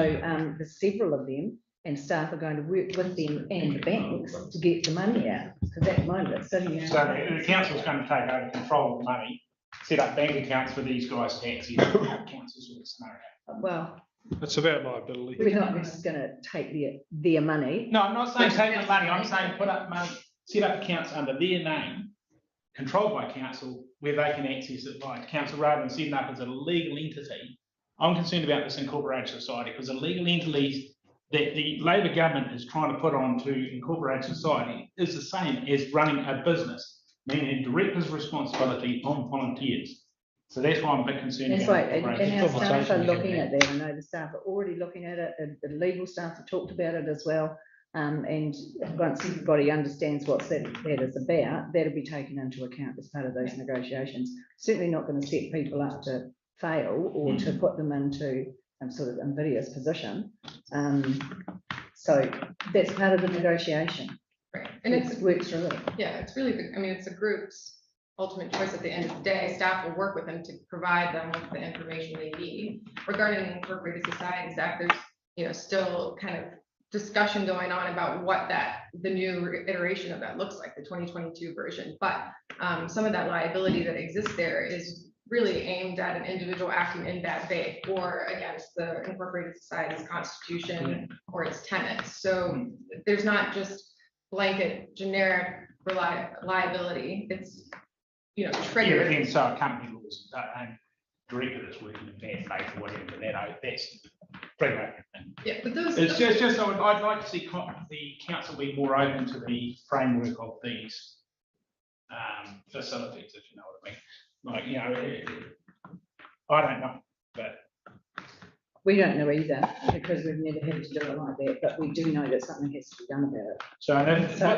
there's several of them, and staff are going to work with them and the banks to get the money out, because at the moment it's sitting out.
So the council's going to take over control of the money, set up bank accounts for these guys to access council sort of scenario.
Well,
It's about liability.
We're not just going to take their money.
No, I'm not saying take the money, I'm saying put up money, set up accounts under their name, controlled by council, where they can access it by council rather than setting up as a legal entity. I'm concerned about this incorporated society because the legal entities that the Labor government is trying to put onto incorporated society is the same as running a business, meaning director's responsibility on volunteers. So that's why I'm a bit concerned.
That's
about
right, and our staff are
conversation
looking at that. I know the staff are already looking at it, and the legal staff have talked about it as well. And once everybody understands what that is about, that'll be taken into account as part of those negotiations. Certainly not going to set people up to fail or to put them into some sort of invidious position. So that's part of the negotiation.
Right, and it's
works through it.
Yeah, it's really good. I mean, it's the group's ultimate choice at the end of the day. Staff will work with them to provide them with the information they need. Regarding the Incorporated Society Act, there's still kind of discussion going on about what the new iteration of that looks like, the 2022 version. But some of that liability that exists there is really aimed at an individual acting in bad faith or against the Incorporated Society's constitution or its tenets. So there's not just blanket generic liability. It's triggered.
Yeah, but then so company laws and director that's working in bad faith or whatever, that's pretty much.
Yeah, but those.
It's just I'd like to see the council be more open to the framework of these facilities, if you know what I mean. Like, I don't know, but
we don't know either because we've never had to do it like that. But we do know that something has to be done about it.
So,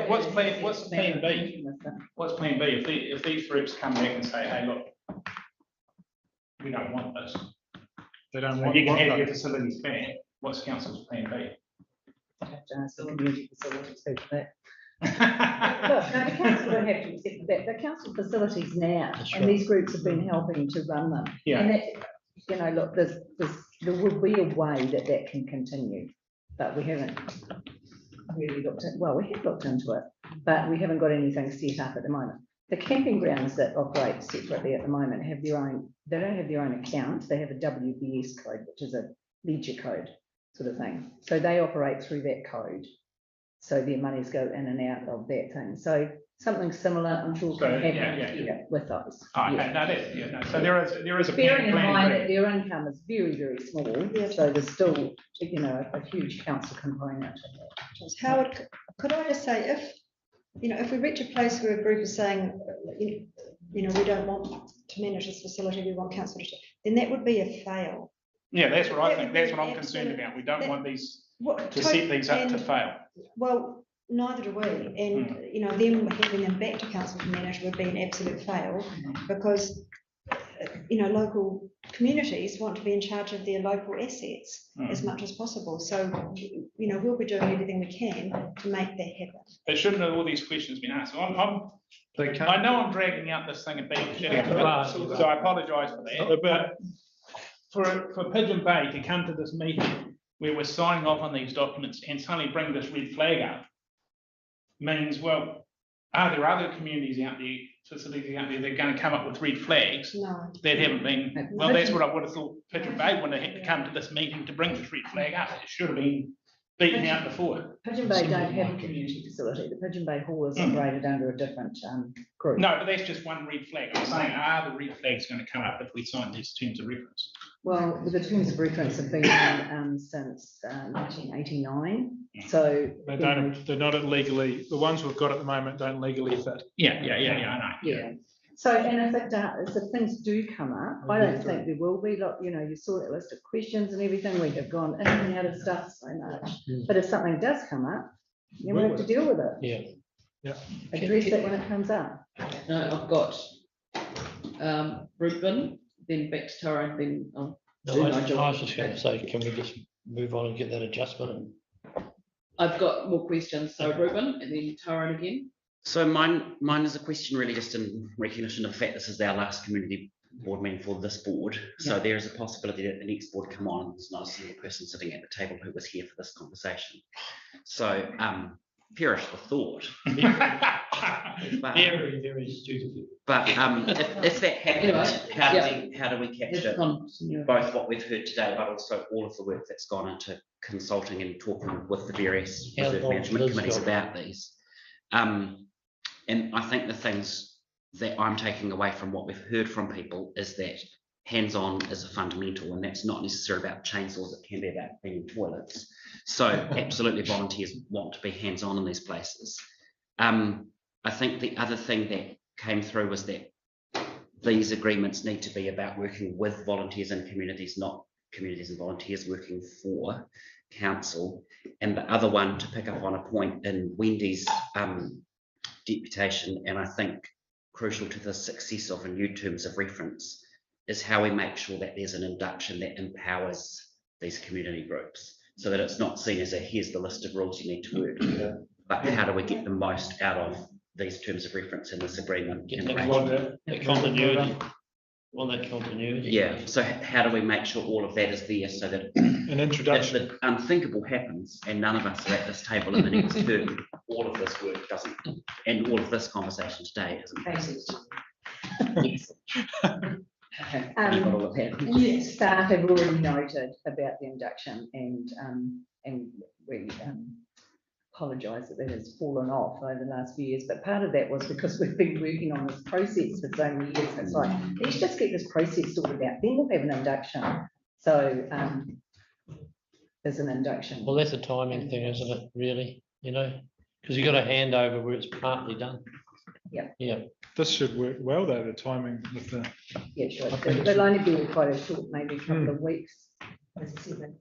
what's plan B? What's plan B if these groups come back and say, hey, look, we don't want this.
They don't want.
You can have your facilities back. What's council's plan B?
I have to ask the community facilities people that. Look, no, the council don't have to accept that. The council facilities now, and these groups have been helping to run them.
Yeah.
And that, look, there will be a way that can continue, but we haven't really looked at. Well, we have looked into it, but we haven't got anything set up at the moment. The camping grounds that operate separately at the moment have their own. They don't have their own accounts. They have a WBS code, which is a ledger code sort of thing. So they operate through that code. So their monies go in and out of that thing. So something similar, I'm sure, can happen with those.
So there is a
bearing in mind that their income is very, very small. So there's still, a huge council component.
Howard, could I just say, if we reach a place where a group is saying, we don't want to manage this facility, we want council to, then that would be a fail.
Yeah, that's what I think. That's what I'm concerned about. We don't want these to set these up to fail.
Well, neither do we. And them having them back to council to manage would be an absolute fail because local communities want to be in charge of their local assets as much as possible. So we'll be doing everything we can to make that happen.
But shouldn't all these questions been asked? So I know I'm dragging out this thing and being shitty, so I apologise for that. But for Pigeon Bay to come to this meeting where we're signing off on these documents and suddenly bring this red flag up means, well, are there other communities out there, facilities out there that are going to come up with red flags that haven't been? Well, that's what I would have thought Pigeon Bay wouldn't have had to come to this meeting to bring this red flag up. It should have been beaten out before.
Pigeon Bay don't have a community facility. The Pigeon Bay Hall is operated under a different group.
No, but that's just one red flag. I'm saying, are the red flags going to come up if we sign these terms of reference?
Well, the terms of reference have been on since 1989. So
they're not legally. The ones we've got at the moment don't legally fit.
Yeah, I know.
Yeah. So, and if it does, if things do come up, I don't think there will be. Look, you saw that list of questions and everything. We have gone in and out of stuff so much. But if something does come up, then we have to deal with it.
Yeah.
Address it when it comes up.
No, I've got Ruben, then back to Tara, and then
I was just going to say, can we just move on and get that adjustment?
I've got more questions. So Ruben, and then Tara again.
So mine is a question really just in recognition of the fact this is our last community board meeting for this board. So there is a possibility that the next board come on. There's not a single person sitting at the table who was here for this conversation. So perish the thought. But-
Very, very astute of you.
But if that happens, how do we capture
Yeah.
both what we've heard today, but also all of the work that's gone into consulting and talking with the various
How
reserve
involved
management
Liz
committees
got?
about these? And I think the things that I'm taking away from what we've heard from people is that hands-on is a fundamental, and that's not necessarily about chainsaws, it can be about cleaning toilets. So absolutely volunteers want to be hands-on in these places. I think the other thing that came through was that these agreements need to be about working with volunteers and communities, not communities and volunteers working for council. And the other one, to pick up on a point in Wendy's deputation, and I think crucial to the success of new terms of reference, is how we make sure that there's an induction that empowers these community groups, so that it's not seen as a here's the list of rules you need to work, but how do we get the most out of these terms of reference in this agreement?
Get that continuity. On that continuity.
Yeah, so how do we make sure all of that is there so that
An introduction.
if the unthinkable happens and none of us are at this table in the next term, all of this work doesn't, and all of this conversation today isn't. Yes. You got all of that?
Yes, staff have already noted about the induction and we apologise that has fallen off over the last few years, but part of that was because we've been working on this process for so many years. It's like, let's just get this process sorted out, then we'll have an induction. So there's an induction.
Well, that's a timing thing, isn't it, really? You know, because you've got a handover where it's partly done.
Yeah.
Yeah.
This should work well though, the timing with the.
Yeah, sure. They'll only be quite a short, maybe a couple of weeks. You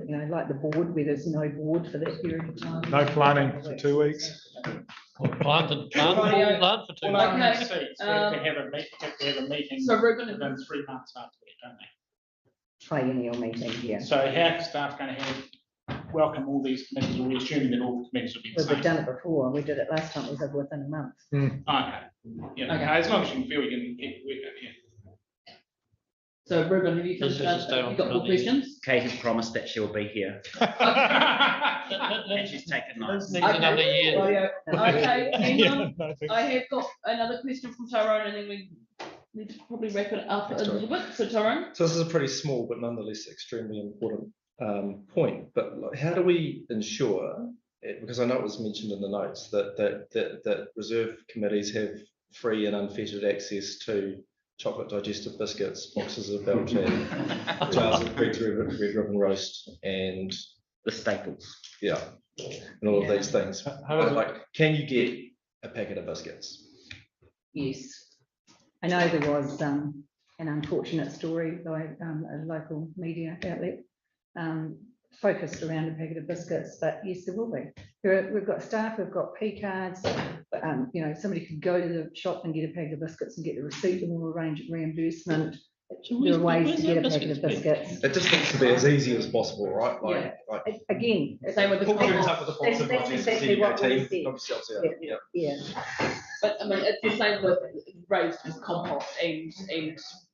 know, like the board, where there's no board for that period of time.
No planning for 2 weeks.
Plant for 2
Well,
weeks.
okay, seats, they have a meeting
So we're gonna-
within 3 months after that, don't they?
Triennial meeting, yeah.
So how is staff going to welcome all these committees, or we assuming that all the committees will be the
Well, we've
same?
done it before. We did it last time. It was within a month.
Okay, yeah,
Okay.
as long as you can feel you can get, yeah.
So Ruben, have you
Let's
finished?
just stay on
You got more
front here.
questions?
Kate has promised that she'll be here, and she's taken notes.
Needs another year.
Okay, hang
Yeah,
on.
no, thanks.
I have got another question from Tyrone, and then we need to probably wrap it up a little bit. So Tyrone?
So this is a pretty small but nonetheless extremely important point. But like, how do we ensure, because I know it was mentioned in the notes, that reserve committees have free and unfettered access to chocolate digestive biscuits, boxes of Belgian, jars of Greg's red ribbon roast, and
the staples.
Yeah, and all of these things. Like, can you get a packet of biscuits?
Yes. I know there was an unfortunate story by a local media outlet focused around a packet of biscuits, but yes, there will be. We've got staff, we've got P cards, but, you know, somebody could go to the shop and get a packet of biscuits and get the receipt, and we'll arrange reimbursement. There are ways to get a packet of biscuits.
It just needs to be as easy as possible, right? Like,
Again,
Same with the
Paul turns
compost.
up with the box of
That's
digestive
exactly what we
team,
said.
knock yourselves out. Yeah.
Yeah.
But I mean, it's the same with raised as compost and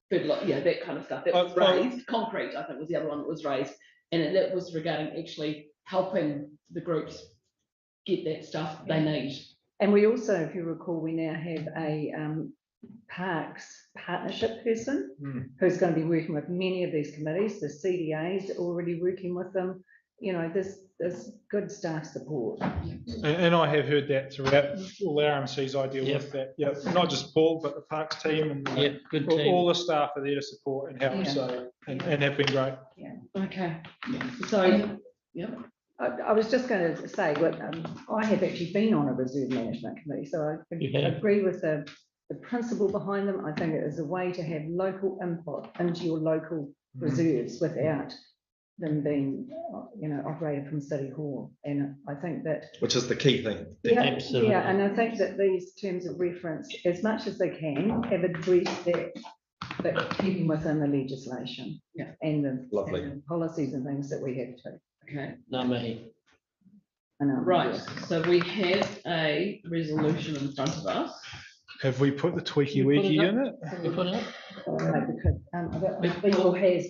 fertilizer, yeah, that kind of stuff. That was raised. Concrete, I think, was the other one that was raised, and that was regarding actually helping the groups get that stuff they need.
And we also, if you recall, we now have a parks partnership person who's going to be working with many of these committees. The CDAs are already working with them. You know, there's good staff support.
And I have heard that throughout all RMCs I deal with that. Yeah, not just Paul, but the parks team and
good
all,
team.
all the staff are there to support and help.
Yeah.
So and have been great.
Yeah.
Okay. So, yeah.
I was just going to say, I have actually been on a reserve management committee, so I agree with the principle behind them. I think it is a way to have local input into your local reserves without them being, you know, operated from City Hall. And I think that,
Which is the key thing.
yeah,
Absolutely.
yeah, and I think that these terms of reference, as much as they can, have addressed that, but keeping within the legislation and the
Lovely.
and the policies and things that we have to.
Okay.
No, me.
Right. So we have a resolution in front of us.
Have we put the tweaky weeky in it?
You put it up?
People has.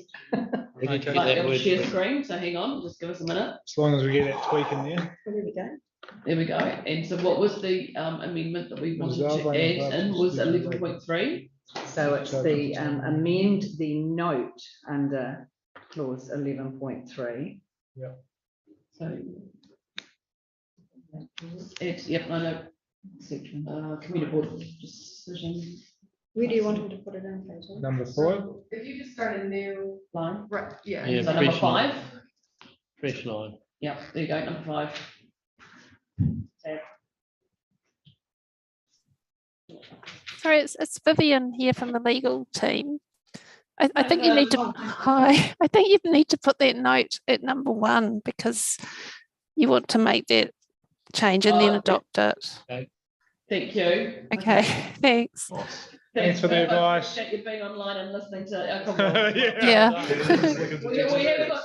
Like, it'll share screen, so hang on, just give us a minute.
As long as we get that tweak in there.
There we go.
There we go. And so what was the amendment that we
Was
wanted to add in was 11.3?
So it's the amend the note under clause 11.3.
Yeah.
So. It's, yep, I know. Section, community board decision.
Where do you want him to put it in, Peter?
Number 5.
If you just start a new
line,
right, yeah.
Yeah,
So number
fresh
5.
line. Fresh line.
Yeah, there you go, number 5.
Sorry, it's Vivian here from the legal team. I think you need to, hi, I think you need to put that note at number 1 because you want to make that change and then adopt it.
Okay. Thank you.
Okay, thanks.
Thanks for the advice.
That you've been online and listening to our conversation.
Yeah.
we have got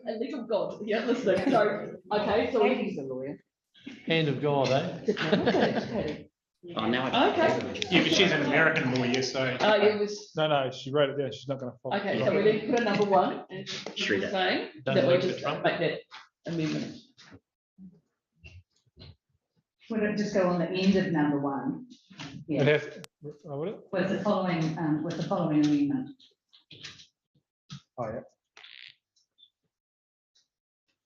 a legal god, yeah, listening. So, okay, so
He's a lawyer.
Hand of God, eh?
Oh, now I
Okay.
Yeah, but she's an American lawyer, so.
It was.
No, she wrote it down. She's not going to follow.
Okay, so we need to put a number 1 and
Shred it.
saying
Don't
that we
look at
just
Trump.
make that amendment.
Would it just go on the end of number 1?
It has, oh, would it?
With the following amendment.
Oh, yeah.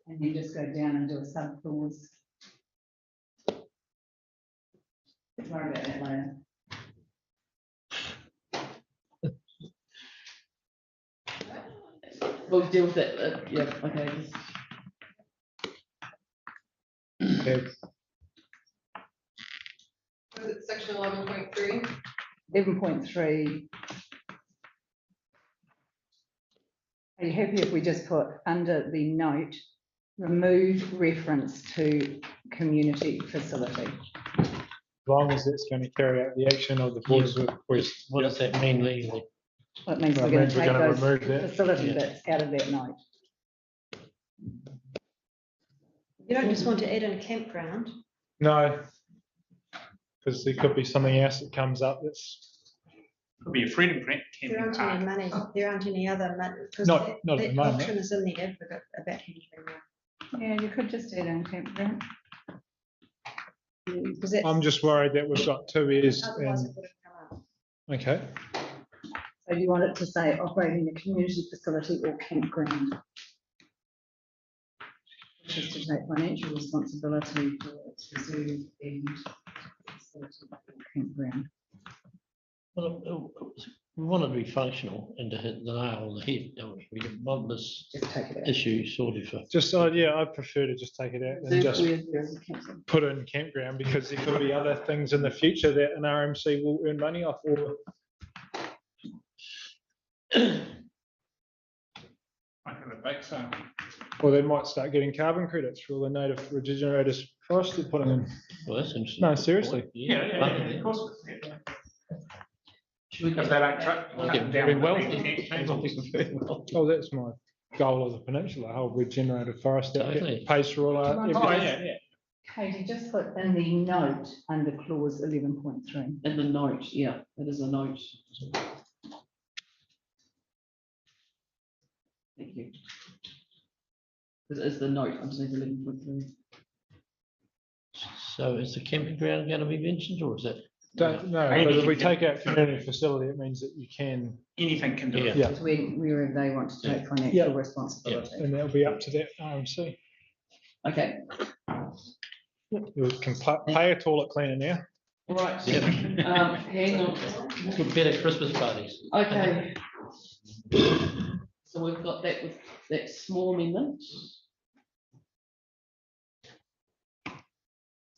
And then just go down and do a sub clause. Worry about that later.
We'll deal with it, yeah, okay.
Okay.
Was it section 11.3?
11.3. Are you happy if we just put under the note, remove reference to community facility?
As long as it's going to carry out the action of the board's request.
What does that mean legally?
Well, it means
Well,
we're going
it
to
means we're
take
gonna
those
remove that.
facility
Yeah.
bits out of that note.
You don't just want to add in a campground.
No. Because there could be something else that comes up that's
Could be a freedom
There
camping
aren't
park.
any money, there aren't any other money. Because
Not at the
that
moment.
option is in the advocate about campground.
Yeah, you could just add in campground.
Because that's.
I'm just worried that we've got 2 years
Otherwise
and
it would have come up.
okay.
So you want it to say operating a community facility or campground? Which is to take financial responsibility for its reserve and facility or campground.
Well, we want it to be functional and to hit the nail on the head, don't we? We don't want this
Just take it out.
issue sorted for.
Just, yeah, I prefer to just take it out and just put in campground because there could be other things in the future that an RMC will earn money off or
I have a bake sale.
or they might start getting carbon credits for all the native regenerated forest they're putting in.
Well, that's interesting.
No, seriously.
Yeah, of course. Yeah. If they don't cut
Getting
down
very
the
well.
trees,
Oh, that's my goal of the peninsula, a whole regenerated forest that
Totally.
pays for all our.
Oh,
everything.
yeah.
Katie, just put in the note under clause 11.3.
In the note, yeah, it is a note. Thank you. This is the note underneath 11.3.
So is the camping ground going to be mentioned or is it?
Don't, no, because if we take out community facility, it means that you can,
Anything can do it.
yeah,
Where they want to take financial
Yeah.
responsibility.
and that'll be up to that RMC.
Okay,
You can pay a toilet cleaner now.
right. Hang on.
Good better Christmas parties.
Okay. So we've got that with that small amendment.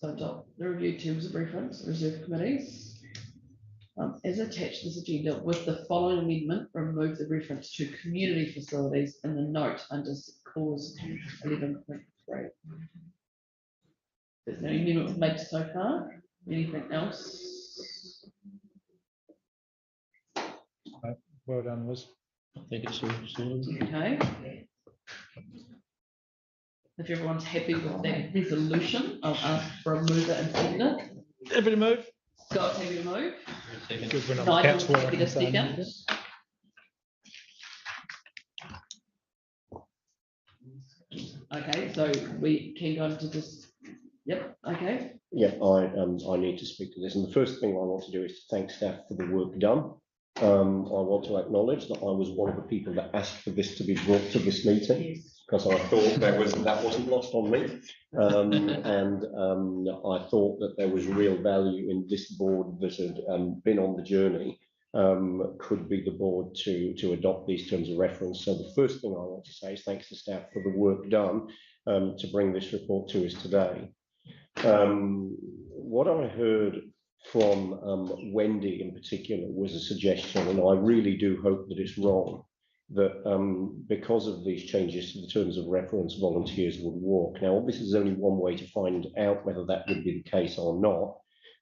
So adopt the review terms of reference, reserve committees. As attached to this agenda with the following amendment, remove the reference to community facilities in the note under clause 11.3. There's no amendment made so far. Anything else?
Well done, Liz.
I think it's all sorted.
Okay. If everyone's happy with that resolution, I'll ask for a mover and seconder.
Happy to move.
Scott's happy to move.
Because when I'm
Nigel's
councillor, I
happy
can
to
say
second. Okay, so we can go into this Yep, okay.
Yeah, I need to speak to this. And the first thing I want to do is to thank staff for the work done. I want to acknowledge that I was one of the people that asked for this to be brought to this meeting, because I thought that wasn't lost on me. I thought that there was real value in this board that had been on the journey, could be the board to adopt these terms of reference. So the first thing I want to say is thanks to staff for the work done to bring this report to us today. What I heard from Wendy in particular was a suggestion, and I really do hope that it's wrong, that because of these changes to the terms of reference, volunteers would walk. Now, obviously, there's only one way to find out whether that would be the case or not.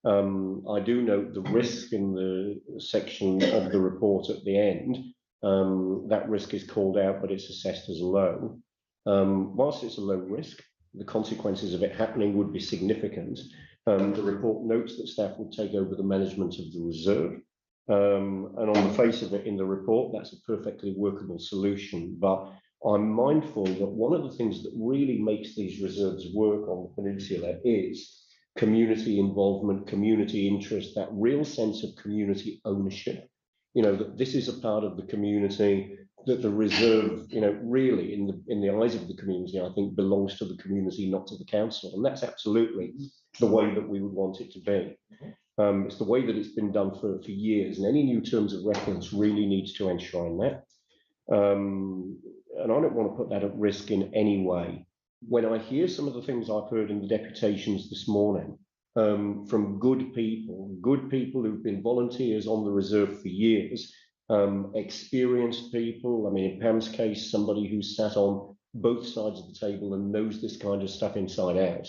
I do note the risk in the section of the report at the end. That risk is called out, but it's assessed as low. Whilst it's a low risk, the consequences of it happening would be significant. The report notes that staff would take over the management of the reserve. And on the face of it in the report, that's a perfectly workable solution. But I'm mindful that one of the things that really makes these reserves work on the peninsula is community involvement, community interest, that real sense of community ownership. You know, that this is a part of the community, that the reserve, you know, really in the eyes of the community, I think belongs to the community, not to the council. And that's absolutely the way that we would want it to be. It's the way that it's been done for years, and any new terms of reference really needs to enshrine that. And I don't want to put that at risk in any way. When I hear some of the things I've heard in the deputations this morning, from good people who've been volunteers on the reserve for years, experienced people. I mean, in Pam's case, somebody who sat on both sides of the table and knows this kind of stuff inside out.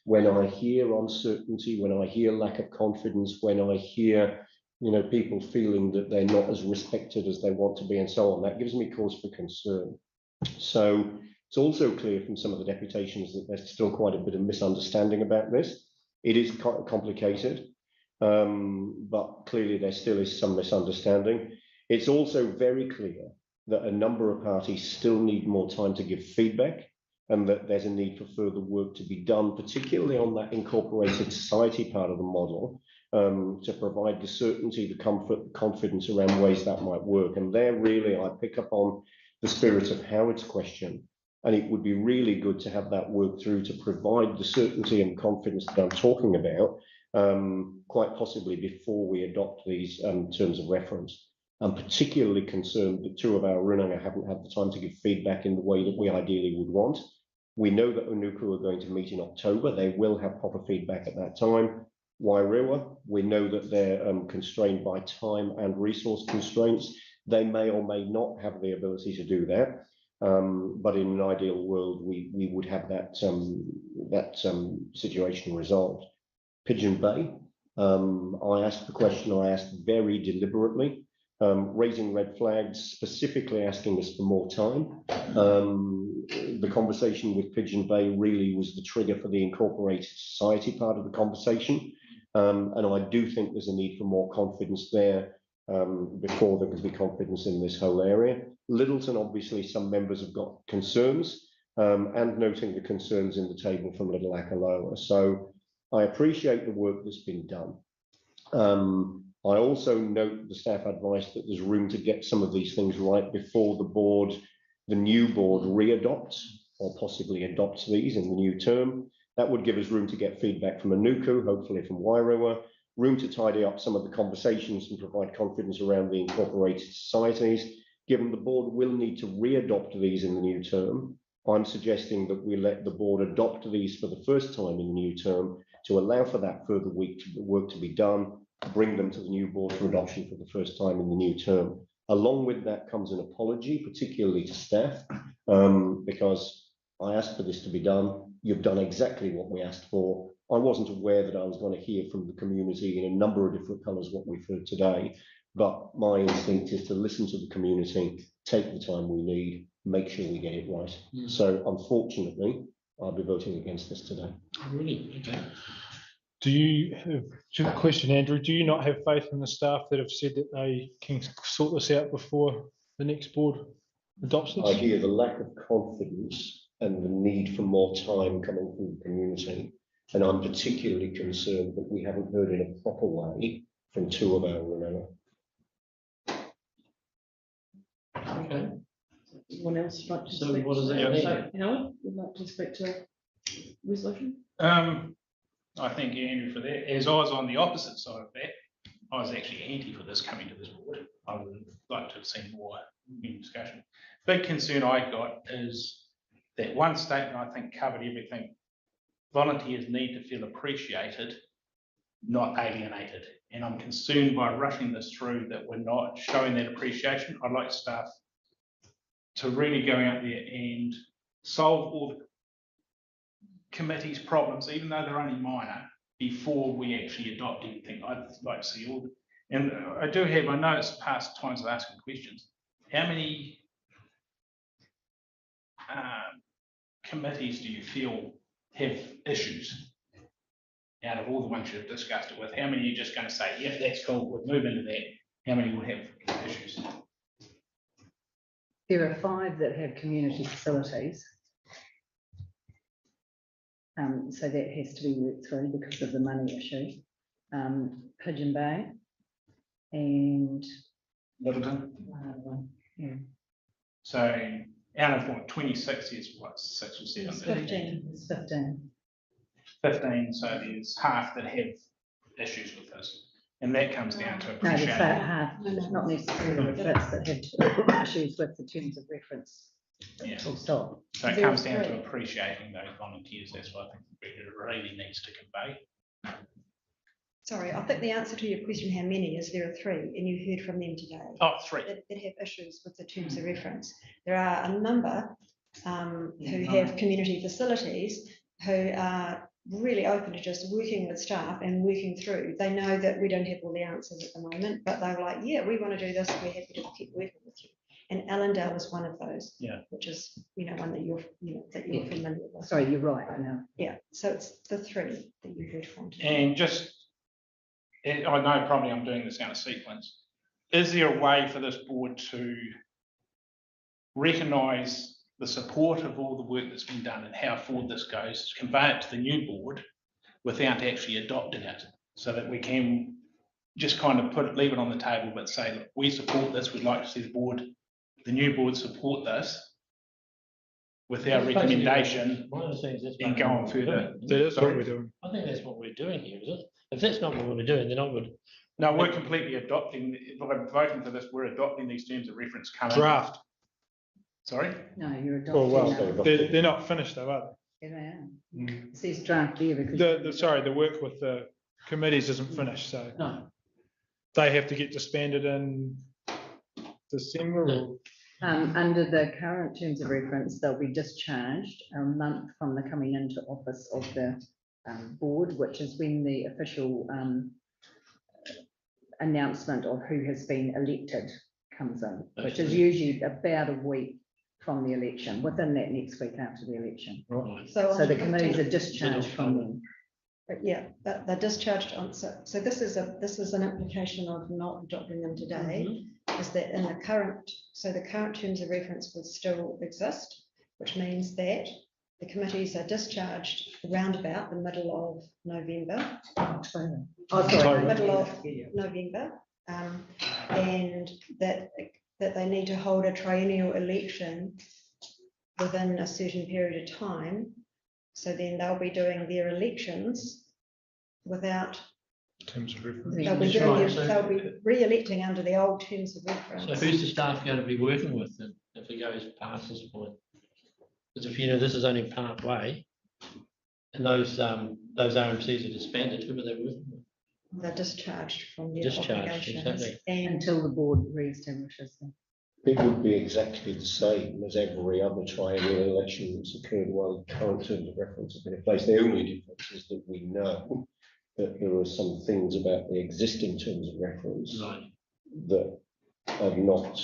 When I hear uncertainty, when I hear lack of confidence, when I hear, you know, people feeling that they're not as respected as they want to be and so on, that gives me cause for concern. So it's also clear from some of the deputations that there's still quite a bit of misunderstanding about this. It is quite complicated, but clearly there still is some misunderstanding. It's also very clear that a number of parties still need more time to give feedback, and that there's a need for further work to be done, particularly on that incorporated society part of the model, to provide the certainty, the comfort, the confidence around ways that might work. And there really I pick up on the spirit of Howard's question. And it would be really good to have that work through to provide the certainty and confidence that I'm talking about, quite possibly before we adopt these terms of reference. I'm particularly concerned that two of our runanga haven't had the time to give feedback in the way that we ideally would want. We know that Unuku are going to meet in October. They will have proper feedback at that time. Wairewa, we know that they're constrained by time and resource constraints. They may or may not have the ability to do that. But in an ideal world, we would have that, situation resolved. Pigeon Bay, I asked the question I asked very deliberately, raising red flags, specifically asking us for more time. The conversation with Pigeon Bay really was the trigger for the incorporated society part of the conversation. And I do think there's a need for more confidence there before there can be confidence in this whole area. Littleton, obviously, some members have got concerns, and noting the concerns in the table from Little Akaloa. So I appreciate the work that's been done. I also note the staff advice that there's room to get some of these things right before the new board readopts or possibly adopts these in the new term. That would give us room to get feedback from Unuku, hopefully from Wairewa, room to tidy up some of the conversations and provide confidence around the incorporated societies. Given the board will need to readopt these in the new term, I'm suggesting that we let the board adopt these for the first time in the new term to allow for that further work to be done, bring them to the new board for adoption for the first time in the new term. Along with that comes an apology, particularly to staff, because I asked for this to be done. You've done exactly what we asked for. I wasn't aware that I was going to hear from the community in a number of different colours what we've heard today, but my instinct is to listen to the community, take the time we need, make sure we get it right. So unfortunately, I'll be voting against this today.
Really? Okay. Do you have a question, Andrew? Do you not have faith in the staff that have said that they can sort this out before the next board adopts this?
I hear the lack of confidence and the need for more time coming from the community. And I'm particularly concerned that we haven't heard in a proper way from two of our women.
Okay.
Anyone else like to
So
speak?
what does that
to
mean?
So, Howard, would like to speak to resolution?
I thank you, Andrew, for that. As I was on the opposite side of that, I was actually anti for this coming to this board. I would like to have seen more in discussion. Big concern I got is that one statement I think covered everything. Volunteers need to feel appreciated, not alienated. And I'm concerned by rushing this through that we're not showing that appreciation. I'd like staff to really go out there and solve all the committee's problems, even though they're only minor, before we actually adopt anything. I'd like to see all, and I know it's past times of asking questions. How many committees do you feel have issues out of all the ones you've discussed it with? How many are you just going to say, yeah, that's cool, we'll move into that? How many will have issues?
There are 5 that have community facilities. So that has to be worked through because of the money issue. Pigeon Bay and
Littleton.
Yeah.
So out of what, 26 is what, 6 or 7?
It's 15. It's 15.
15, so there's half that have issues with this. And that comes down to
No,
appreciation.
there's that half, not necessarily the bits that have issues with the terms of reference.
Yeah.
Full stop.
So it comes down to appreciating those volunteers. That's what I think it really needs to convey.
Sorry, I think the answer to your question, how many, is there are 3, and you heard from them today.
Oh, 3.
That have issues with the terms of reference. There are a number who have community facilities who are really open to just working with staff and working through. They know that we don't have all the answers at the moment, but they're like, yeah, we want to do this, we're happy to keep working with you. And Allendale is one of those, which is, one that you're familiar with.
Sorry, you're right, I know.
Yeah, so it's the 3 that you heard from today.
And just, I know probably I'm doing this out of sequence. Is there a way for this board to recognise the support of all the work that's been done and how forward this goes, convey it to the new board without actually adopting it, so that we can just kind of leave it on the table, but say, look, we support this, we'd like to see the new board support this with our recommendation and go on further.
That is what we're doing.
I think that's what we're doing here, is it? If that's not what we're doing, then I would.
No, we're completely adopting, by voting for this, we're adopting these terms of reference currently.
Draft.
Sorry?
No, you're adopting.
Well, they're not finished though, are they?
Yeah, they are. It says draft there because.
The work with the committees isn't finished, so.
No.
They have to get disbanded in December or?
Under the current terms of reference, they'll be discharged a month from the coming into office of the board, which is when the official announcement of who has been elected comes in, which is usually about a week from the election, within that next week after the election.
Right.
So the committees are discharged from them.
But yeah, but they're discharged on, so this is an implication of not adopting them today, is that in the current terms of reference would still exist, which means that the committees are discharged around about the middle of November. Middle of November, and that they need to hold a triennial election within a certain period of time. So then they'll be doing their elections without.
Terms of reference.
They'll
be re-electing under the old terms of reference.
So who's the staff going to be working with them if it goes past this point? Because if this is only part way, and those RMCs are disbanded, who are they working with?
They're discharged from their
Discharged,
obligations.
exactly.
And
until the board re-establishes them.
It would be exactly the same as every other triennial election that's occurred while the current terms of reference have been in place. The only difference is that we know that there are some things about the existing terms of reference that are not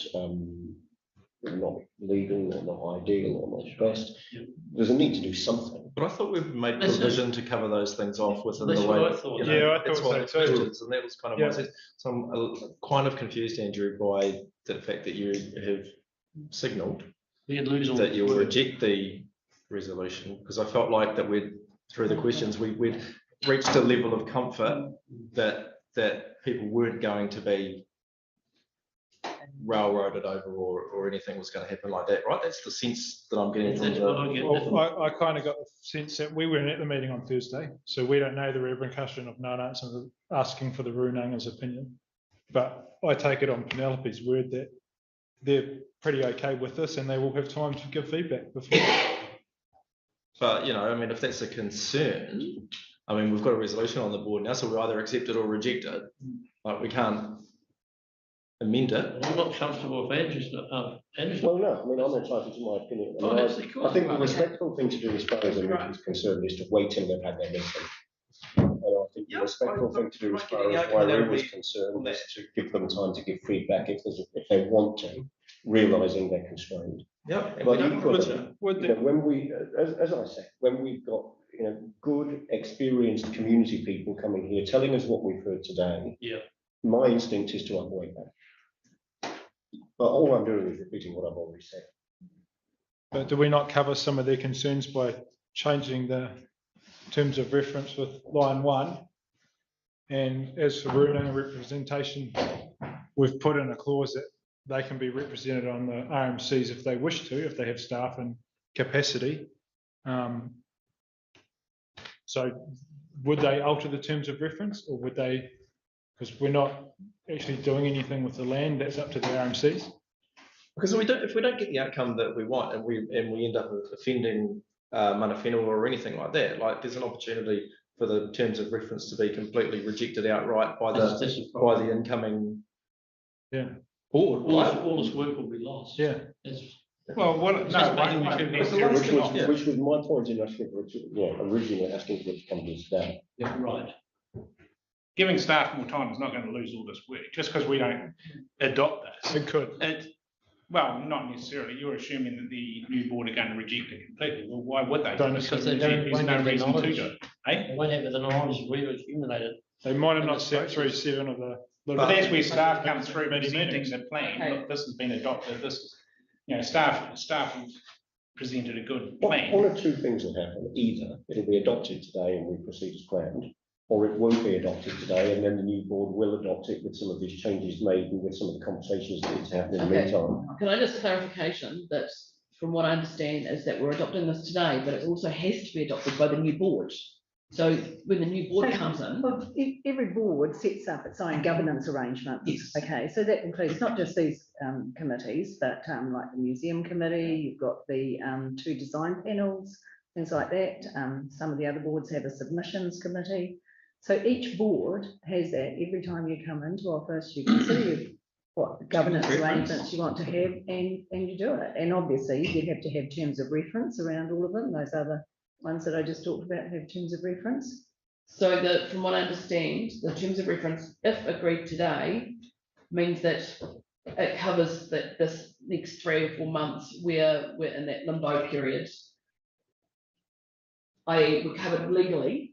legal or not ideal or not best. There's a need to do something.
But I thought we've made provision to cover those things off within the way.
I thought. I thought so too.
And that was kind of my sense. So I'm kind of confused, Andrew, by the fact that you have signalled that you'll reject the resolution, because I felt like that we'd through the questions, we'd reached a level of comfort that people weren't going to be railroaded over or anything was going to happen like that, right? That's the sense that I'm getting from
Well, I kind of got the sense that we weren't at the meeting on Thursday, so we don't know the repercussion of not asking for the Runanga's opinion. But I take it on Penelope's word that they're pretty okay with this and they will have time to give feedback before.
But, you know, I mean, if that's a concern, I mean, we've got a resolution on the board now, so we either accept it or reject it. Like, we can't amend it.
I'm not comfortable with Andrew's.
Well, no, I mean, I'm entitled to my opinion. I mean, I think the respectful thing to do as far as Andrew is concerned is to wait till they've had their meeting. And I think the respectful thing to do as far as Wairua is concerned is to give them time to give feedback if they want to, realising they're constrained.
Yeah,
but equally, you know, when we, as I said, when we've got, you know, good, experienced community people coming here telling us what we've heard today, my instinct is to avoid that. But all I'm doing is repeating what I've already said.
But do we not cover some of their concerns by changing the terms of reference with line 1? And as for Runanga representation, we've put in a clause that they can be represented on the RMCs if they wish to, if they have staff and capacity. So would they alter the terms of reference, or would they, because we're not actually doing anything with the land, that's up to the RMCs?
Because if we don't get the outcome that we want and we end up offending mana whenua or anything like that, like there's an opportunity for the terms of reference to be completely rejected outright by the incoming board.
All this work will be lost.
Yeah.
Well, what, no,
which was my point in asking for it, originally asking for it to come to today.
Yeah, right. Giving staff more time is not going to lose all this work just because we don't adopt this.
It could.
Well, not necessarily. You're assuming that the new board are going to reject it completely. Well, why would they?
Because they don't.
There's no reason to do it.
They won't have the knowledge we've accumulated.
They might have not sat through 7 of the.
But that's where staff comes through presenting the plan. Look, this has been adopted. This is, you know, staff have presented a good plan.
One of 2 things will happen. Either it'll be adopted today and we proceed as planned, or it won't be adopted today and then the new board will adopt it with some of these changes made and with some of the conversations that need to happen in the meantime.
Can I just clarification that from what I understand is that we're adopting this today, but it also has to be adopted by the new board. So when the new board comes in.
Well, every board sets up its own governance arrangements. Yes. Okay, so that includes not just these committees, but like the museum committee, you've got the 2 design panels, things like that. Some of the other boards have a submissions committee. So each board has that. Every time you come into office, you consider what governance arrangements you want to have and you do it. And obviously you have to have terms of reference around all of them. Those other ones that I just talked about have terms of reference.
So from what I understand, the terms of reference, if agreed today, means that it covers that this next 3 or 4 months where we're in that limbo period. We're covered legally,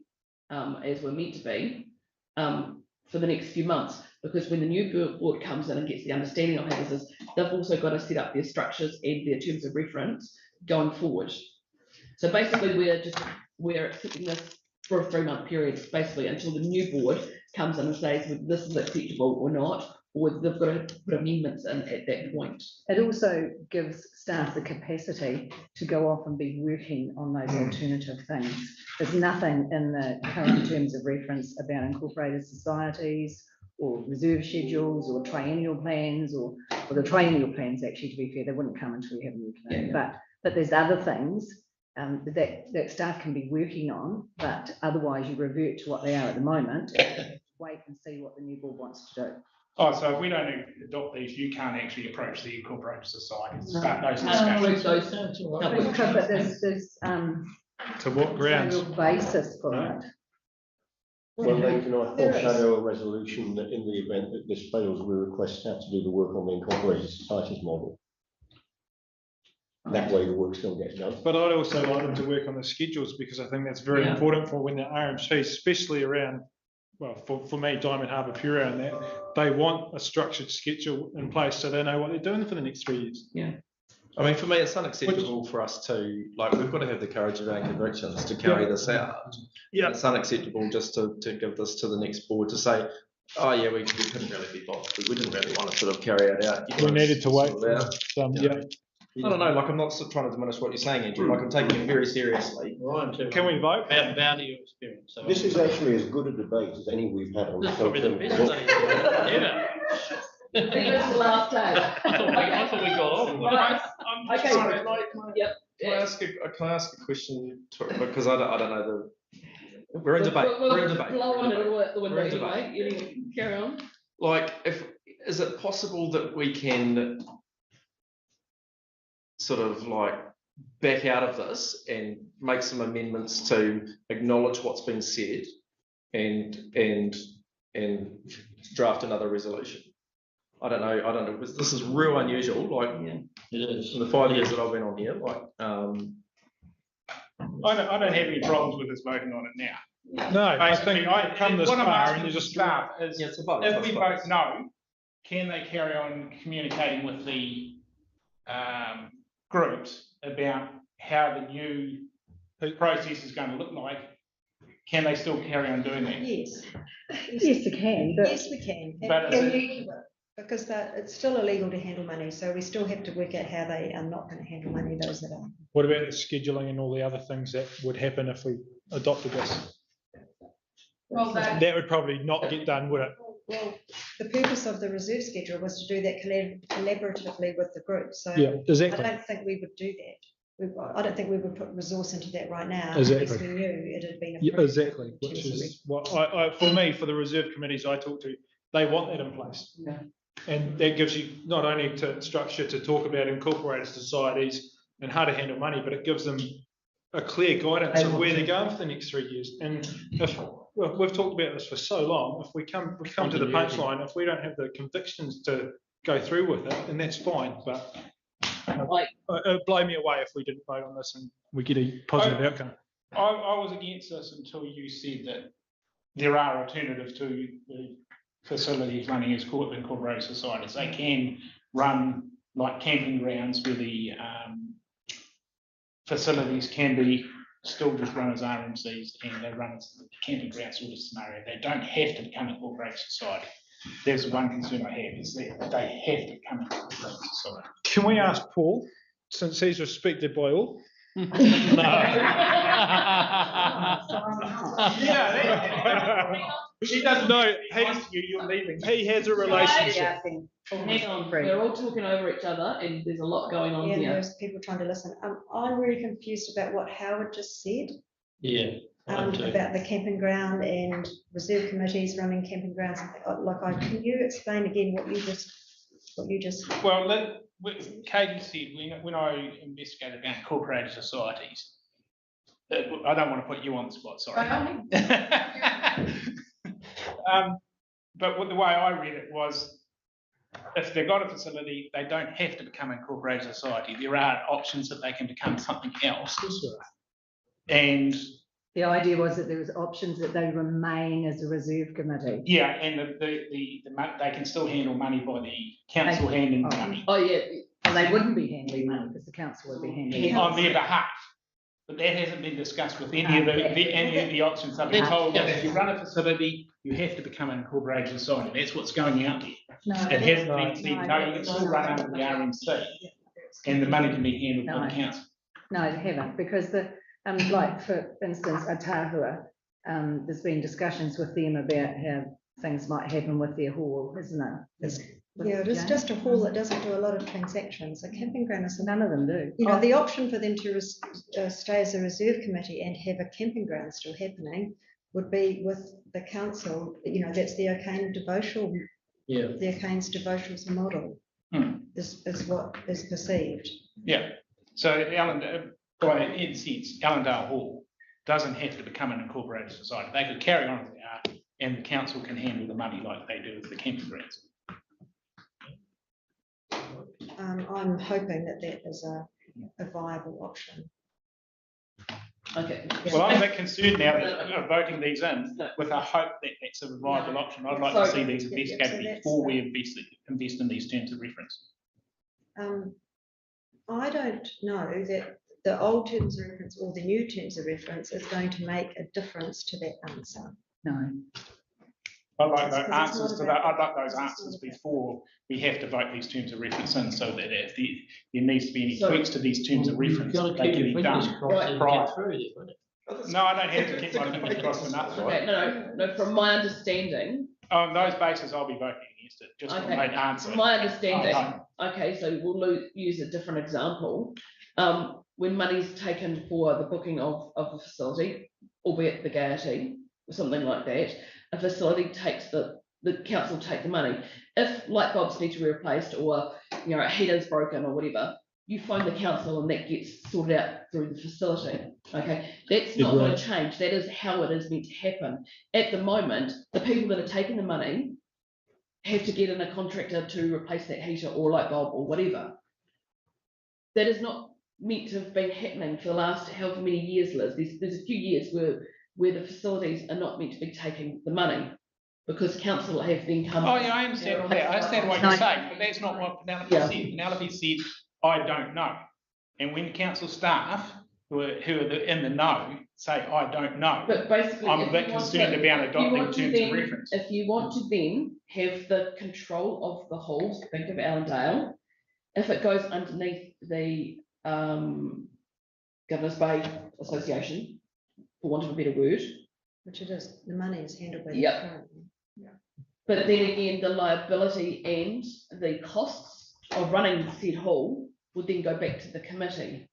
as we're meant to be, for the next few months, because when the new board comes in and gets the understanding of how this is, they've also got to set up their structures and their terms of reference going forward. So basically we're accepting this for a 3-month period, basically until the new board comes in and says whether this is acceptable or not, or they've got to put amendments in at that point.
It also gives staff the capacity to go off and be working on those alternative things. There's nothing in the current terms of reference about incorporated societies or reserve schedules or triennial plans or the triennial plans, actually, to be fair, they wouldn't come until we have a new plan. But there's other things that staff can be working on, but otherwise you revert to what they are at the moment. Wait and see what the new board wants to do.
Oh, so if we don't adopt these, you can't actually approach the incorporated society and start those discussions.
But there's
to what grounds?
No basis for it.
Well, then can I foreshadow a resolution that in the event that this fails, we request staff to do the work on the incorporated societies model. That way the work still gets done.
But I'd also like them to work on the schedules, because I think that's very important for when the RMC, especially around, well, for me, Diamond Harbour, Pura, and that, they want a structured schedule in place so they know what they're doing for the next 3 years.
Yeah.
I mean, for me, it's unacceptable for us to, like, we've got to have the courage of our convictions to carry this out.
Yeah.
It's unacceptable just to give this to the next board to say, oh yeah, we couldn't really be bothered because we didn't really want to sort of carry it out.
We needed to wait for some, yeah.
I don't know, like, I'm not trying to diminish what you're saying, Andrew, like, I'm taking it very seriously.
Can we vote?
Bow to your experience. So
This is actually as good a debate as any we've had on
This is probably the best
something.
day ever.
It's the last day.
I thought we got on.
Right.
I'm
Okay.
sorry.
Yep.
Can I ask a question, because I don't know we're in debate, we're in debate.
Blow on it out the window
We're in
anyway. You carry on.
Like, is it possible that we can sort of like back out of this and make some amendments to acknowledge what's been said and draft another resolution? I don't know, because this is real unusual, like,
It is.
in the 5 years that I've been on here, like,
I don't have any problems with us voting on it now.
No, I think
Basically,
I come this
what I'm
far
asking
and you
the
just.
staff is,
Yeah, it's a vote, I
if we
suppose.
vote no, can they carry on communicating with the groups about how the new process is going to look like? Can they still carry on doing that?
Yes.
Yes, we can, but.
Yes, we can.
But
And
is
you- because it's still illegal to handle money, so we still have to work out how they are not going to handle money, those that are.
What about the scheduling and all the other things that would happen if we adopted this?
Well, that,
That would probably not get done, would it?
Well, the purpose of the reserve schedule was to do that collaboratively with the group, so.
Yeah, exactly.
I don't think we would do that. I don't think we would put resource into that right now.
Exactly.
Unless we knew it had been.
Yeah,
approved.
exactly, which is what for me, for the reserve committees I talk to, they want that in place.
Yeah.
And that gives you not only to structure to talk about incorporated societies and how to handle money, but it gives them a clear guidance of where they're going for the next 3 years. And if we've talked about this for so long, if we come to the punchline, if we don't have the convictions to go through with it, then that's fine. But it'd blow me away if we didn't vote on this and we get a positive outcome.
I was against this until you said that there are alternatives to the facilities running as incorporated societies. They can run like camping grounds where the facilities can be still just run as RMCs and they run as the camping ground sort of scenario. They don't have to become incorporated society. There's one concern I have is that they have to become incorporated society.
Can we ask Paul, since he's respected by all?
He doesn't
know.
You're leaving.
He has a relationship.
Hang on, we're all talking over each other and there's a lot going on
Yeah,
here.
there's people trying to listen. I'm really confused about what Howard just said.
Yeah.
About the camping ground and reserve committees running camping grounds. Can you explain again what you just?
Well, Katie said when I investigated about incorporated societies, I don't want to put you on the spot, sorry. But the way I read it was, if they've got a facility, they don't have to become an incorporated society. There are options that they can become something else. And
the idea was that there was options that they remain as a reserve committee.
Yeah, and they can still handle money by the council handling money.
Oh, yeah. And they wouldn't be handling money because the council would be handling
on their behalf. But that hasn't been discussed with any of the options. I've been told that if you run a facility, you have to become an incorporated society. That's what's going out there.
No,
it hasn't been said, no, you can still run under the RMC and the money can be handled by the council.
No, they haven't, because like for instance, Otahuah, there's been discussions with them about how things might happen with their hall, isn't it?
Yeah, it is just a hall that doesn't do a lot of transactions. A camping ground is.
None of them do.
You know, the option for them to stay as a reserve committee and have a camping ground still happening would be with the council. You know, that's the O'Kane devotional.
Yeah.
The O'Kane's devotional model. Is what is perceived.
Yeah. So in sense, Allendale Hall doesn't have to become an incorporated society. They could carry on as they are, and the council can handle the money like they do with the camping grounds.
I'm hoping that is a viable option.
Okay.
Well, I'm a bit concerned now that voting these in with a hope that that's a viable option. I'd like to see these investigated before we invest in these terms of reference.
I don't know that the old terms of reference or the new terms of reference is going to make a difference to that answer.
No.
I'd like those answers to that. I'd like those answers before we have to vote these terms of reference in, so that if there needs to be any tweaks to these terms of reference, they can be done prior. No, I don't have to keep my fingers crossed for nothing.
Okay, no, from my understanding.
On those bases, I'll be voting against it, just for my answer.
From my understanding, okay, so we'll use a different example. When money's taken for the booking of a facility, albeit the Gaiety, or something like that, a facility takes the council take the money. If light bulbs need to be replaced, or a heater's broken or whatever, you phone the council and that gets sorted out through the facility. Okay, that's not going to change. That is how it is meant to happen. At the moment, the people that are taking the money have to get in a contractor to replace that heater or light bulb or whatever. That is not meant to have been happening for the last however many years, Liz. There's a few years where the facilities are not meant to be taking the money because council have then come.
Oh yeah, I understand all that. I understand what you're saying, but that's not what Penelope said. Penelope said, I don't know. And when council staff who are in the know say, I don't know,
but basically,
I'm a bit concerned about adopting terms of reference.
If you want to then have the control of the halls, think of Allendale, if it goes underneath the Governor's Bay Association, for want of a better word.
Which it is, the money is handled by the
Yep.
current.
But then again, the liability and the costs of running said hall would then go back to the committee.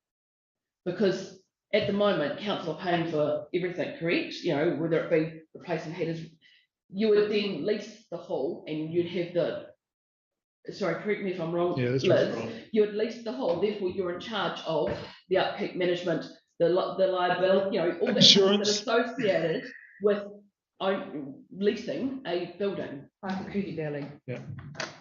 Because at the moment, council are paying for everything, correct? Whether it be replacing heaters, you would then lease the hall and you'd have sorry, correct me if I'm wrong, Liz, you would lease the hall, therefore you're in charge of the upkeep management, the liability, all that insurance associated with leasing a building.
Like Coogee Valley.
Yeah.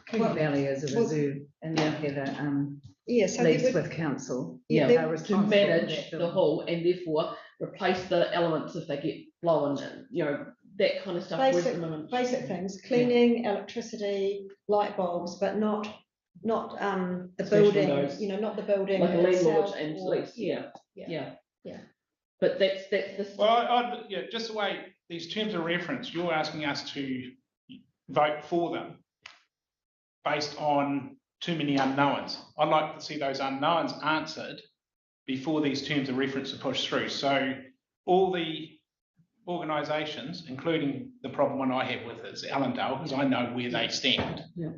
Coogee Valley is a reserve and they have a
so
lease with council.
Yeah,
they are
to
responsible
manage
for
the hall and therefore replace the elements if they get blown, that kind of stuff.
Basic things, cleaning, electricity, light bulbs, but not the building, not the building.
Like a landlord
itself
and
or-
lease, yeah.
Yeah.
But that's the.
Well, just the way these terms of reference, you're asking us to vote for them based on too many unknowns. I'd like to see those unknowns answered before these terms of reference are pushed through. So all the organisations, including the problem one I have with is Allendale, because I know where they stand.
Yeah.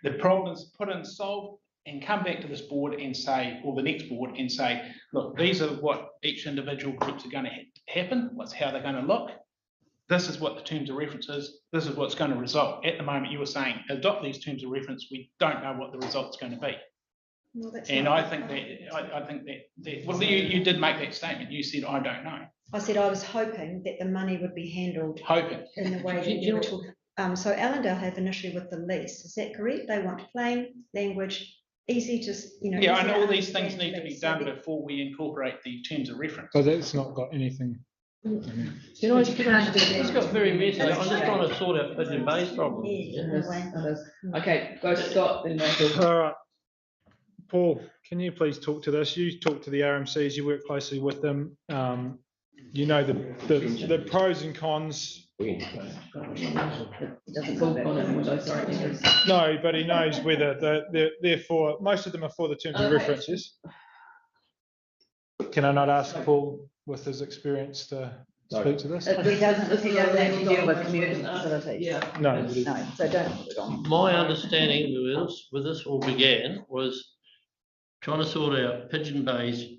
The problem is put in, solved, and come back to this board and say, or the next board and say, look, these are what each individual groups are going to happen, how they're going to look. This is what the terms of reference is. This is what's going to result. At the moment, you were saying, adopt these terms of reference. We don't know what the result's going to be.
No, that's
and
not
I think that, well, you did make that statement. You said, I don't know.
I said I was hoping that the money would be handled in the way that
You
you were talking. So Allendale have an issue with the lease. Is that correct? They want plain language, easy to,
Yeah, and all these things need to be done before we incorporate the terms of reference.
But it's not got anything.
It's got very messy. I'm just trying to sort out Pigeon Bay's problem.
Okay, go Scott, then Michael.
All right. Paul, can you please talk to this? You talk to the RMCs, you work closely with them. You know the pros and cons. No, but he knows whether they're for, most of them are for the terms of references. Can I not ask Paul with his experience to speak to this?
He doesn't have to deal with community facilities.
Yeah.
No.
So don't put it on.
My understanding with this all began was trying to sort out Pigeon Bay's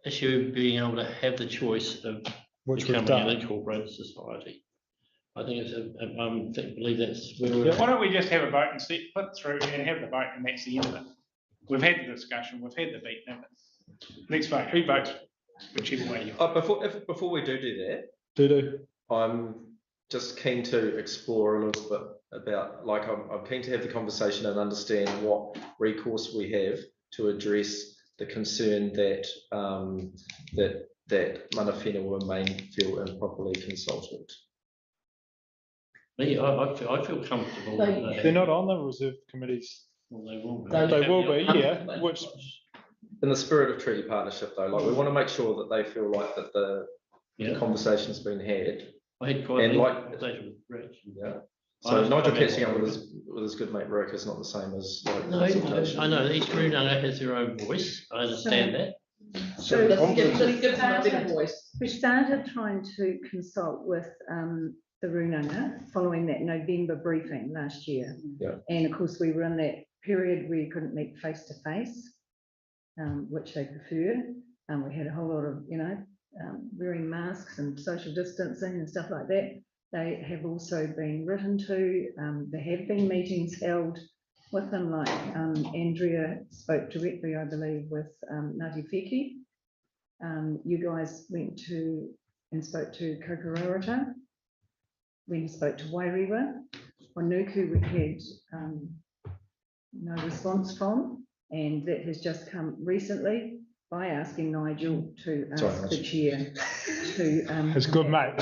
issue of being able to have the choice of becoming an incorporated society. I think believe that's where we're.
Why don't we just have a vote and put it through and have the vote, and that's the end of it. We've had the discussion, we've had the beat. Let's vote. Who votes? Whichever way you.
Before we do that, I'm just keen to explore a little bit about, like, I'm keen to have the conversation and understand what recourse we have to address the concern that that mana whenua may feel improperly consulted.
Me, I feel comfortable.
They're not on the reserve committees.
Well, they will be.
They will be, yeah, which
in the spirit of treaty partnership though, like we want to make sure that they feel like that the conversation's been had.
I had quite
and
a
like
conversation with Rich.
Yeah. So Nigel catching up with his good mate Rick is not the same as like consultation.
I know each Runanga has their own voice. I understand that.
So
voice.
we started trying to consult with the Runanga following that November briefing last year.
Yeah.
And of course, we were in that period where you couldn't meet face to face, which they prefer. We had a whole lot of, wearing masks and social distancing and stuff like that. They have also been written to. There have been meetings held with them, like Andrea spoke directly, I believe, with Ngāti Wheki. You guys went to and spoke to Kokororata. We spoke to Wairewa. Wanuku we had no response from, and that has just come recently by asking Nigel to ask the chair to.
It's good, mate.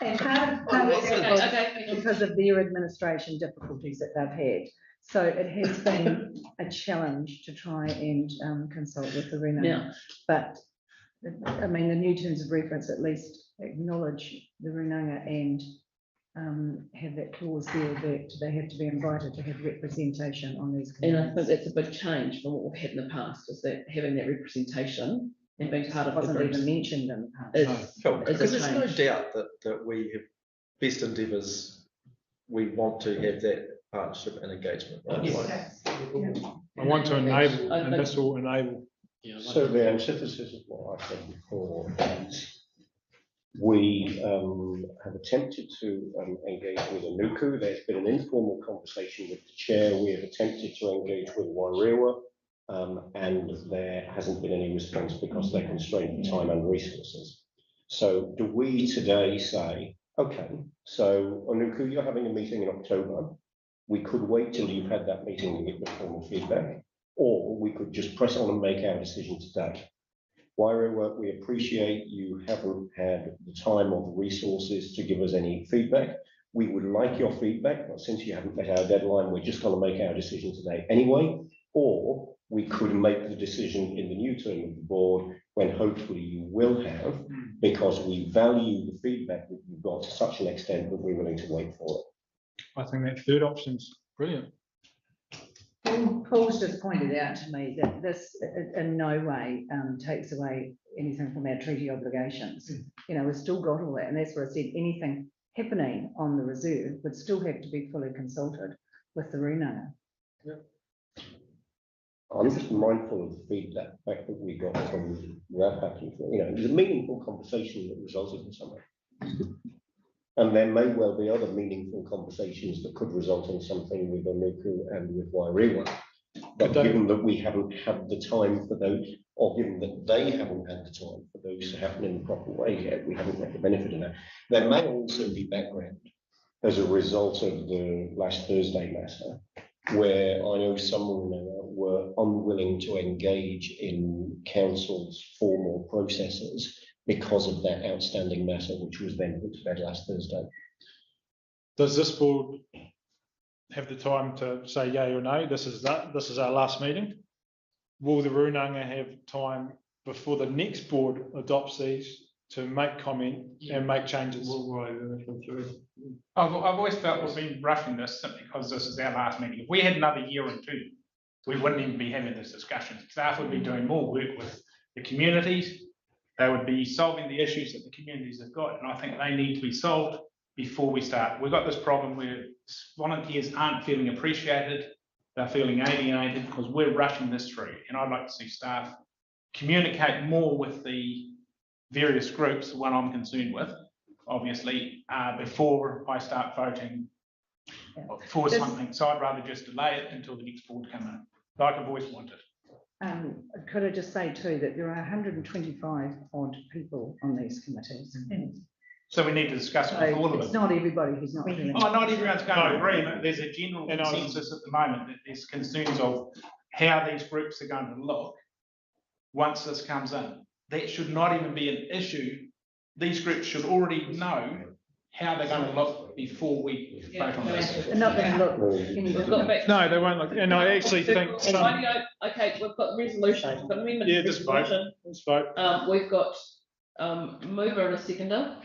And part of it because of their administration difficulties that they've had. So it has been a challenge to try and consult with the Runanga.
Yeah.
But I mean, the new terms of reference at least acknowledge the Runanga and have that clause there that they have to be invited to have representation on these committees.
And I think that's a big change from what we've had in the past, is that having that representation and being part of the
wasn't
groups
even mentioned in the past.
Because there's no doubt that we have best endeavours. We want to have that partnership and engagement. Right?
Yes.
I want to enable, and this will enable.
So the antithesis of what I said before is we have attempted to engage with Anuku. There's been an informal conversation with the chair. We have attempted to engage with Wairewa, and there hasn't been any response because they're constrained for time and resources. So do we today say, okay, so Anuku, you're having a meeting in October. We could wait till you've had that meeting and get the formal feedback, or we could just press on and make our decision today. Wairewa, we appreciate you haven't had the time or the resources to give us any feedback. We would like your feedback, but since you haven't met our deadline, we're just going to make our decision today anyway. Or we could make the decision in the new term of the board when hopefully you will have, because we value the feedback that you've got to such an extent that we're willing to wait for it.
I think that third option's brilliant.
Paul's just pointed out to me that this in no way takes away anything from our treaty obligations. We've still got all that, and that's where I said anything happening on the reserve would still have to be fully consulted with the Runanga.
I'm just mindful of the feedback that we got from Rapak. It was a meaningful conversation that resulted in something. And there may well be other meaningful conversations that could result in something with Anuku and with Wairewa. But given that we haven't had the time for those, or given that they haven't had the time for those to happen in the proper way yet, we haven't had the benefit of that. There may also be background as a result of the last Thursday matter, where I know some were unwilling to engage in council's formal processes because of that outstanding matter, which was then put to bed last Thursday.
Does this board have the time to say yay or no? This is our last meeting. Will the Runanga have time before the next board adopts these to make comment and make changes?
I've always felt we've been rushing this simply because this is our last meeting. If we had another year or two, we wouldn't even be having this discussion. Staff would be doing more work with the communities. They would be solving the issues that the communities have got, and I think they need to be solved before we start. We've got this problem where volunteers aren't feeling appreciated, they're feeling alienated because we're rushing this through, and I'd like to see staff communicate more with the various groups, the one I'm concerned with, obviously, before I start voting for something. So I'd rather just delay it until the next board comes in, like I've always wanted.
Could I just say too that there are 125 odd people on these committees.
So we need to discuss it with all of them.
It's not everybody who's not feeling.
Oh, not everyone's going to agree. There's a general consensus at the moment that there's concerns of how these groups are going to look once this comes in. That should not even be an issue. These groups should already know how they're going to look before we vote on this.
They're not going to look.
No, they won't look, and I actually think some.
Okay, we've got resolution, we've got amendment.
Yeah, just vote.
resolution.
Let's vote.
We've got mover and a seconder.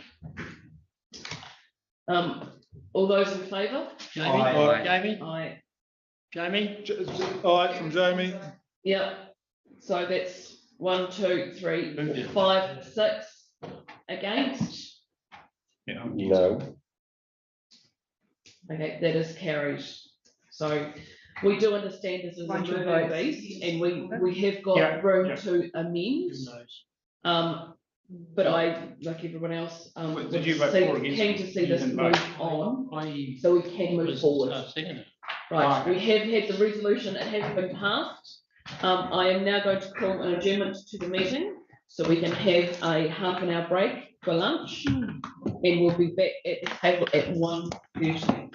All those in favour?
Jamie?
Aye.
Jamie?
Aye.
Jamie?
Aye from Jamie.
Yeah, so that's 1, 2, 3, 4, 5, 6 against.
No.
Okay, that is carried. So we do understand this is a moving beast and we have got room to amend. But I, like everyone else,
Did you vote for or against?
keen to see this
didn't
move
vote.
on, so we can move forward. Right, we have had the resolution, it has been passed. I am now going to call an adjournment to the meeting, so we can have a half-an-hour break for lunch, and we'll be back at the table at 1:30.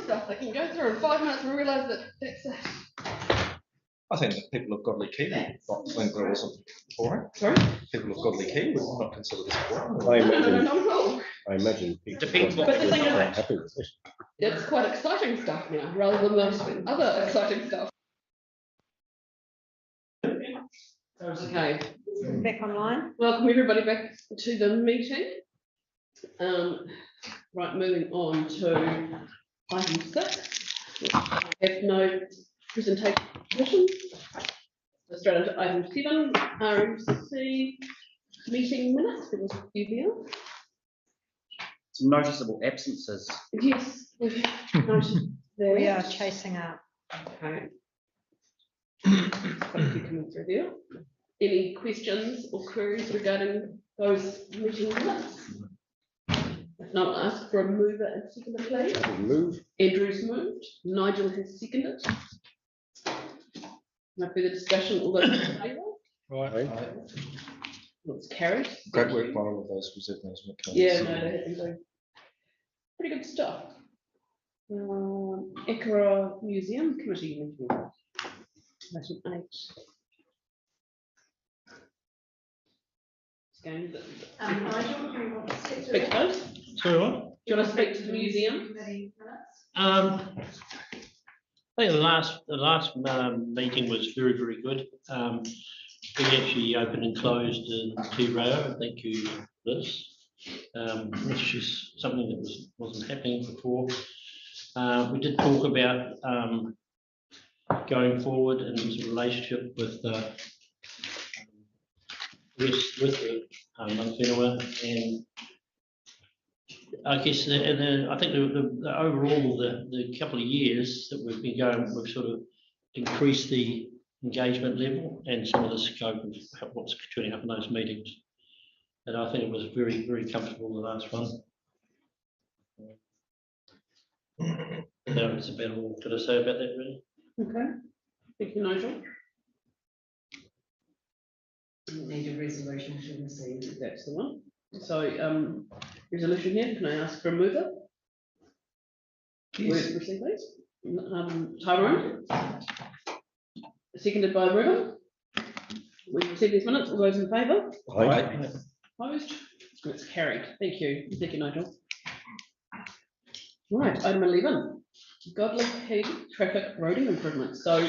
stuff they can go through in 5 minutes and realise that that's it.
I think that people of godly Kiwi not think that it wasn't boring.
Sorry?
People of godly Kiwi would not consider this boring.
No, not at all.
I imagine people
Depends what
would
the thing
be
is.
quite happy with it.
It's quite exciting stuff now, rather than the other exciting stuff. Okay.
Back online.
Welcome everybody back to the meeting. Right, moving on to item 6. I have no presentation permission. Straight into item 7, RMCC meeting minutes. It was UBL.
Some noticeable absences.
Yes, we've noticed that.
We are chasing up.
Okay. Quite a few coming through there. Any questions or queries regarding those meeting minutes? If not, I'll ask for a mover and seconder, please.
Move.
Andrew's moved. Nigel has seconded. No further discussion. All those in favour?
Right.
It's carried.
Great work by all of those reserve management committees.
Yeah, no, they have been doing pretty good stuff. Ekara Museum Committee meeting. Item 8.
Nigel, do you want to speak to
Speak to
that?
those.
Sorry, what?
Do you want to speak to the museum?
Committee minutes?
I think the last meeting was very, very good. We actually opened and closed in 2 row. Thank you, Liz. Which is something that wasn't happening before. We did talk about going forward in relationship with the Peninsula, and I guess I think the overall the couple of years that we've been going, we've sort of increased the engagement level and some of the scope of what's turning up in those meetings. And I think it was very, very comfortable, the last one. That's about all to say about that, really.
Okay. Thank you, Nigel.
Need a resolution to receive.
That's the one. So, resolution here. Can I ask for a mover?
Yes.
Receive, please. Tyrone. Seconded by Ruben. We receive these minutes. All those in favour?
Aye.
Opposed? It's carried. Thank you. Thank you, Nigel. Right, item 11. Godly Heath traffic roading improvements. So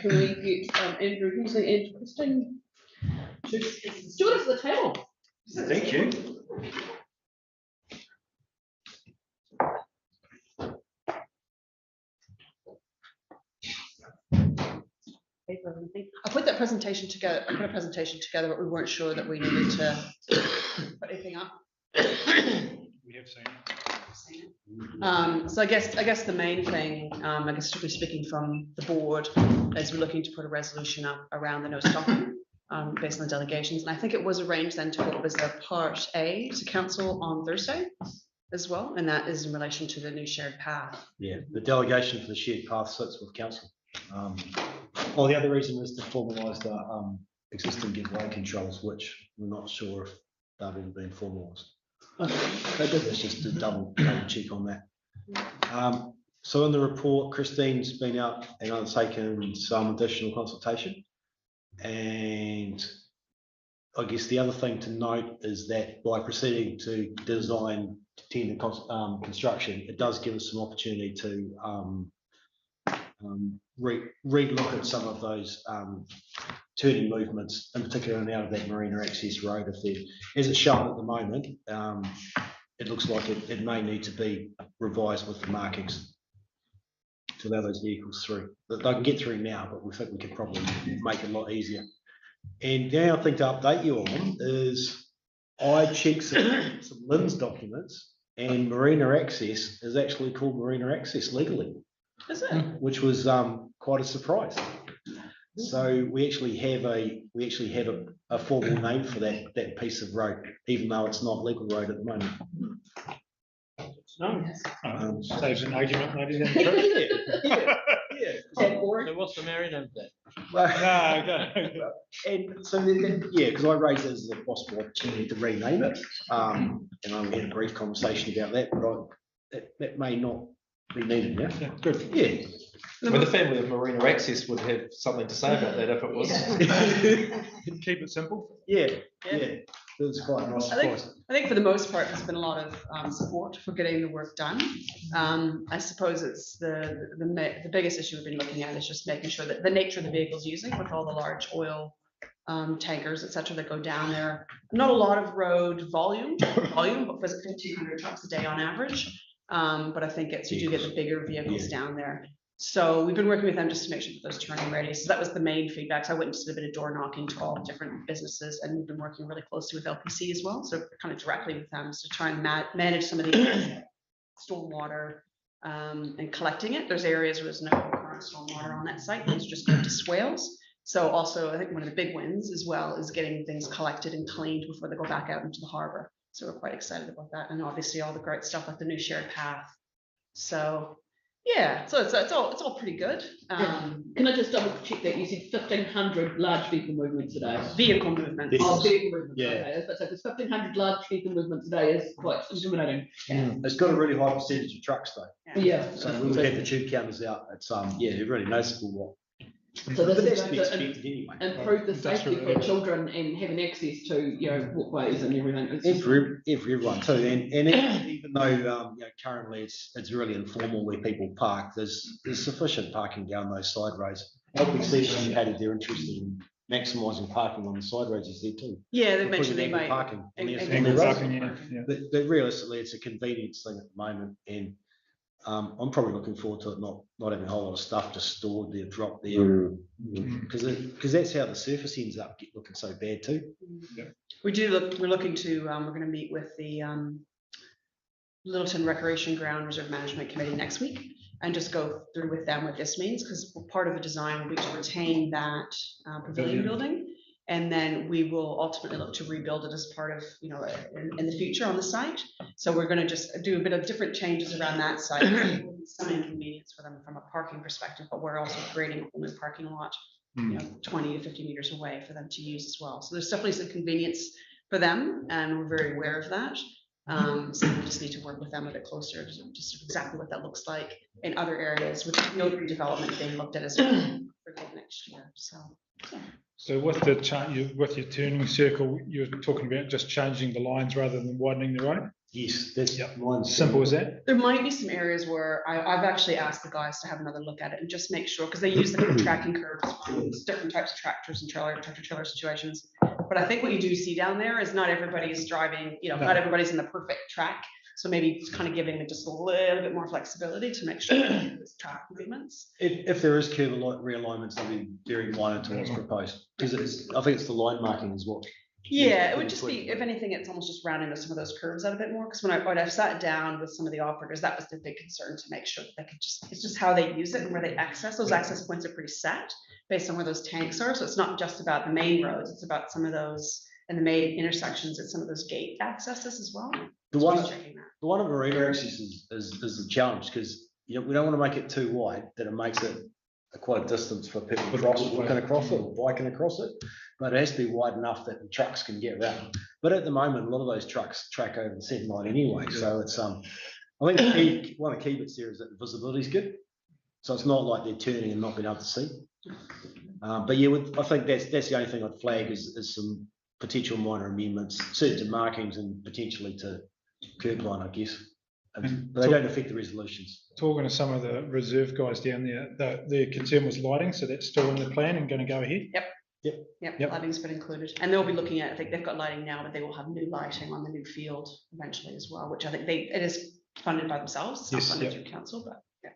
can we get Andrew Hensley and Christine to join us at the table?
Thank you.
I put that presentation together. I put a presentation together, but we weren't sure that we needed to put anything up.
We have seen it.
So I guess the main thing, I guess strictly speaking from the board, is we're looking to put a resolution up around the no stopping, based on the delegations. And I think it was arranged then to what was the part A to council on Thursday as well, and that is in relation to the new shared path.
Yeah, the delegation for the shared path sits with council. Well, the other reason is to formalise the existing getaway controls, which we're not sure if they've even been formalised. It's just a double check on that. So in the report, Christine's been out and undertaken some additional consultation. And I guess the other thing to note is that by proceeding to design, tender construction, it does give us some opportunity to re-look at some of those turning movements, in particular and out of that marina access road. If there, as it's shown at the moment, it looks like it may need to be revised with the markings to allow those vehicles through. They can get through now, but we think we could probably make it a lot easier. And the other thing to update you on is I checked some LINS documents, and marina access is actually called marina access legally.
Is it?
Which was quite a surprise. So we actually have a formal name for that piece of road, even though it's not legal road at the moment.
Saves an argument, ladies and
So what's the marina of that?
Well, and so because I raised it as a possible opportunity to rename it, and I had a brief conversation about that, but that may not be needed, yeah? Good, yeah.
Well, the family of Marina Access would have something to say about that if it was.
Keep it simple.
Yeah. That's quite a nice surprise.
I think for the most part, there's been a lot of support for getting the work done. I suppose it's the biggest issue we've been looking at is just making sure that the nature of the vehicles using with all the large oil tankers, et cetera, that go down there. Not a lot of road volume, but was it 1,500 trucks a day on average? But I think you do get the bigger vehicles down there. So we've been working with them just to make sure that those turning ready. So that was the main feedback. So I went and did a bit of door knocking to all different businesses, and we've been working really closely with LPC as well. So kind of directly with them to try and manage some of the stormwater and collecting it. There's areas where there's no current stormwater on that site. Those just go to swales. So also I think one of the big wins as well is getting things collected and cleaned before they go back out into the harbor. So we're quite excited about that. And obviously all the great stuff like the new shared path. So yeah, so it's all pretty good.
Can I just double check that you said 1,500 large vehicle movements a day?
Vehicle movements.
Oh, vehicle movements.
Yeah.
Okay. So if 1,500 large vehicle movements a day is quite intimidating.
It's got a really high percentage of trucks though.
Yeah.
So when we have the tube counters out, it's really noticeable what.
So
But
this
that's to be
is
expected anyway.
improve the safety for children and having access to walkways and everything.
Everyone too, and even though currently it's really informal where people park, there's sufficient parking down those side roads. LPC indicated they're interested in maximising parking on the side roads, is there too?
Yeah, they mentioned they might.
Parking. But realistically, it's a convenience thing at the moment, and I'm probably looking forward to it not having a whole lot of stuff just stored there, dropped there, because that's how the surface ends up looking so bad too.
We're looking to, we're going to meet with the Littleton Recreation Ground Reserve Management Committee next week and just go through with them what this means, because part of the design will be to retain that pavilion building. And then we will ultimately look to rebuild it as part of, in the future on the site. So we're going to just do a bit of different changes around that site. Some inconvenience for them from a parking perspective, but we're also creating a whole new parking lot, 20 to 50 meters away for them to use as well. So there's definitely some convenience for them, and we're very aware of that. So we just need to work with them a bit closer, just exactly what that looks like in other areas with no redevelopment being looked at as for next year.
So with with your turning circle, you're talking about just changing the lines rather than widening the road?
Yes, that's
simple as that.
There might be some areas where I've actually asked the guys to have another look at it and just make sure, because they use the tracking curves on different types of tractors and tractor-trailer situations. But I think what you do see down there is not everybody is driving, not everybody's in the perfect track. So maybe it's kind of giving it just a little bit more flexibility to make sure that there's track movements.
If there is curve realignments, they'll be very minor to what's proposed, because I think it's the line marking is what.
Yeah, it would just be, if anything, it's almost just rounding some of those curves out a bit more. Because when I've sat down with some of the operators, that was the big concern, to make sure that they could it's just how they use it and where they access. Those access points are pretty set based on where those tanks are. So it's not just about the main roads, it's about some of those and the main intersections and some of those gate accesses as well.
The one of Marina Access is the challenge, because we don't want to make it too wide that it makes it quite a distance for people walking across it or biking across it, but it has to be wide enough that the trucks can get around. But at the moment, a lot of those trucks track over the centre line anyway, so it's I think one of the key bits there is that the visibility is good, so it's not like they're turning and not being able to see. But yeah, I think that's the only thing I'd flag is some potential minor amendments, certain markings and potentially to curb line, I guess. But they don't affect the resolutions.
Talking to some of the reserve guys down there, their concern was lighting, so that's still in the plan and going to go ahead?
Yep. Lighting's been included. And they'll be looking at, I think they've got lighting now, but they will have new lighting on the new field eventually as well, which I think it is funded by themselves. It's not funded through council, but yeah.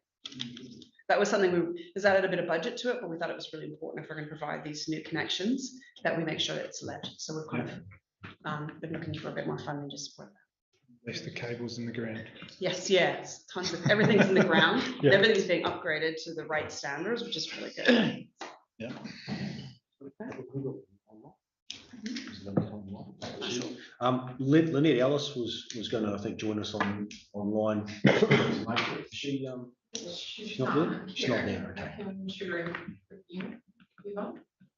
That was something there's added a bit of budget to it, but we thought it was really important if we're going to provide these new connections that we make sure that it's lit. So we've kind of been looking for a bit more funding to support that.
Less the cables in the ground.
Yes, tons of everything's in the ground. Everything's being upgraded to the right standards, which is really good.
Yeah.
Lynette Ellis was going to, I think, join us online. She's not there. She's not there. Okay.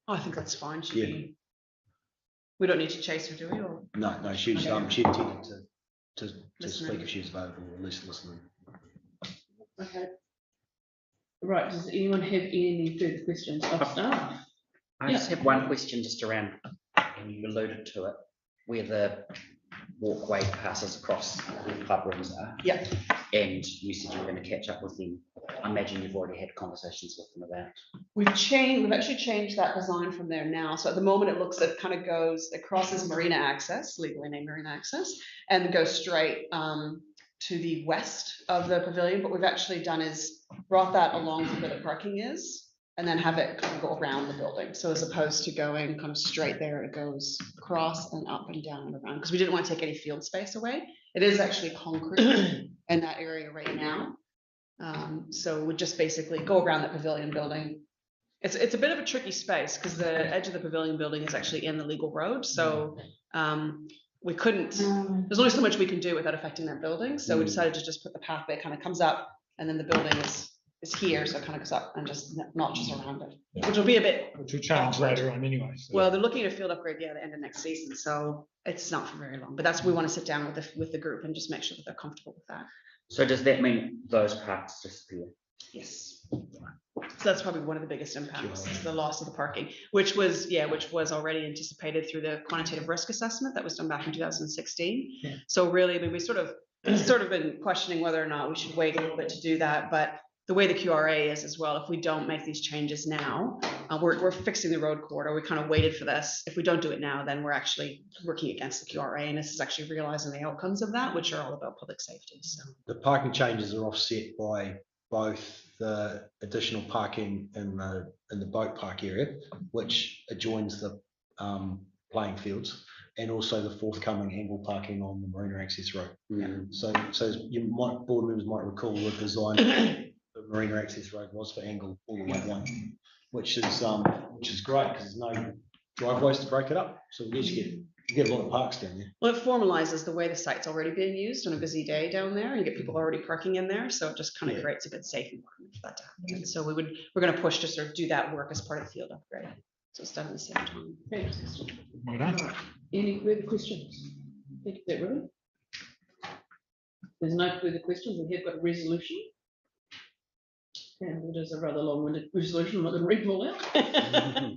I think that's fine. We don't need to chase her, do we? Or?
No. She intended to speak if she was available, or at least listening.
Okay. Right, does anyone have any further questions of staff?
I just have one question just around, and you alluded to it, where the walkway passes across where the club rooms are.
Yeah.
And you said you were going to catch up with them. I imagine you've already had conversations with them about.
We've actually changed that design from there now. So at the moment it kind of goes, it crosses Marina Access, legally named Marina Access, and goes straight to the west of the pavilion. What we've actually done is brought that along to where the parking is, and then have it kind of go around the building. So as opposed to going kind of straight there, it goes across and up and down and around, because we didn't want to take any field space away. It is actually concrete in that area right now. So we just basically go around the pavilion building. It's a bit of a tricky space because the edge of the pavilion building is actually in the legal road. So we couldn't, there's only so much we can do without affecting that building. So we decided to just put the pathway, kind of comes up, and then the building is here. So it kind of goes up and just notches around it, which will be a bit.
Which will change later on anyway. So.
Well, they're looking at a field upgrade, the end of next season. So it's not for very long, but that's, we want to sit down with the group and just make sure that they're comfortable with that.
So does that mean those parks disappear?
Yes. So that's probably one of the biggest impacts, is the loss of the parking, which was already anticipated through the quantitative risk assessment that was done back in 2016. Yeah. So really, I mean, we sort of been questioning whether or not we should wait a little bit to do that, but the way the QRA is as well, if we don't make these changes now, we're fixing the road corridor. We kind of waited for this. If we don't do it now, then we're actually working against the QRA, and this is actually realizing the outcomes of that, which are all about public safety. So
the parking changes are offset by both the additional parking in the boat park area, which adjoins the playing fields, and also the forthcoming angle parking on the Marina Access Road. So board members might recall the design the Marina Access Road was for angle all the way down, which is great because there's no driveways to break it up. So we you get a lot of parks down there.
Well, it formalizes the way the site's already being used on a busy day down there, and you get people already parking in there. So it just kind of creates a good safe environment for that to happen. So we're going to push to sort of do that work as part of the field upgrade. So it's done at the same time.
Well done.
Any further questions? Thank you, everyone. There's no further questions. We have got a resolution. And it is a rather long-winded resolution. I'm not going to read them all out. Andrew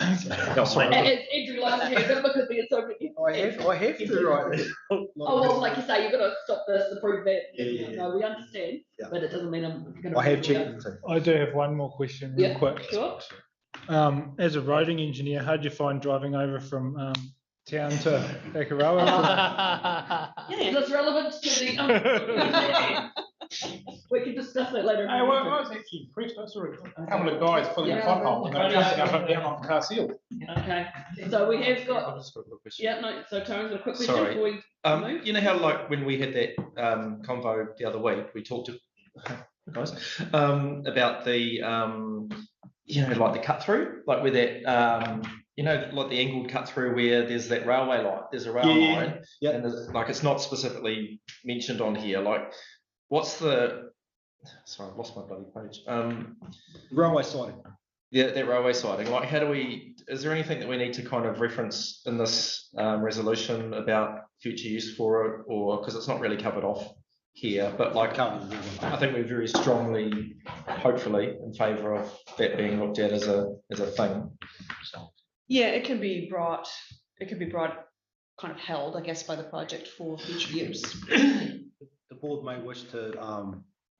likes to have because it's so good.
I have to write it.
Oh, well, like you say, you've got to stop this to prove that. Yeah. No, we understand, but it doesn't mean I'm going to.
I have checked.
I do have one more question real quick.
Sure.
As a roading engineer, how did you find driving over from town to Akarawa?
Yeah, that's relevant to the. We can discuss that later.
I was actually impressed. I saw a couple of guys pulling a pothole and they're jumping down on car seal.
Okay, so we have got.
I've just got a quick question.
Yeah, no. So Tony's got a quick question
Sorry.
before we move.
You know how like when we had that convo the other week, we talked to guys about the like the cut through, like where that like the angled cut through where there's that railway line, there's a rail line, and there's, like it's not specifically mentioned on here. Like, what's the? Sorry, I've lost my bloody page.
Railway siding.
Yeah, that railway siding. Like, how do we? Is there anything that we need to kind of reference in this resolution about future use for it, or because it's not really covered off here? But like, I think we're very strongly, hopefully, in favour of that being looked at as a thing. So.
Yeah, it can be brought. It could be brought, kind of held, I guess, by the project for future use.
The board may wish to,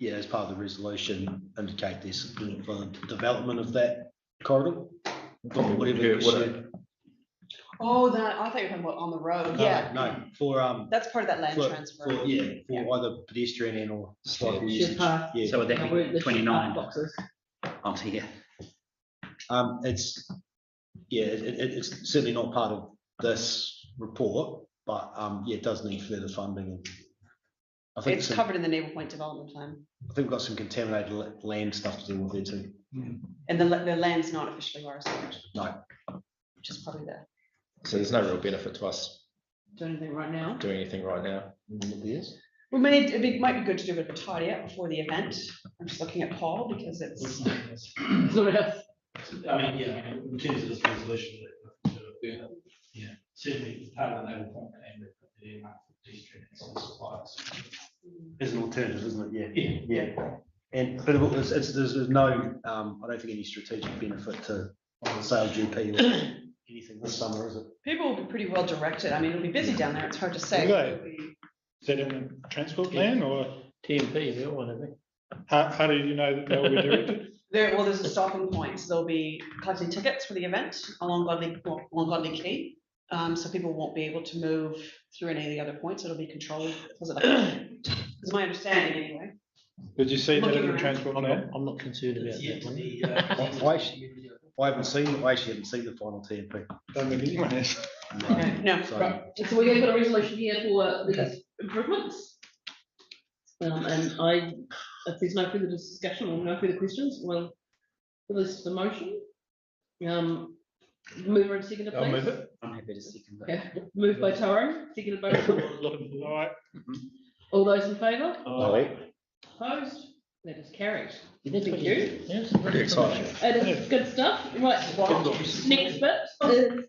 as part of the resolution, indicate their support for the development of that corridor.
Oh, that I thought you were talking about on the road. Yeah.
No, for
that's part of that land transfer.
For either pedestrian and or cycle usage.
Yeah. So would that be 29 boxes onto here?
It's certainly not part of this report, but it does need further funding. I think
it's covered in the Naval Point Development Plan.
I think we've got some contaminated land stuff to deal with there too.
And the land's not officially ours.
No.
Which is probably there.
So there's no real benefit to us
doing anything right now.
Yes.
Well, it might be good to do a bit of a tidy up before the event. I'm just looking at Paul because it's.
In terms of this resolution, certainly part of the Naval Point and the earmark for pedestrian access supplies.
As an alternative, isn't it? Yeah. but there's no, I don't think any strategic benefit to on the sale GP or anything this summer, is it?
People will be pretty well directed. I mean, it'll be busy down there. It's hard to say.
Is that in the transport plan or
TMP? They all want to be.
How do you know that they'll be directed?
There's a stopping point. So they'll be collecting tickets for the event along Godley Quay. So people won't be able to move through any of the other points. It'll be controlled. Is my understanding anyway.
Did you see that in the transport plan?
I'm not concerned about that.
I actually haven't seen the final TMP.
Don't think anyone has.
No. Right. So we're going to put a resolution here for these improvements. And if there's no further discussion or no further questions, we'll release the motion. Mover and seconder, please.
I'll move it. I'm happy to second that.
Okay. Moved by Tyrone, seconded by
All right.
All those in favour?
Aye.
Opposed? That is carried. Thank you.
Yes,
Pretty exciting.
It is good stuff. Right. Next bit is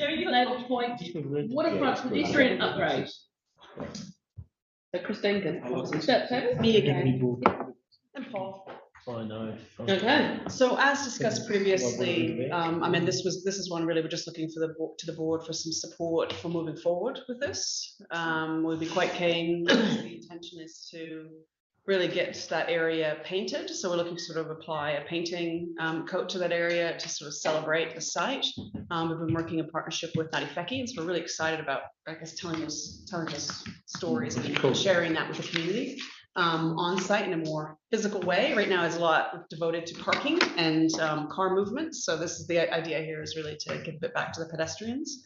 label point waterfront pedestrian upgrade. So Christine can start table.
Me again. And Paul.
I know.
Okay.
So as discussed previously, I mean, this is one really we're just looking for the board for some support for moving forward with this. We'll be quite keen. The intention is to really get that area painted. So we're looking to sort of apply a painting coat to that area to sort of celebrate the site. We've been working in partnership with Narifeki, and so we're really excited about, I guess, telling those stories and sharing that with the community on site in a more physical way. Right now is a lot devoted to parking and car movements. So this is the idea here, is really to give it back to the pedestrians.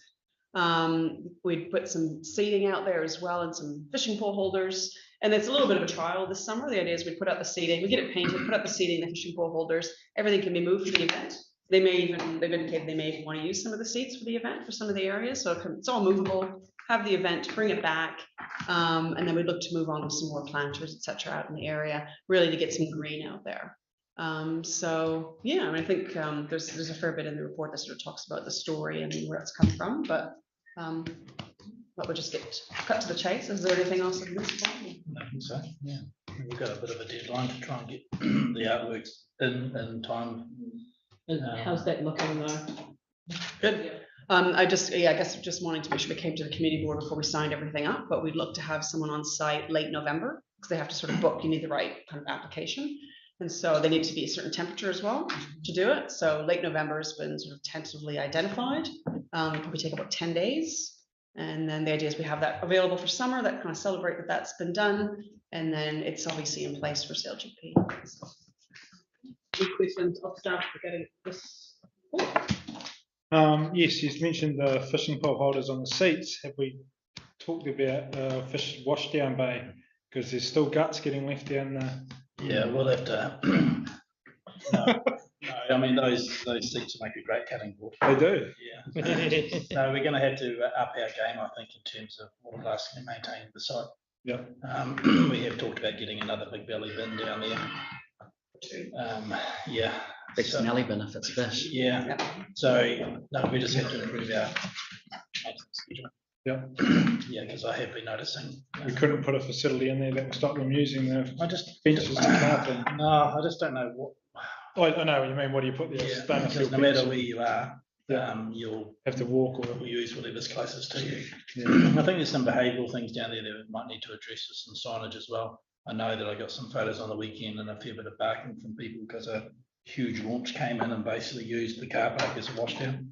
We'd put some seating out there as well and some fishing pole holders. And it's a little bit of a trial this summer. The idea is we put out the seating, we get it painted, put out the seating, the fishing pole holders, everything can be moved for the event. They've indicated they may want to use some of the seats for the event for some of the areas. So it's all movable, have the event, bring it back. And then we'd look to move on with some more planters, et cetera, out in the area, really to get some green out there. So yeah, I mean, I think there's a fair bit in the report that sort of talks about the story and where it's come from, but we'll just get cut to the chase. Is there anything else in this?
I think so, yeah. We've got a bit of a deadline to try and get the artworks in time.
How's that looking though?
Good. I guess just wanting to make sure we came to the committee board before we signed everything up, but we'd look to have someone on site late November, because they have to sort of book, you need the right kind of application. And so they need to be a certain temperature as well to do it. So late November has been sort of tentatively identified. Probably take about 10 days. And then the idea is we have that available for summer, that kind of celebrate that that's been done. And then it's obviously in place for sale GP.
Any questions of staff regarding this?
Yes, you've mentioned the fishing pole holders on the seats. Have we talked about fish washdown bay? Because there's still guts getting left down there.
Yeah, we'll have to. No, I mean those seats make a great cutting board.
They do.
Yeah. So we're going to have to up our game, I think, in terms of water blasting and maintaining the site.
Yeah.
We have talked about getting another big belly bin down there. Yeah.
Big smelly bin if it's fish.
Yeah. So no, we just have to improve our schedule.
Yeah.
Yeah, because I have been noticing.
We couldn't put a facility in there that will stop them using the benches and carpet.
No, I just don't know what.
Oh, I know what you mean. What do you put there?
Yeah, because no matter where you are, you'll
have to walk or
use whatever's closest to you.
Yeah.
I think there's some behavioural things down there that we might need to address with some signage as well. I know that I got some photos on the weekend and a fair bit of barking from people because a huge launch came in and basically used the car park as a washdown.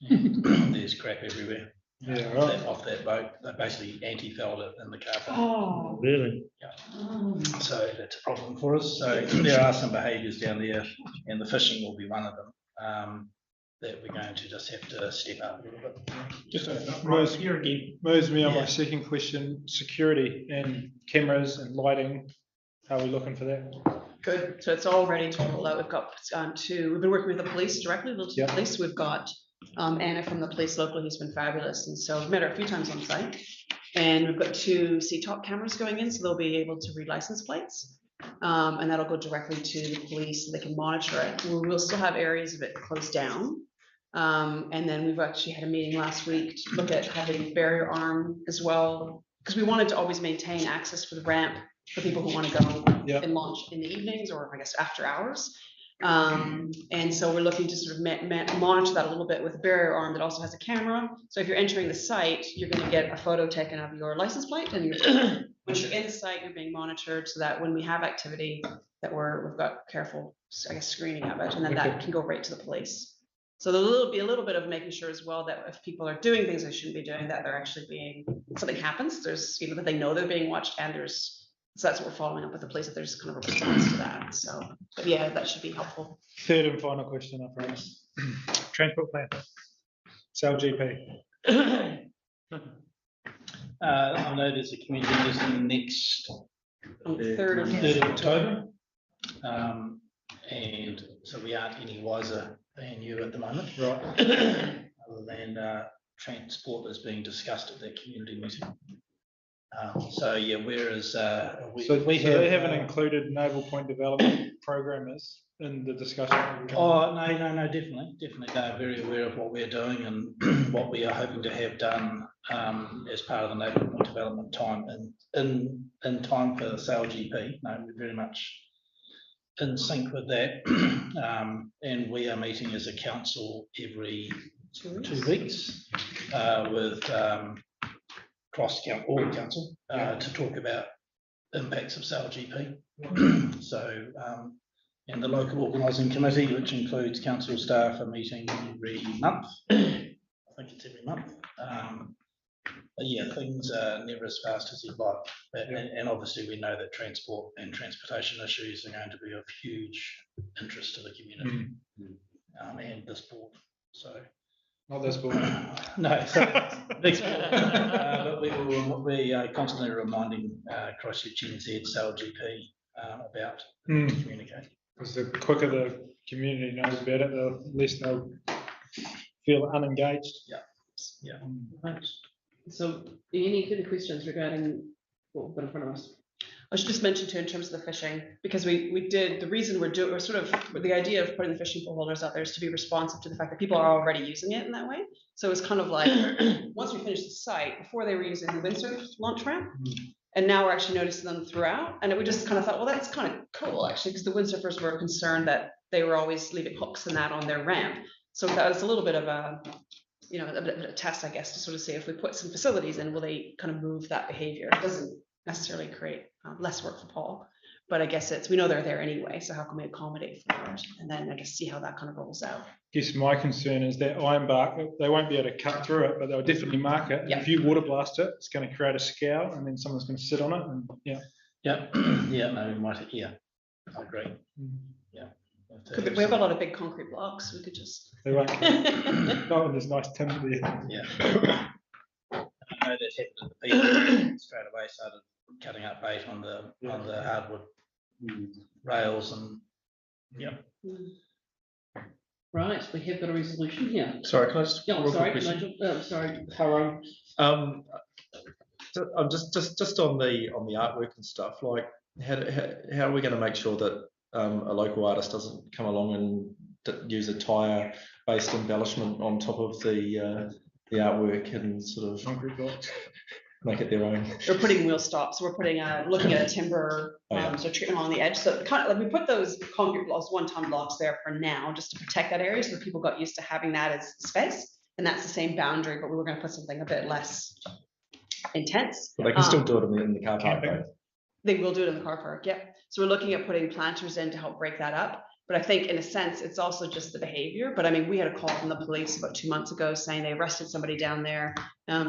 There's crap everywhere.
Yeah, right.
Off that boat, they basically anti-fouled it in the car park.
Oh,
really?
Yeah. So that's a problem for us. So there are some behaviours down there, and the fishing will be one of them. That we're going to just have to step up a little bit.
Just moves me on my second question: security and cameras and lighting. How are we looking for that?
Good. So it's all ready to roll out. We've got we've been working with the police directly. The police. We've got Anna from the police local, who's been fabulous, and so we've met her a few times on site. And we've got 2 C-top cameras going in, so they'll be able to read license plates, and that'll go directly to the police, so they can monitor it. We'll still have areas of it closed down, and then we've actually had a meeting last week to look at having barrier arm as well, because we wanted to always maintain access for the ramp for people who want to go and launch in the evenings or I guess after hours. And so we're looking to sort of monitor that a little bit with a barrier arm that also has a camera. So if you're entering the site, you're going to get a photo taken of your license plate, and once you're in the site, you're being monitored so that when we have activity, that we've got careful, I guess, screening of it, and then that can go right to the police. So there'll be a little bit of making sure as well that if people are doing things they shouldn't be doing, that they're actually being, something happens, there's, that they know they're being watched, and so that's what we're following up with the police, that there's kind of a response to that. So, but yeah, that should be helpful.
Third and final question, I promise. Transport plan. Sal GP.
I know there's a community meeting next
3rd
of October. And so we aren't any wiser than you at the moment. Right. Other than transport is being discussed at that community meeting. So yeah, whereas
they haven't included Naval Point Development Programmers in the discussion.
Oh no, definitely. They're very aware of what we're doing and what we are hoping to have done as part of the Naval Point Development time in time for the Sale GP. No, we're very much in sync with that. And we are meeting as a council every 2 weeks with all council to talk about impacts of Sale GP. So, and the local organising committee, which includes council staff, are meeting every month. I think it's every month. But yeah, things are never as fast as you'd like. And obviously we know that transport and transportation issues are going to be of huge interest to the community and this board. So.
Not this board.
No, so next board. But we are constantly reminding Christchurch NZ, Sale GP about communicating.
Because the quicker the community knows about it, the less they'll feel unengaged.
Yeah.
Right. So, any further questions regarding what we've got in front of us?
I should just mention too, in terms of the fishing, because we did, the reason we're sort of, the idea of putting the fishing pole holders out there is to be responsive to the fact that people are already using it in that way. So it's kind of like, once we finish the site, before they were using the windsurf launch ramp, and now we're actually noticing them throughout. And we just kind of thought, well, that's kind of cool actually, because the windsurfers were concerned that they were always leaving hooks and that on their ramp. So that was a little bit of a, a bit of a test, I guess, to sort of see if we put some facilities in, will they kind of move that behavior? It doesn't necessarily create less work for Paul, but I guess we know they're there anyway, so how can we accommodate for it? And then I guess see how that kind of rolls out.
I guess my concern is that ironbark, they won't be able to cut through it, but they'll definitely mark it. If you water blast it, it's going to create a scour, and then someone's going to sit on it. And
no, we might. Yeah, I agree. Yeah.
We have a lot of big concrete blocks. We could just.
They won't. Not when there's nice timber there.
Yeah. I know that happened at the people straight away started cutting up bait on the hardwood rails and
Right, we have got a resolution here.
Sorry, can I just?
Yeah, sorry, Tyrone.
So I'm just on the artwork and stuff. Like, how are we going to make sure that a local artist doesn't come along and use a tyre-based embellishment on top of the artwork and sort of
concrete blocks?
Make it their own.
We're putting wheel stops. We're putting looking at a timber so treatment along the edge. So kind of like we put those concrete blocks, 1-ton blocks there for now, just to protect that area, so that people got used to having that as space. And that's the same boundary, but we were going to put something a bit less intense.
But they can still do it in the car park, though.
They will do it in the car park, yeah. So we're looking at putting planters in to help break that up. But I think in a sense, it's also just the behavior. But I mean, we had a call from the police about 2 months ago saying they arrested somebody down there,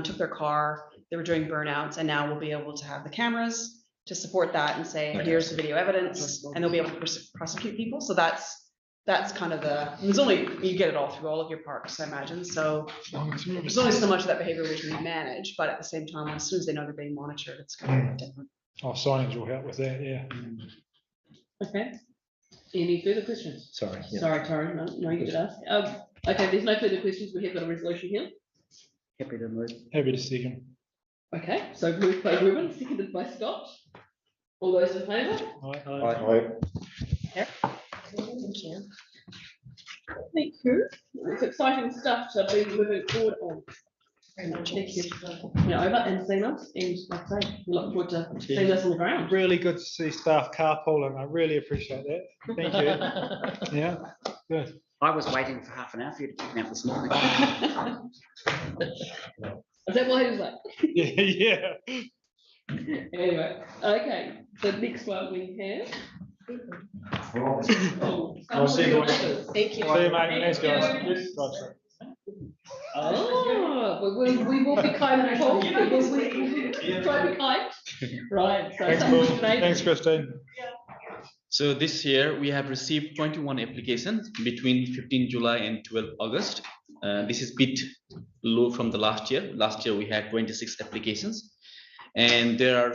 took their car, they were doing burnouts, and now we'll be able to have the cameras to support that and say, here's the video evidence, and they'll be able to prosecute people. So that's kind of you get it all through all of your parks, I imagine. So there's only so much of that behavior we can manage, but at the same time, as soon as they know they're being monitored, it's going to be different.
Oh, signage will help with that, yeah.
Okay. Any further questions?
Sorry.
Sorry, Tyrone. No, you get to ask. Okay, there's no further questions. We have got a resolution here.
Happy to move.
Happy to second.
Okay, so moved by Ruben, seconded by Scott. All those in favour?
Aye.
Thank you.
Thank you. It's exciting stuff to be moving forward on.
Very much.
Thank you. Yeah, over and seamless, and like I say, we look forward to seeing this on the ground.
Really good to see staff carpooling. I really appreciate that. Thank you. Yeah, good.
I was waiting for half an hour for you to kick me out this morning.
Is that why he was like?
Yeah.
Anyway, okay, the next one we have.
I'll see you guys.
Thank you.
See you, mate. Thanks, guys.
Oh, we will be kind and talk. We will try to be kind. Right. So
Thanks, Paul. Thanks, Christine.
So this year we have received 21 applications between 15 July and 12 August. This is a bit low from the last year. Last year we had 26 applications, and there are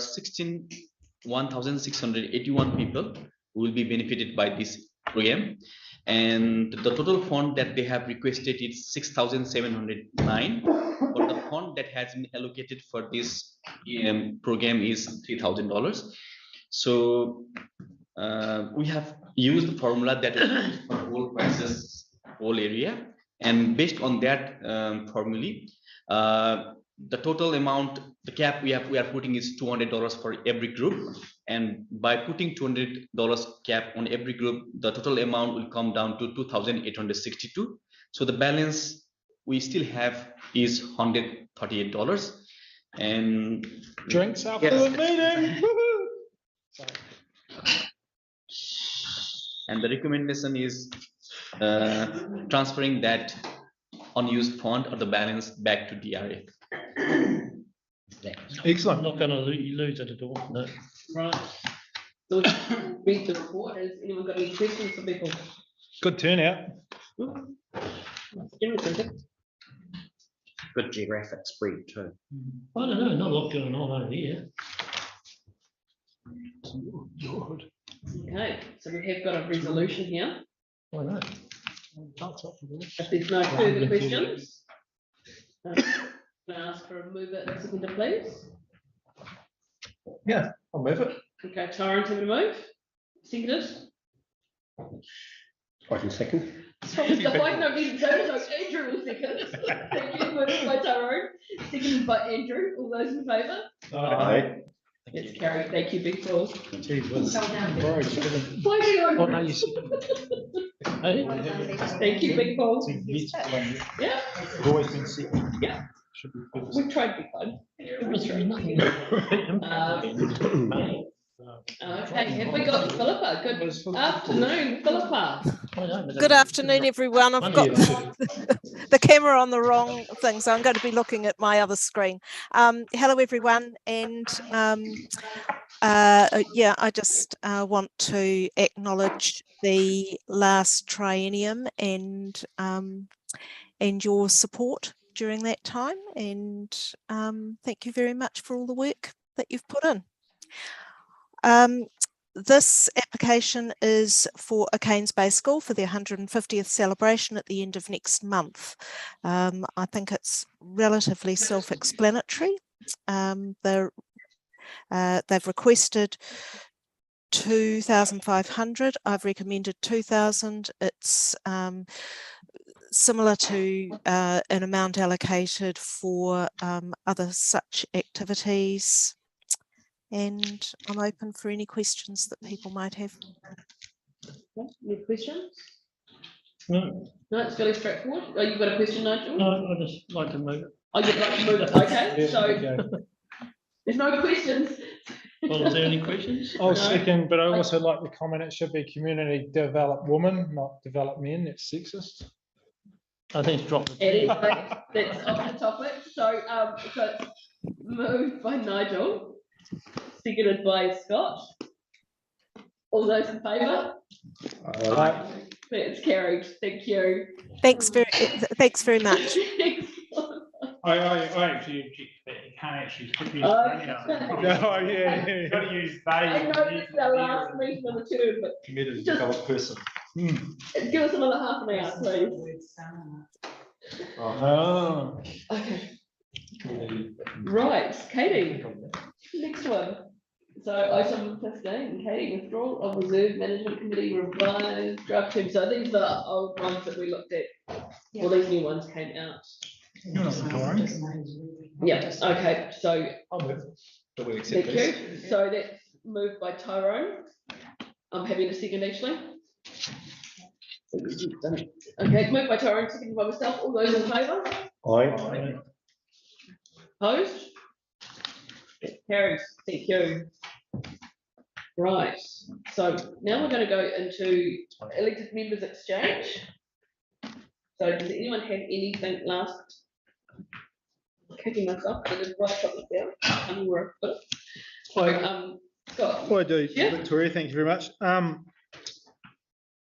1,681 people who will be benefited by this program. And the total fund that they have requested is 6,709, but the fund that has been allocated for this program is $3,000. So we have used the formula that is for whole prices, whole area, and based on that formula, the total amount, the cap we are putting is $200 for every group, and by putting $200 cap on every group, the total amount will come down to 2,862. So the balance we still have is $138. And
drinks after the meeting. Sorry.
And the recommendation is transferring that unused fund or the balance back to DRF.
Excellent.
I'm not going to lose it at all. No.
Right. So we read the report. Has anyone got any questions for people?
Good turnout.
Give me a second.
Good geographic spread too.
I don't know, not a lot going on over here.
Okay, so we have got a resolution here.
I know.
If there's no further questions, can I ask for a mover and a seconder, please?
Yeah, I'll move it.
Okay, Tyrone, to move. Seconded.
I can second.
So the fight no need to so Andrew will second. Thank you, moved by Tyrone. Seconded by Andrew. All those in favour?
Aye.
It's carried. Thank you, Big Paul.
Gee whiz.
Why do you
Oh, no, you see.
Thank you, Big Paul. Yeah.
I've always been sick.
Yeah. We've tried to be fun. Okay, have we got Philippa? Good afternoon, Philippa.
Good afternoon, everyone. I've got the camera on the wrong thing, so I'm going to be looking at my other screen. Hello, everyone, and yeah, I just want to acknowledge the last triennium and your support during that time, and thank you very much for all the work that you've put in. This application is for a Cairns Bay School for their 150th celebration at the end of next month. I think it's relatively self-explanatory. They've requested 2,500. I've recommended 2,000. It's similar to an amount allocated for other such activities. And I'm open for any questions that people might have.
Any questions?
No.
No, it's fairly straightforward. Oh, you've got a question, Nigel?
No, I just like to move it.
Oh, you'd like to move it. Okay, so there's no questions.
Well, is there any questions?
I'll second, but I also like to comment it should be community develop women, not develop men. It's sexist.
I think it's dropped.
That's off the topic. So, so it's moved by Nigel. Seconded by Scott. All those in favour? It's carried. Thank you.
Thanks very much.
I actually object that you can't actually put these.
Oh, yeah.
You've got to use they.
I know this is our last meeting on the term, but
Committed developed person.
give us another half an hour, please.
Oh.
Okay. Right, Katie. Next one. So item 15, Katie, withdrawal of Reserve Management Committee revised draft term. So these are the old ones that we looked at. Well, these new ones came out
You're not retiring.
Yeah, okay, so
But we accept
thank you. So that's moved by Tyrone. I'm having a second actually. Okay, moved by Tyrone, seconded by myself. All those in favour?
Aye.
Opposed? It carries. Thank you. Right, so now we're going to go into elected members exchange. So does anyone have anything last? Kicking myself, I didn't write something down. I don't know where I put it. So, Scott.
I do,
Yeah.
Victoria, thank you very much.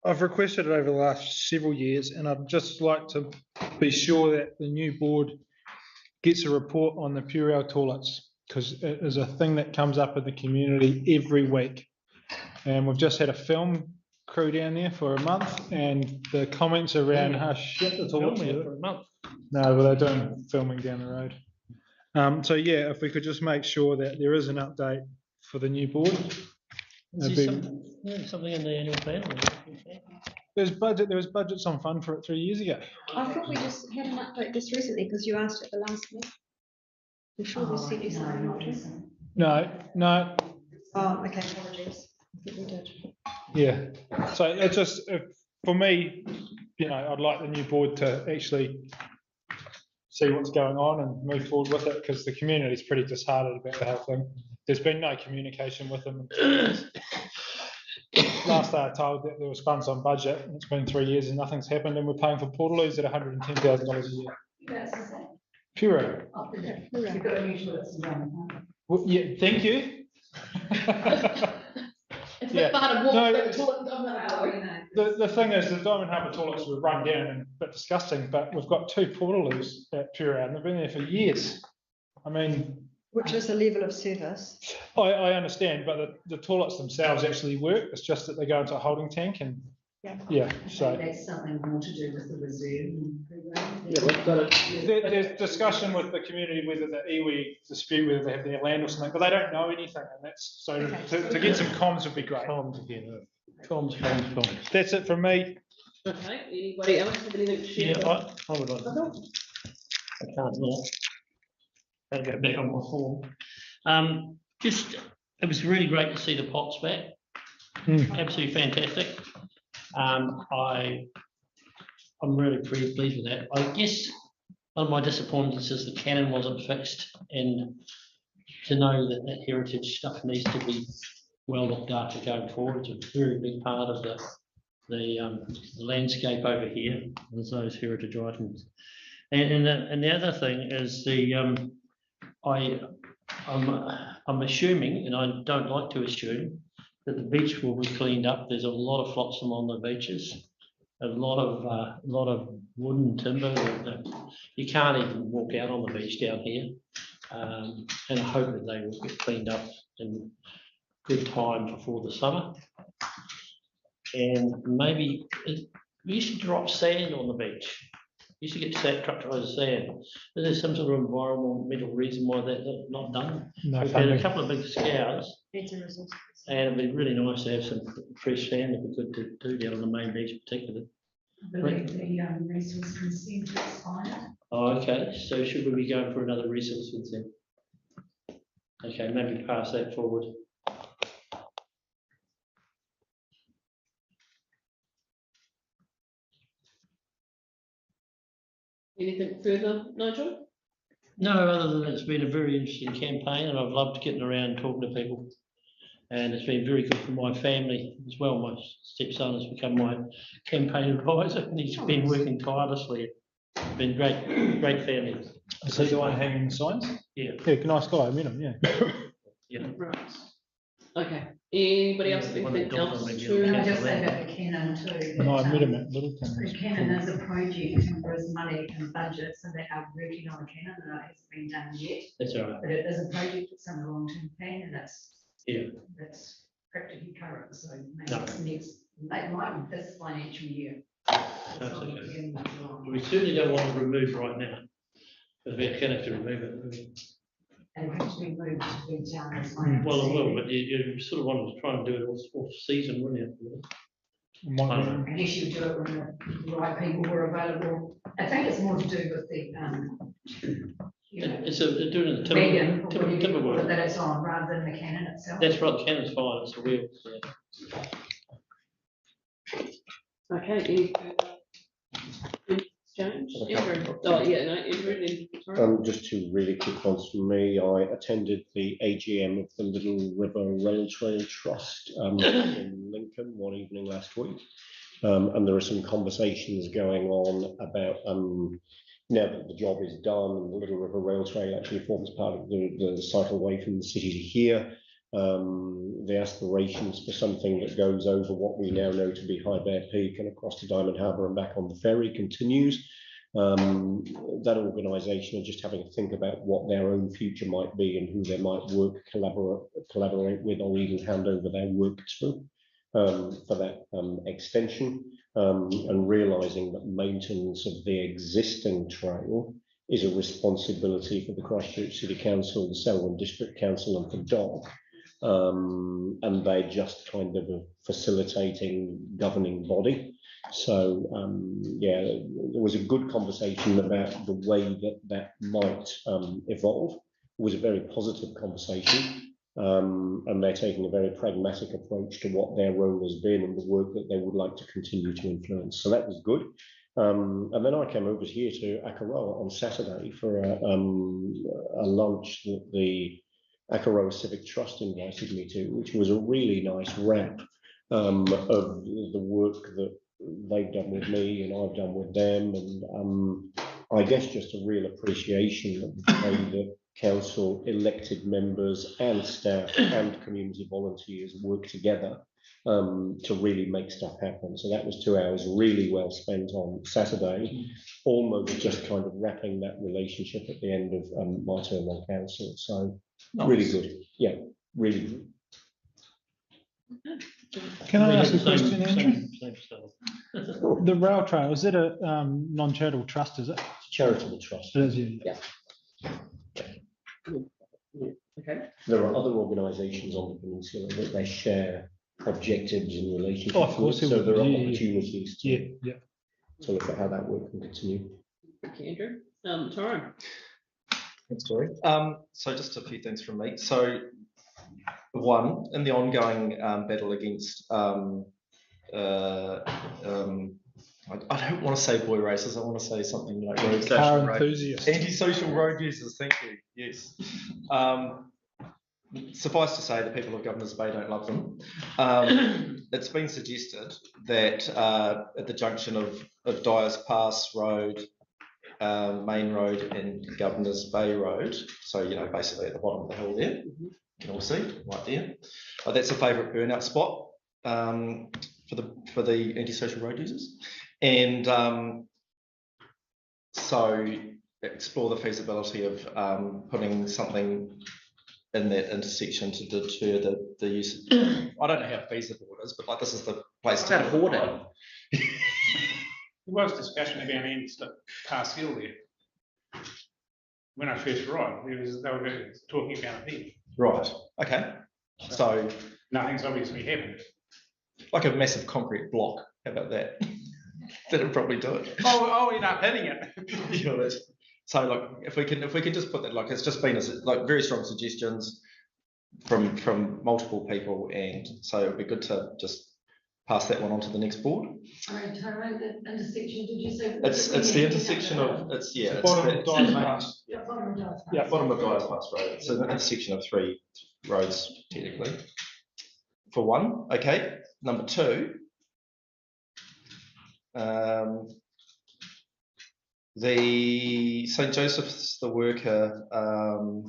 I've requested it over the last several years, and I'd just like to be sure that the new board gets a report on the Purell toilets, because it is a thing that comes up in the community every week. And we've just had a film crew down there for a month, and the comments around how shit the toilets were.
For a month.
No, well, they're doing filming down the road. So yeah, if we could just make sure that there is an update for the new board.
Is there something in the annual plan?
There was budgets on fund for it 3 years ago.
I thought we just had an update just recently because you asked at the last meeting. I'm sure we said yes.
No.
Oh, okay, apologies. I think we did.
Yeah, so it's just, for me, I'd like the new board to actually see what's going on and move forward with it, because the community is pretty disheartened about the whole thing. There's been no communication with them. Last day I told that there was funds on budget, and it's been 3 years and nothing's happened, and we're paying for Portaloos at $110,000 a year. Pure. Well, yeah, thank you.
It's
Yeah.
No,
the thing is, the Diamond Harbour toilets were run down and a bit disgusting, but we've got 2 Portaloos at Purell, and they've been there for years. I mean,
which is the level of service.
I understand, but the toilets themselves actually work. It's just that they go into a holding tank, and so
that's something more to do with the reserve.
Yeah, we've got it.
There's discussion with the community whether the iwi dispute whether they have their land or something, but they don't know anything, and that's so to get some comms would be great.
Comms again. Comms.
That's it from me.
Okay, anybody else have anything to share?
Yeah, I would like. I can't now. I'll go back on my form. It was really great to see the pots back. Absolutely fantastic. I'm really pretty pleased with that. I guess one of my disappointments is the cannon wasn't fixed, and to know that that heritage stuff needs to be well looked after going forward. It's a very big part of the landscape over here. There's those heritage items, and the other thing is I'm assuming, and I don't like to assume, that the beach will be cleaned up. There's a lot of flotsam on the beaches, a lot of wooden timber. You can't even walk out on the beach down here, and I hope that they will get cleaned up in good time before the summer. And maybe we used to drop sand on the beach. You used to get trucked over sand. Is there some sort of environmental reason why that's not done?
No,
we've had a couple of big scours, and it'd be really nice to have some fresh sand if we could do down on the main beach particularly.
I believe the resource consent expired.
Oh, okay, so should we be going for another resource consent? Okay, maybe pass that forward.
Anything further, Nigel?
No, other than it's been a very interesting campaign, and I've loved getting around and talking to people. And it's been very good for my family as well. My stepson has become my campaign advisor, and he's been working tirelessly. It's been great family.
Is he the one hanging signs?
Yeah.
Yeah, nice guy, I met him, yeah.
Yeah.
Right. Okay. Anybody else have anything else to?
Can I just say about the cannon too?
No, I met him
that,
at Little
the cannon is a project, and there is money and budget, so they are working on a cannon, and it hasn't been done yet.
That's all right.
But it is a project, it's on a long-term plan, and that's practically current, so maybe it's next, they might be this financial year.
That's okay. We certainly don't want to remove right now, because we can have to remove it.
And it has to be moved to be done as my
Well, it will, but you sort of want to try and do it off season, wouldn't you?
I guess you do it when the right people were available. I think it's more to do with the
It's a doing the
wagon, or
timber
whatever you call it,
work.
that it's on, rather than the cannon itself.
That's right, the cannon's fine, it's the wheel.
Okay, any further exchange? Andrew? Oh, yeah, no, Andrew, then, sorry.
Just two really quick ones from me. I attended the AGM of the Little River Rail Trail Trust in Lincoln one evening last week. And there are some conversations going on about now that the job is done and the Little River Rail Trail actually forms part of the cycleway from the city to here. The aspirations for something that goes over what we now know to be High Bear Peak and across to Diamond Harbour and back on the ferry continues. That organisation are just having to think about what their own future might be and who they might collaborate with, or even hand over their work to for that extension, and realising that maintenance of the existing trail is a responsibility for the Christchurch City Council, the Selwyn District Council and for DOC. And they're just kind of a facilitating governing body. So yeah, there was a good conversation about the way that that might evolve. It was a very positive conversation, and they're taking a very pragmatic approach to what their role has been and the work that they would like to continue to influence. So that was good. And then I came over here to Akaroa on Saturday for a lunch that the Akaroa Civic Trust invited me to, which was a really nice wrap of the work that they've done with me and I've done with them, and I guess just a real appreciation of the way that council elected members and staff and community volunteers work together to really make stuff happen. So that was 2 hours really well spent on Saturday, almost just kind of wrapping that relationship at the end of my term on council. So nice. Really good. Yeah, really good.
Can I ask a question, Andrew? The rail trail, is it a non-charitable trust, is it?
Charitable trust.
It is, yeah.
Okay.
There are other organisations on the peninsula that they share objectives and relationships
of course
with, so there are
opportunities
to look at how that work can continue.
Thank you, Andrew. Tyrone.
Thanks, Tori. So just a few things from me. So one, in the ongoing battle against I don't want to say boy races, I want to say something like
car enthusiasts.
Anti-social road users, thank you, yes. Suffice to say, the people of Governor's Bay don't love them. It's been suggested that at the junction of Dyers Pass Road, Main Road and Governor's Bay Road, so, you know, basically at the bottom of the hill there, you can all see, right there. That's a favourite burnout spot for the antisocial road users. And so explore the feasibility of putting something in that intersection to deter the use. I don't know how feasible it is, but like this is the place to
hoard it.
There was discussion about Pass Hill there. When I first arrived, they were talking about it then.
Right. Okay. So
nothing's obviously happened.
Like a massive concrete block. How about that? That'd probably do it.
Oh, we're not hitting it.
Yeah, so like if we can just put that, like it's just been like very strong suggestions from multiple people, and so it would be good to just pass that one on to the next board.
Sorry, Tyrone, the intersection, did you say?
It's the intersection of
bottom of Dyers Pass.
Yeah,
Yeah,
bottom of Dyers Pass Road. It's an intersection of 3 roads technically. For one, okay. Number 2. The St. Joseph's the Worker, God,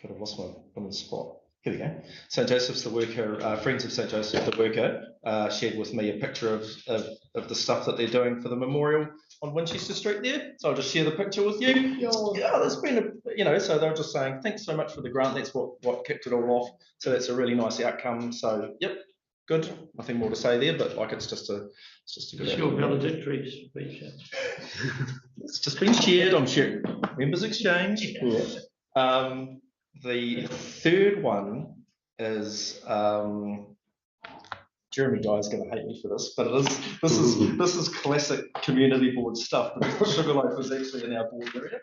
I've lost my on the spot. Here we go. St. Joseph's the Worker, Friends of St. Joseph the Worker shared with me a picture of the stuff that they're doing for the memorial on Winchester Street there. So I'll just share the picture with you. Yeah, there's been so they were just saying, thanks so much for the grant. That's what kicked it all off. So that's a really nice outcome. So yep, good. Nothing more to say there, but like it's just a good.
It's your valedictory speech.
It's just been shared. I'm sharing members exchange. Yeah. The third one is Jeremy Dye's going to hate me for this, but this is classic community board stuff. Because the Sugarloaf is actually in our board area.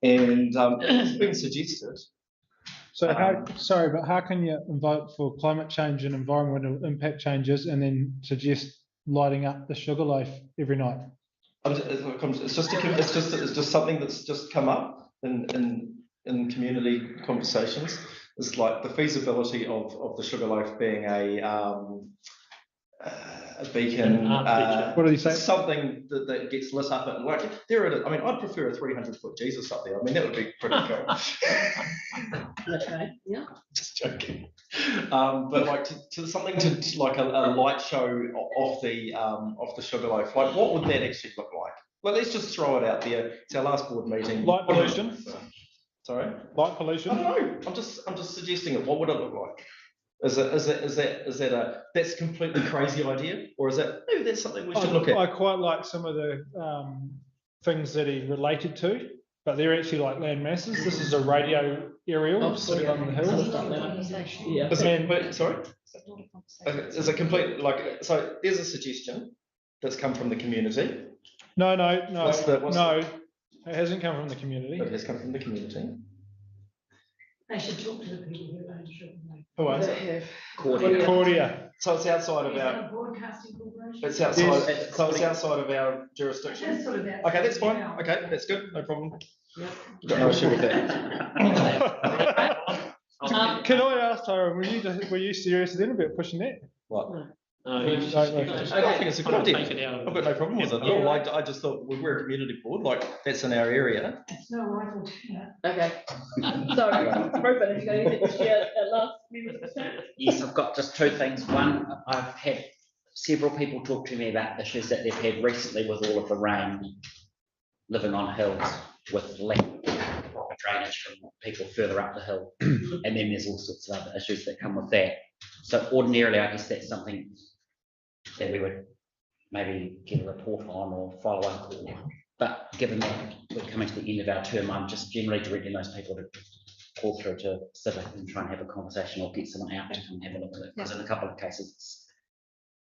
And it's been suggested.
So sorry, but how can you vote for climate change and environmental impact changes and then suggest lighting up the Sugarloaf every night?
It's just something that's just come up in community conversations. It's like the feasibility of the Sugarloaf being a beacon.
What do you say?
Something that gets lit up at like there it is. I mean, I'd prefer a 300-foot Jesus up there. I mean, that would be pretty cool.
Okay, yeah.
Just joking. But like to something to like a light show of the Sugarloaf. Like, what would that actually look like? Well, let's just throw it out there. It's our last board meeting.
Light pollution.
Sorry.
Light pollution.
I don't know. I'm just suggesting it. What would it look like? Is that that's a completely crazy idea, or is that maybe that's something we should look at?
I quite like some of the things that he related to, but they're actually like land masses. This is a radio aerial sitting on the hill.
Yeah.
Sorry. Is it complete like so? There's a suggestion that's come from the community.
No.
What's
It hasn't come from the community.
It has come from the community.
They should talk to the people who own Sugarloaf.
Who owns it?
Cordia.
So it's outside of
Is that a
our.
broadcasting corporation?
It's outside.
Yes.
So it's outside of our jurisdiction.
That's sort of that.
Okay, that's fine. Okay, that's good. No problem. Got no issue with that.
Can I ask, Tyrone, were you serious then about pushing that?
What?
No,
I think it's a good idea. I've got no problem with it at all. I just thought we're a community board, like that's in our area.
It's no rifle.
Okay. So, Rupert, have you got anything to share at last minute?
Yes, I've got just two things. One, I've had several people talk to me about issues that they've had recently with all of the rain, living on hills with lack of drainage from people further up the hill. And then there's all sorts of other issues that come with that. So ordinarily, I guess that's something that we would maybe get a report on or follow up on. But given that we're coming to the end of our term, I'm just generally directing those people to call through to Civic and try and have a conversation or get someone out to come and have a look at it. Because in a couple of cases, it's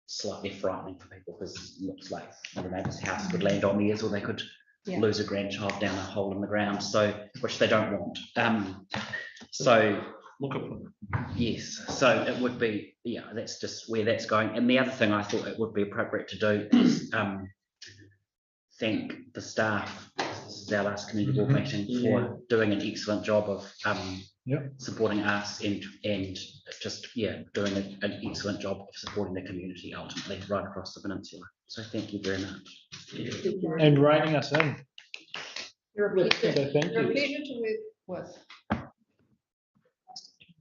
slightly frightening for people because it looks like the neighbour's house could land on theirs or they could lose a grandchild down a hole in the ground, so which they don't want. So yes, so it would be, that's just where that's going. And the other thing I thought it would be appropriate to do is thank the staff. This is our last community board meeting for doing an excellent job of supporting us and just doing an excellent job of supporting the community ultimately right across the peninsula. So thank you very much.
And reining us in.
You're a pleasure.
So thank
You're a
you.
pleasure to work with.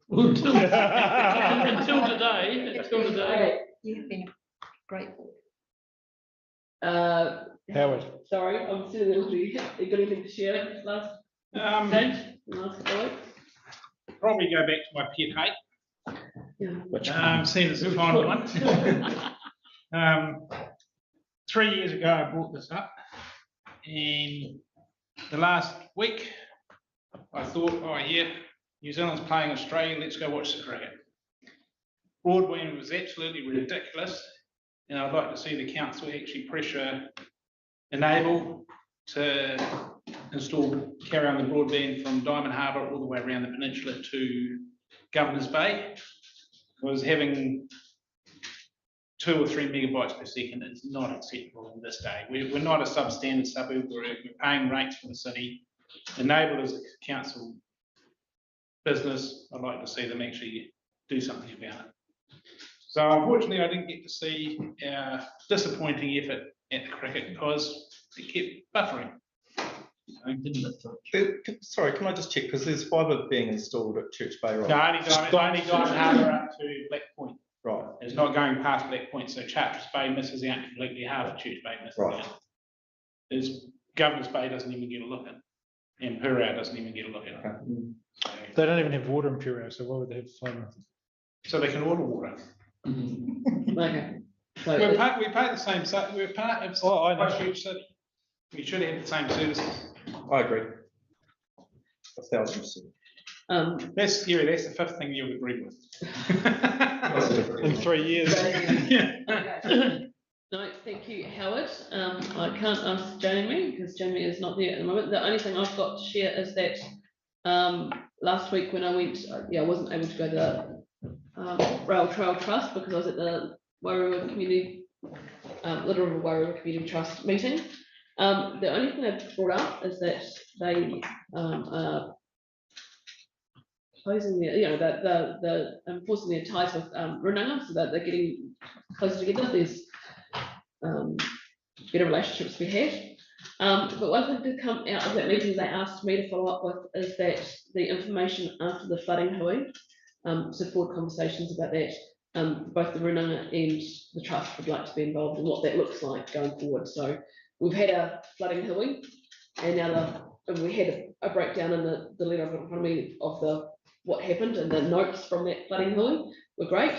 Until today.
You've been great.
Howard.
Sorry, I'm sitting there. You got anything to share last last week?
Probably go back to my pet hate. Seeing as a final one. 3 years ago, I brought this up, and the last week, I thought, oh yeah, New Zealand's playing Australia, let's go watch the cricket. Broadband was absolutely ridiculous, and I'd like to see the council actually pressure Enable to carry on the broadband from Diamond Harbour all the way around the peninsula to Governor's Bay. Was having 2 or 3 megabytes per second is not acceptable in this day. We're not a substandard suburb, we're paying rates for the city. Enable is a council business. I'd like to see them actually do something about it. So unfortunately, I didn't get to see our disappointing effort at the cricket because it kept buffering.
Sorry, can I just check, because there's fibre being installed at Church Bay, right?
No, only Diamond Harbour up to Black Point.
Right.
It's not going past Black Point, so Charters Bay misses out completely, half of Church Bay misses out. There's Governor's Bay doesn't even get a look at, and Purau doesn't even get a look at it. So,
they don't even have water in Purau, so why would they have fibre?
So they can order water.
Okay. So
we pay the same. We're part of Christchurch City. We should have the same services.
I agree. 1,000%.
That's scary. That's the 5th thing you've agreed with.
In 3 years.
No, thank you, Howard. I can't ask Jamie because Jamie is not there at the moment. The only thing I've got to share is that last week when I went, I wasn't able to go to the Rail Trail Trust because I was at the Wairua Community, Little River Wairua Community Trust meeting. The only thing I brought up is that they are closing their, the enforcing their ties with Runanga, so that they're getting closer together. There's better relationships we have. But one thing did come out of that meeting they asked me to follow up with is that the information after the flooding hui, so forward conversations about that, both the Runanga and the Trust would like to be involved in what that looks like going forward. So we've had a flooding hui, and now we had a breakdown in the letter of economy of what happened, and the notes from that flooding hui were great.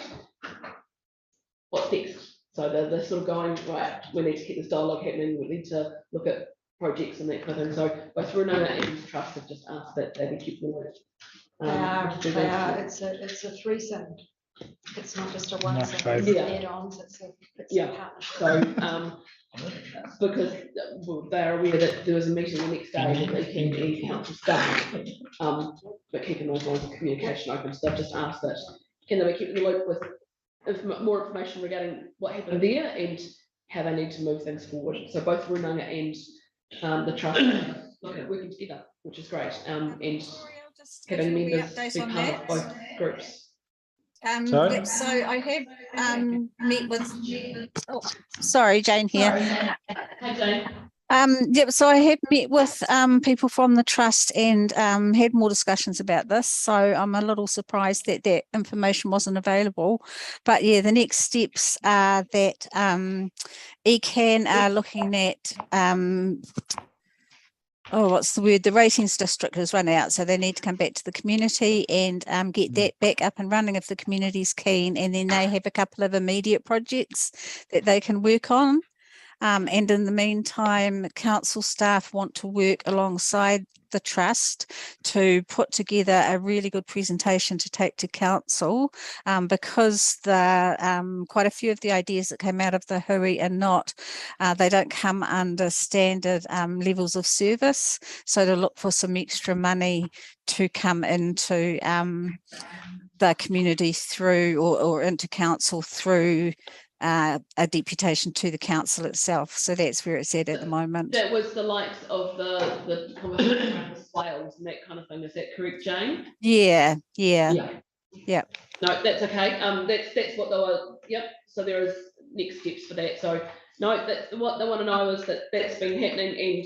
What's next? So they're sort of going, right, we need to keep this dialogue happening, we need to look at projects and that kind of thing. So both Runanga and the Trust have just asked that they be kept forward.
They are. It's a threesome. It's not just a one sim, it's add-ons, it's a partnership.
So because they are aware that there was a meeting the next day with the EPD council staff, but keeping those lines of communication open. So they've just asked that can they be kept in the loop with more information regarding what happened there and how they need to move things forward. So both Runanga and the Trust look at working together, which is great, and having members be part of both groups.
So I have met with. Oh, sorry, Jane here.
Hi, Jane.
Yep, so I have met with people from the Trust and had more discussions about this. So I'm a little surprised that that information wasn't available. But yeah, the next steps are that ECAN are looking at what's the word? The ratings district has run out, so they need to come back to the community and get that back up and running if the community's keen, and then they have a couple of immediate projects that they can work on. And in the meantime, council staff want to work alongside the Trust to put together a really good presentation to take to council, because quite a few of the ideas that came out of the hui are not, they don't come under standard levels of service. So to look for some extra money to come into the community through or into council through a deputation to the council itself. So that's where it's at the moment.
That was the likes of the conversation around the swales and that kind of thing. Is that correct, Jane?
Yeah.
No, that's okay. That's what they were. Yep. So there is next steps for that. So no, that's what they want to know is that that's been happening,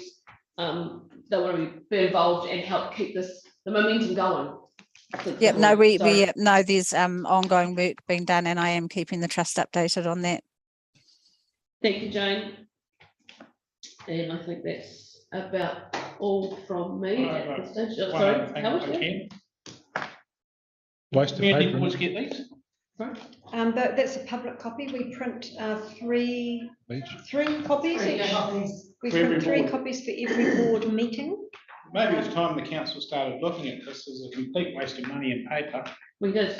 and they want to be involved and help keep the momentum going.
Yep, no, there's ongoing work being done, and I am keeping the Trust updated on that.
Thank you, Jane. And I think that's about all from me at this stage. Sorry, how much?
Waste of paper.
Let's get these.
That's a public copy. We print three copies each. We print three copies for every board meeting.
Maybe it's time the council started looking at this as a complete waste of money and paper.
We did.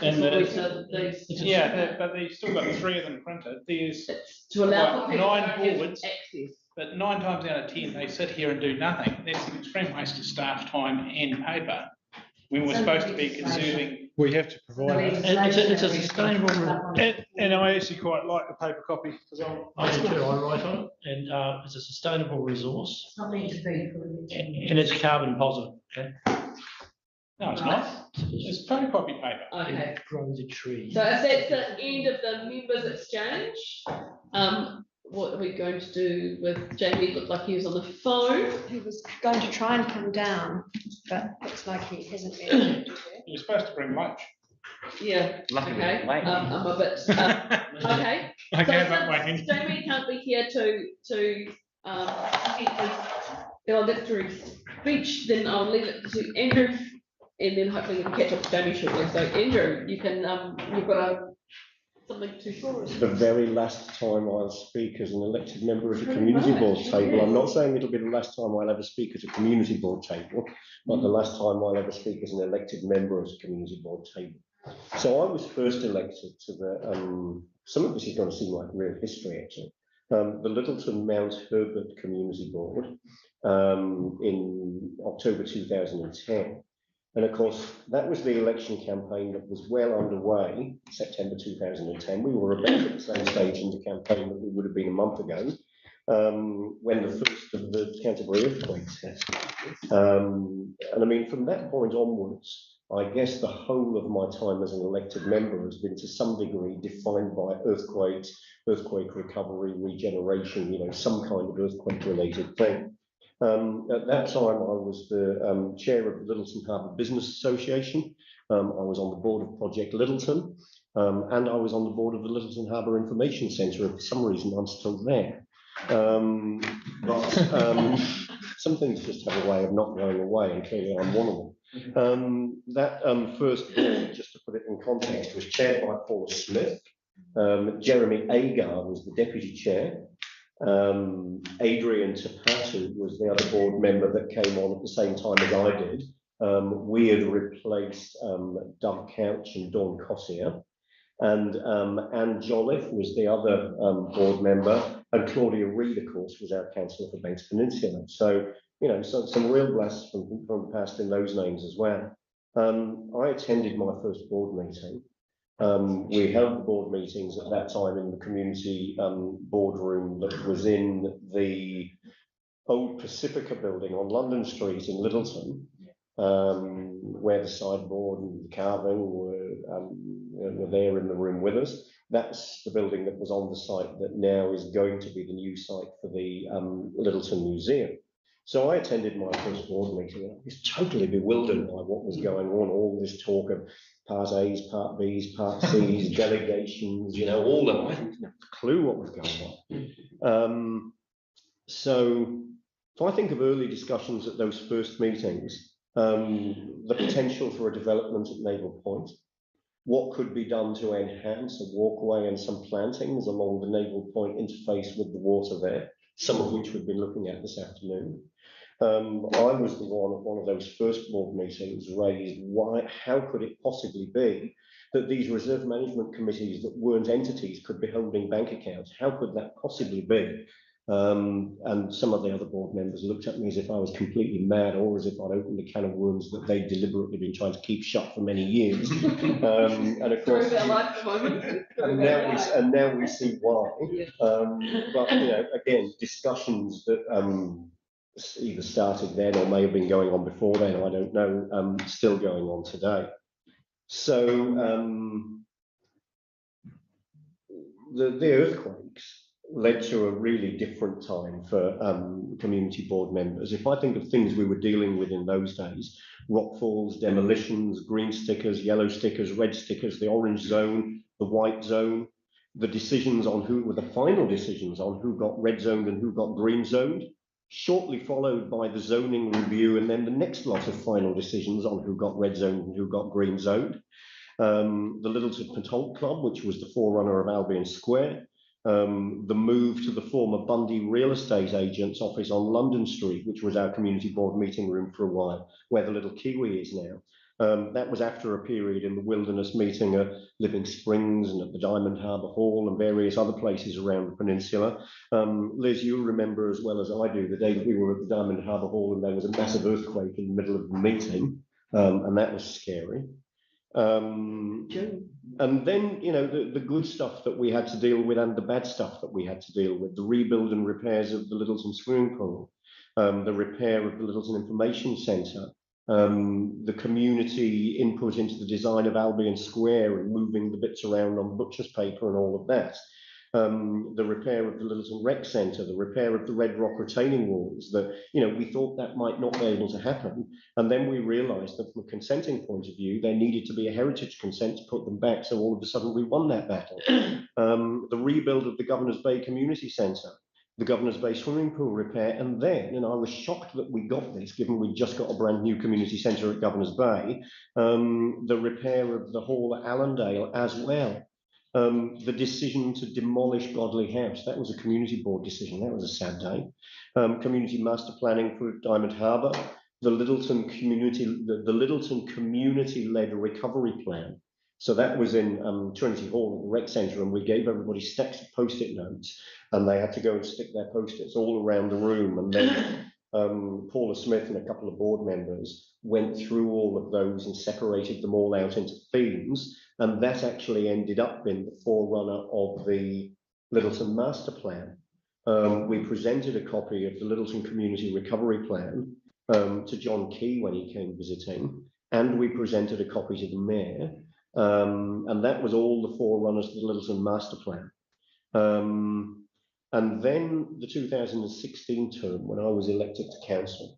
Yeah, but they've still got 3 of them printed. There's
to allow
9 boards, but 9 times out of 10 they sit here and do nothing. That's an extreme waste of staff time and paper when we're supposed to be conserving.
We have to provide it.
It's a sustainable.
And I actually quite like the paper copy because
I do too. I write on it, and it's a sustainable resource.
It's not meant to be.
And it's carbon positive. Okay.
No, it's not. It's photocopy paper.
Okay.
It grows a tree.
So if that's the end of the members exchange, what are we going to do with Jamie? It looked like he was on the phone.
He was going to try and come down, but looks like he hasn't been.
You're supposed to bring lunch.
Yeah.
Lucky
okay.
late.
I'm a bit. Okay.
I
so
gave up my hand.
Jamie can't be here to get his valedictory speech. Then I'll leave it to Andrew, and then hopefully we can catch up with Jamie shortly. So Andrew, you can. You've got something to share.
It's the very last time I'll speak as an elected member of a community board table. I'm not saying it'll be the last time I'll ever speak at a community board table, but the last time I'll ever speak as an elected member of a community board table. So I was first elected to the, some of this is going to seem like real history actually. the Littleton Mount Herbert Community Board in October 2010. And of course, that was the election campaign that was well underway, September 2010. We were about at the same stage in the campaign that we would have been a month ago, when the first of the Canterbury earthquakes hit. And I mean, from that point onwards, I guess the whole of my time as an elected member has been to some degree defined by earthquakes, earthquake recovery, regeneration, you know, some kind of earthquake related thing. At that time, I was the chair of the Littleton Harbour Business Association. I was on the board of Project Littleton, and I was on the board of the Littleton Harbour Information Centre. For some reason, I'm still there. But some things just have a way of not going away, and clearly I'm one of them. That first board, just to put it in context, was chaired by Paula Smith. Jeremy Agar was the deputy chair. Adrian Tapatu was the other board member that came on at the same time as I did. We had replaced Doug Couch and Dawn Cossier, and Anne Jolliffe was the other board member, and Claudia Reid, of course, was our councillor for Banks Peninsula. So, you know, some real blasts from the past in those names as well. I attended my first board meeting. We held the board meetings at that time in the community boardroom that was in the old Pacifica building on London Street in Littleton, where the sideboard and the carving were there in the room with us. That's the building that was on the site that now is going to be the new site for the Littleton Museum. So I attended my first board meeting. I was totally bewildered by what was going on, all this talk of Part A's, Part B's, Part C's, delegations, you know, all of them. I didn't have a clue what was going on. So if I think of early discussions at those first meetings, the potential for a development at Naval Point, what could be done to enhance a walkway and some plantings along the Naval Point interface with the water there, some of which we've been looking at this afternoon. I was the one at one of those first board meetings raised how could it possibly be that these reserve management committees that weren't entities could be holding bank accounts? How could that possibly be? And some of the other board members looked at me as if I was completely mad, or as if I'd opened a can of worms that they'd deliberately been trying to keep shut for many years. And of course, and now we see why. But you know, again, discussions that either started then or may have been going on before then, I don't know, still going on today. So the earthquakes led to a really different time for community board members. If I think of things we were dealing with in those days, rockfalls, demolitions, green stickers, yellow stickers, red stickers, the orange zone, the white zone, the decisions on who were the final decisions on who got red zoned and who got green zoned, shortly followed by the zoning review, and then the next lot of final decisions on who got red zoned and who got green zoned. The Littleton Patonk Club, which was the forerunner of Albion Square, the move to the former Bundy real estate agent's office on London Street, which was our community board meeting room for a while, where the Little Kiwi is now. That was after a period in the wilderness meeting at Living Springs and at the Diamond Harbour Hall and various other places around the peninsula. Liz, you'll remember as well as I do the day that we were at the Diamond Harbour Hall and there was a massive earthquake in the middle of the meeting, and that was scary. And then, you know, the good stuff that we had to deal with and the bad stuff that we had to deal with, the rebuild and repairs of the Littleton swimming pool, the repair of the Littleton Information Centre, the community input into the design of Albion Square and moving the bits around on butcher's paper and all of that. The repair of the Littleton Rec Centre, the repair of the Red Rock retaining walls, that, you know, we thought that might not be able to happen. And then we realised that from a consenting point of view, there needed to be a heritage consent to put them back. So all of a sudden we won that battle. The rebuild of the Governor's Bay Community Centre, the Governor's Bay swimming pool repair, and then, and I was shocked that we got this, given we just got a brand new community centre at Governor's Bay, the repair of the hall at Allendale as well. The decision to demolish Godley House, that was a community board decision, that was a sad day. Community master planning for Diamond Harbour, the Littleton community-led recovery plan. So that was in Trinity Hall at the Rec Centre, and we gave everybody stacks of post-it notes, and they had to go and stick their post-its all around the room. And then Paula Smith and a couple of board members went through all of those and separated them all out into themes, and that actually ended up being the forerunner of the Littleton Master Plan. We presented a copy of the Littleton Community Recovery Plan to John Key when he came visiting, and we presented a copy to the Mayor. And that was all the forerunners of the Littleton Master Plan. And then the 2016 term, when I was elected to council,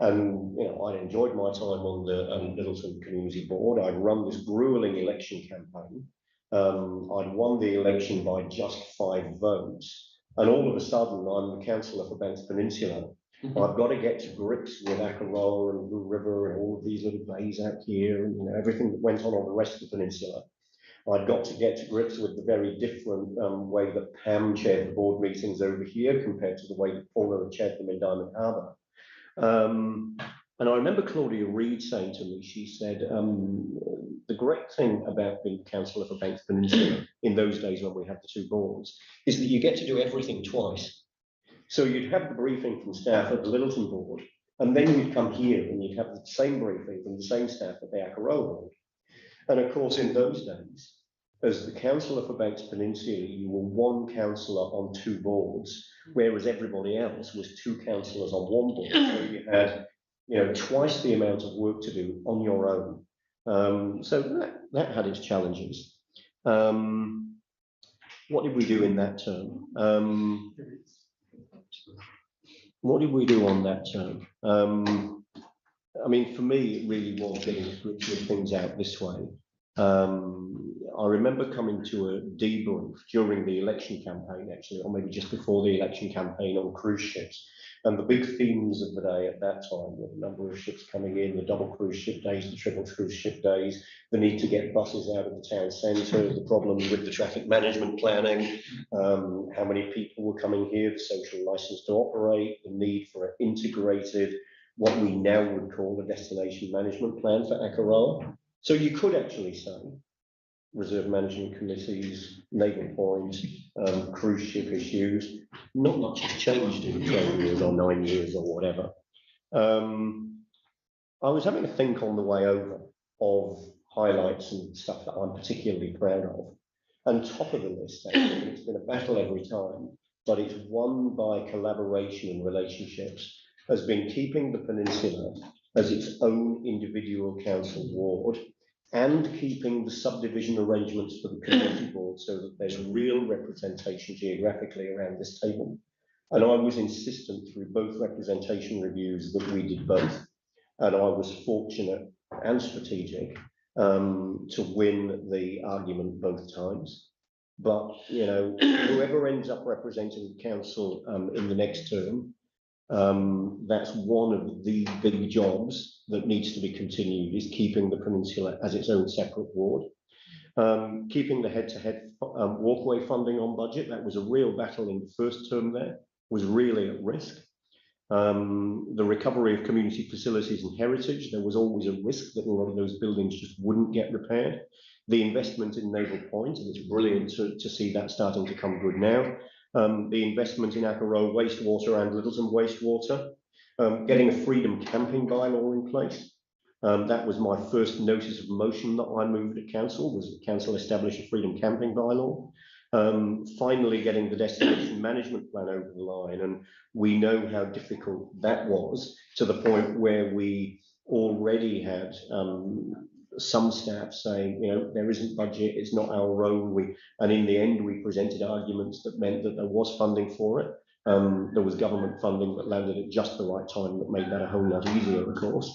and I'd enjoyed my time on the Littleton Community Board. I'd run this grueling election campaign. I'd won the election by just 5 votes, and all of a sudden I'm the councillor for Banks Peninsula. I've got to get to grips with Akaroa and Blue River and all of these little bays out here, and everything that went on the rest of the peninsula. I'd got to get to grips with the very different way that Pam chaired the board meetings over here compared to the way that Paula had chaired them in Diamond Harbour. And I remember Claudia Reid saying to me, she said, the great thing about being councillor for Banks Peninsula in those days when we had the 2 boards is that you get to do everything twice. So you'd have the briefing from staff at the Littleton board, and then you'd come here and you'd have the same briefing from the same staff at the Akaroa board. And of course, in those days, as the councillor for Banks Peninsula, you were 1 councillor on 2 boards, whereas everybody else was 2 councillors on 1 board. So you had, twice the amount of work to do on your own. So that had its challenges. What did we do in that term? What did we do on that term? I mean, for me, it really was getting things out this way. I remember coming to a debrief during the election campaign, actually, or maybe just before the election campaign on cruise ships. And the big themes of the day at that time were the number of ships coming in, the double cruise ship days, the triple cruise ship days, the need to get buses out of the town centre, the problem with the traffic management planning, how many people were coming here, the social licence to operate, the need for an integrated, what we now would call a destination management plan for Akaroa. So you could actually say reserve management committees, naval points, cruise ship issues. Not much has changed in 12 years or 9 years or whatever. I was having a think on the way over of highlights and stuff that I'm particularly proud of. And top of the list, actually, it's been a battle every time, but it's won by collaboration and relationships, has been keeping the peninsula as its own individual council ward, and keeping the subdivision arrangements for the community board so that there's real representation geographically around this table. And I was insistent through both representation reviews that we did both. And I was fortunate and strategic to win the argument both times. But, whoever ends up representing the council in the next term, that's one of the big jobs that needs to be continued, is keeping the peninsula as its own separate ward. Keeping the head-to-head walkway funding on budget, that was a real battle in the first term there, was really at risk. The recovery of community facilities and heritage, there was always a risk that a lot of those buildings just wouldn't get repaired. The investment in Naval Point, and it's brilliant to see that starting to come good now. The investment in Akaroa wastewater and Littleton wastewater, getting a freedom camping bylaw in place. That was my first notice of motion that I moved at council, was that council established a freedom camping bylaw. Finally getting the destination management plan over the line, and we know how difficult that was, to the point where we already had some staff saying, there isn't budget, it's not our role. And in the end, we presented arguments that meant that there was funding for it. There was government funding that landed at just the right time that made that a whole lot easier, of course.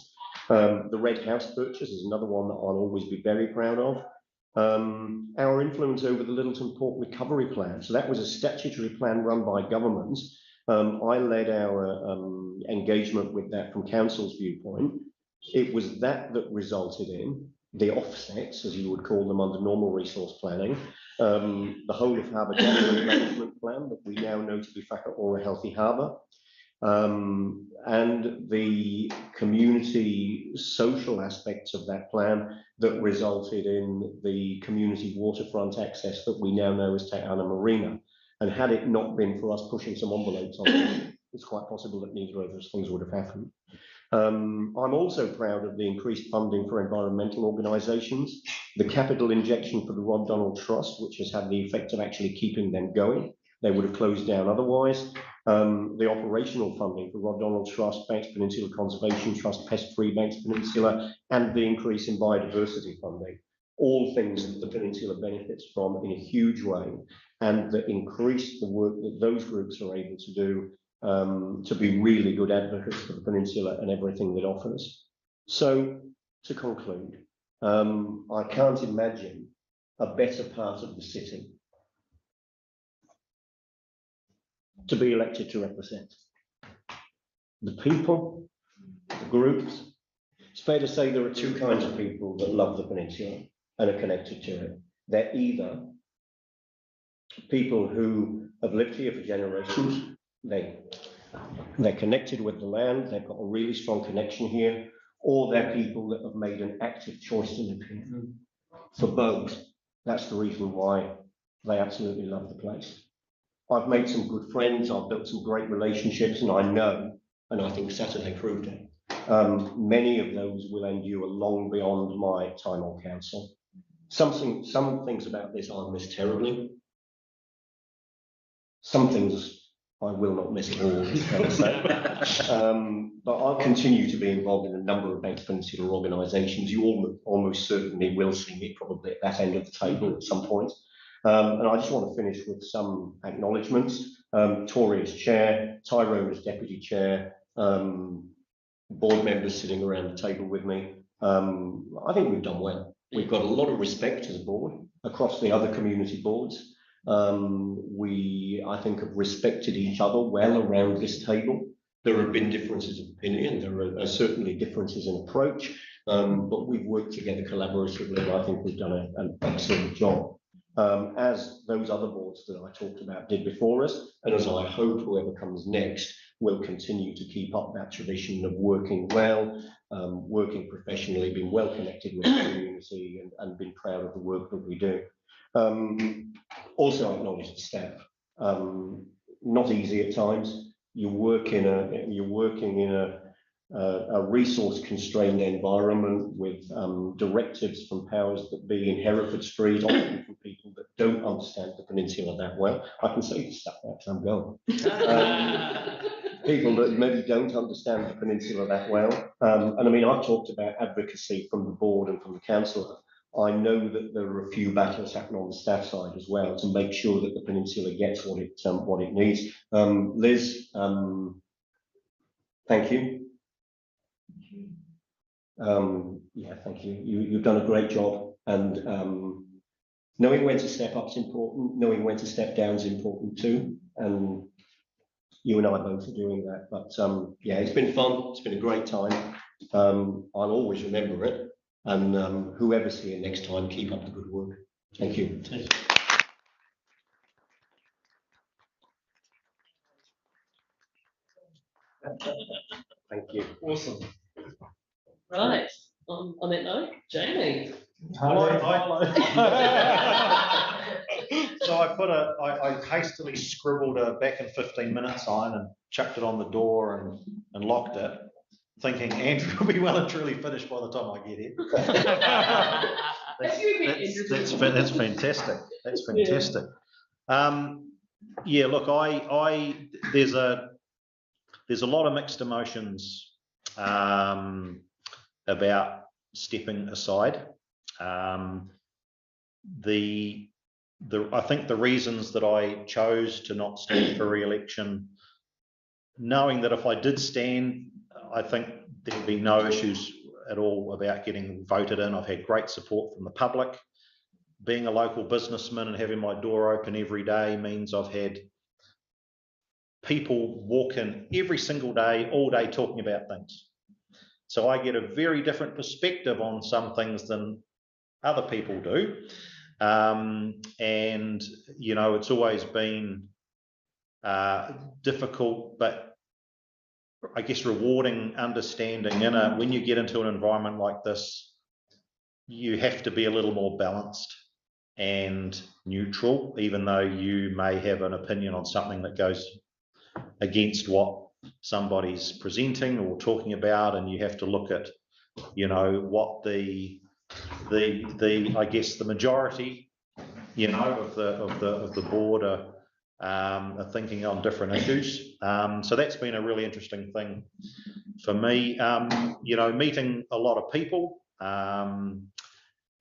The Red House purchase is another one that I'll always be very proud of. Our influence over the Littleton Port Recovery Plan. So that was a statutory plan run by government. I led our engagement with that from council's viewpoint. It was that resulted in the offsets, as you would call them under normal resource planning, the whole of harbour catchment management plan that we now know to be Whakaora Healthy Harbour, and the community social aspects of that plan that resulted in the community waterfront access that we now know as Te Ana Marina. And had it not been for us pushing some envelopes on it, it's quite possible that neither of those things would have happened. I'm also proud of the increased funding for environmental organisations, the capital injection for the Rod Donald Trust, which has had the effect of actually keeping them going. They would have closed down otherwise. The operational funding for Rod Donald Trust, Banks Peninsula Conservation Trust, Pest Free Banks Peninsula, and the increase in biodiversity funding. All things that the Peninsula benefits from in a huge way, and that increase the work that those groups are able to do to be really good advocates for the Peninsula and everything that offers. So, to conclude, I can't imagine a better part of the city to be elected to represent. The people, the groups. It's fair to say there are two kinds of people that love the Peninsula and are connected to it. They're either people who have lived here for generations, they're connected with the land, they've got a really strong connection here, or they're people that have made an active choice to live here. For both, that's the reason why they absolutely love the place. I've made some good friends, I've built some great relationships, and I know, and I think Saturday proved it, many of those will endure long beyond my time on council. Some things about this I miss terribly. Some things I will not miss at all, it's fair to say. But I'll continue to be involved in a number of Banks Peninsula organisations. You almost certainly will see me probably at that end of the table at some point. And I just want to finish with some acknowledgements. Tori as chair, Tyrone as deputy chair, board members sitting around the table with me. I think we've done well. We've got a lot of respect as a board across the other community boards. We, I think, have respected each other well around this table. There have been differences of opinion, there are certainly differences in approach, but we've worked together collaboratively, and I think we've done an excellent job. As those other boards that I talked about did before us, and as I hope whoever comes next will continue to keep up that tradition of working well, working professionally, being well connected with the community, and being proud of the work that we do. Also acknowledge the staff. Not easy at times. You're working in a resource-constrained environment with directives from powers that be in Hereford Street, often from people that don't understand the Peninsula that well. I can say this stuff now because I'm going. People that maybe don't understand the Peninsula that well. And I mean, I've talked about advocacy from the board and from the council. I know that there are a few battles happening on the staff side as well to make sure that the Peninsula gets what it needs. Liz, thank you. Yeah, thank you. You've done a great job, and knowing when to step up is important. Knowing when to step down is important too. And you and I both are doing that. But yeah, it's been fun. It's been a great time. I'll always remember it. And whoever's here next time, keep up the good work. Thank you. Thank you.
Awesome. Right. On that note, Jamie.
Hello. So I hastily scribbled a back in 15 minutes sign and chucked it on the door and locked it, thinking Andrew will be well and truly finished by the time I get here. That's fantastic. That's fantastic. Yeah, look, there's a lot of mixed emotions about stepping aside. I think the reasons that I chose to not stand for re-election, knowing that if I did stand, I think there'd be no issues at all about getting voted in. I've had great support from the public. Being a local businessman and having my door open every day means I've had people walk in every single day, all day, talking about things. So I get a very different perspective on some things than other people do. And, you know, it's always been difficult, but I guess, rewarding understanding when you get into an environment like this, you have to be a little more balanced and neutral, even though you may have an opinion on something that goes against what somebody's presenting or talking about, and you have to look at, what the I guess the majority, of the board are thinking on different issues. So that's been a really interesting thing for me. Meeting a lot of people.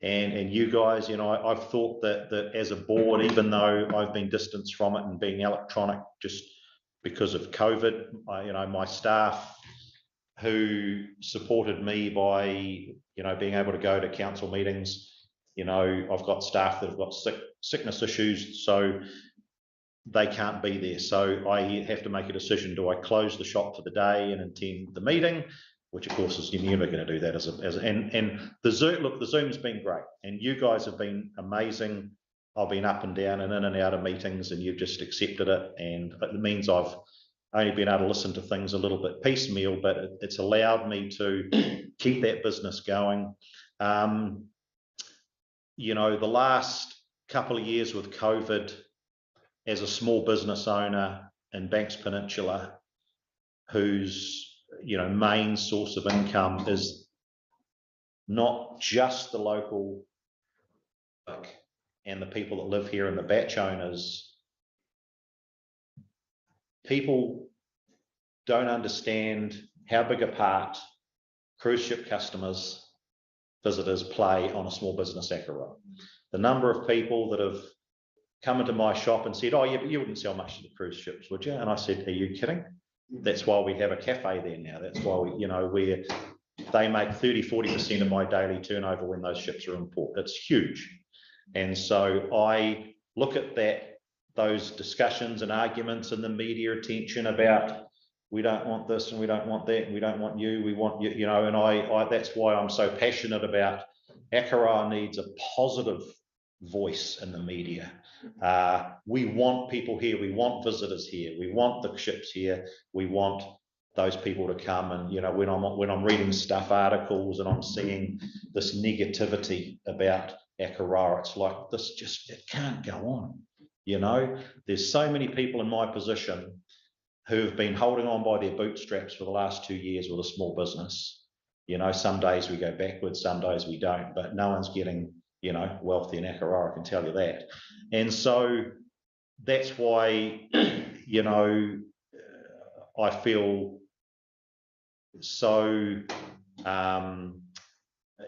And you guys, I've thought that as a board, even though I've been distanced from it and being electronic just because of COVID, my staff who supported me by, being able to go to council meetings, I've got staff that have got sickness issues, so they can't be there. So I have to make a decision. Do I close the shop for the day and attend the meeting? Which of course is, you're never going to do that and the Zoom, look, the Zoom's been great and you guys have been amazing. I've been up and down and in and out of meetings and you've just accepted it, and it means I've only been able to listen to things a little bit piecemeal, but it's allowed me to keep that business going. The last couple of years with COVID, as a small business owner in Banks Peninsula, whose main source of income is not just the local and the people that live here and the batch owners. People don't understand how big a part cruise ship customers, visitors play on a small business Aotearoa. The number of people that have come into my shop and said, "Oh, yeah, but you wouldn't sell much to the cruise ships, would you?" And I said, "Are you kidding? That's why we have a cafe there now. That's why they make 30–40% of my daily turnover when those ships are in port. It's huge." And so I look at those discussions and arguments and the media attention about, we don't want this and we don't want that and we don't want you, we want you, and I that's why I'm so passionate about Aotearoa needs a positive voice in the media. We want people here, we want visitors here, we want the ships here, we want those people to come. And when I'm reading stuff, articles, and I'm seeing this negativity about Aotearoa, it's like, it can't go on. There's so many people in my position who have been holding on by their bootstraps for the last 2 years with a small business. Some days we go backwards, some days we don't, but no one's getting wealthy in Aotearoa, I can tell you that. And so that's why, I feel so,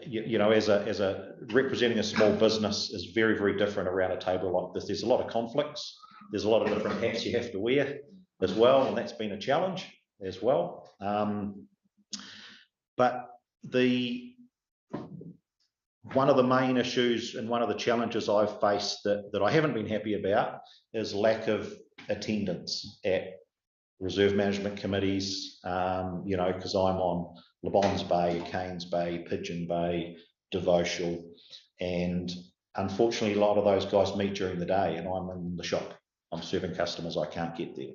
as a representing a small business is very, very different around a table like this. There's a lot of conflicts. There's a lot of different hats you have to wear as well, and that's been a challenge as well. But one of the main issues and one of the challenges I've faced that I haven't been happy about is lack of attendance at reserve management committees, because I'm on Le Bons Bay, Cairns Bay, Pigeon Bay, Devotional, and unfortunately a lot of those guys meet during the day and I'm in the shop. I'm serving customers, I can't get there.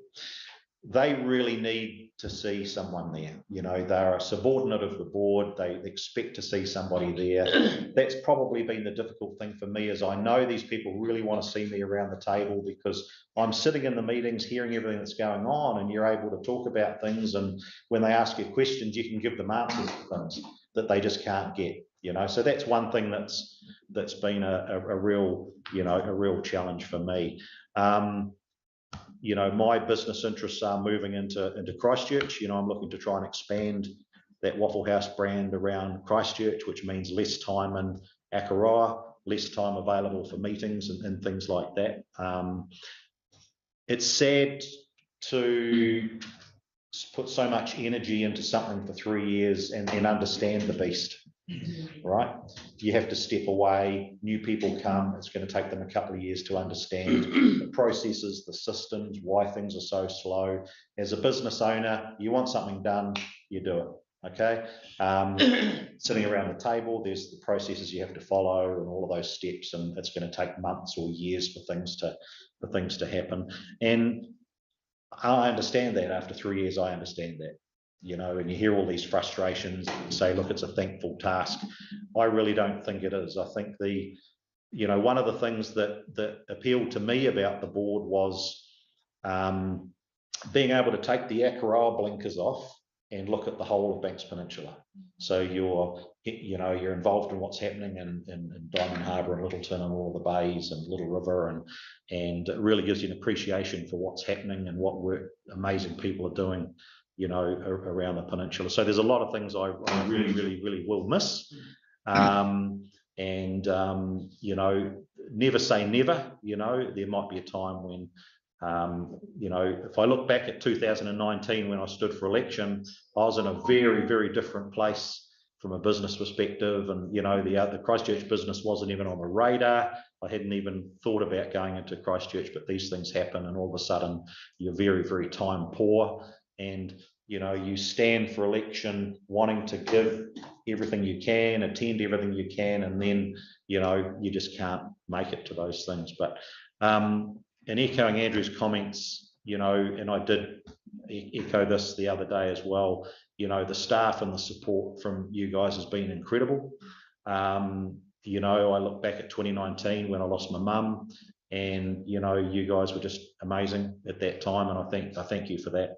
They really need to see someone there. They're a subordinate of the board. They expect to see somebody there. That's probably been the difficult thing for me, is I know these people really want to see me around the table because I'm sitting in the meetings, hearing everything that's going on, and you're able to talk about things. And when they ask you questions, you can give them answers to things that they just can't get. So that's one thing that's been a real challenge for me. My business interests are moving into Christchurch. I'm looking to try and expand that Waffle House brand around Christchurch, which means less time in Aotearoa, less time available for meetings and things like that. It's sad to put so much energy into something for 3 years and then understand the beast, right? You have to step away, new people come, it's going to take them a couple of years to understand the processes, the systems, why things are so slow. As a business owner, you want something done, you do it, okay? Sitting around the table, there's the processes you have to follow and all of those steps, and it's going to take months or years for things to happen. And I understand that. After 3 years, I understand that. you know, and you hear all these frustrations and say, look, it's a thankful task. I really don't think it is. I think you know, one of the things that appealed to me about the board was being able to take the Akaroa blinkers off and look at the whole of Banks Peninsula. So you know, you're involved in what's happening in Diamond Harbour and Littleton and all the bays and Little River, and it really gives you an appreciation for what's happening and what work amazing people are doing, you know, around the peninsula. So there's a lot of things I really will miss. You know, never say never. You know, there might be a time when you know, if I look back at 2019 when I stood for election, I was in a very different place from a business perspective, and you know, the Christchurch business wasn't even on the radar. I hadn't even thought about going into Christchurch, but these things happen, and all of a sudden you're very time poor, and you know, you stand for election wanting to give everything you can, attend everything you can, and then you know, you just can't make it to those things. But and echoing Andrew's comments, you know, and I did echo this the other day as well, you know, the staff and the support from you guys has been incredible. You know, I look back at 2019 when I lost my mum, and you know, you guys were just amazing at that time, and I thank you for that.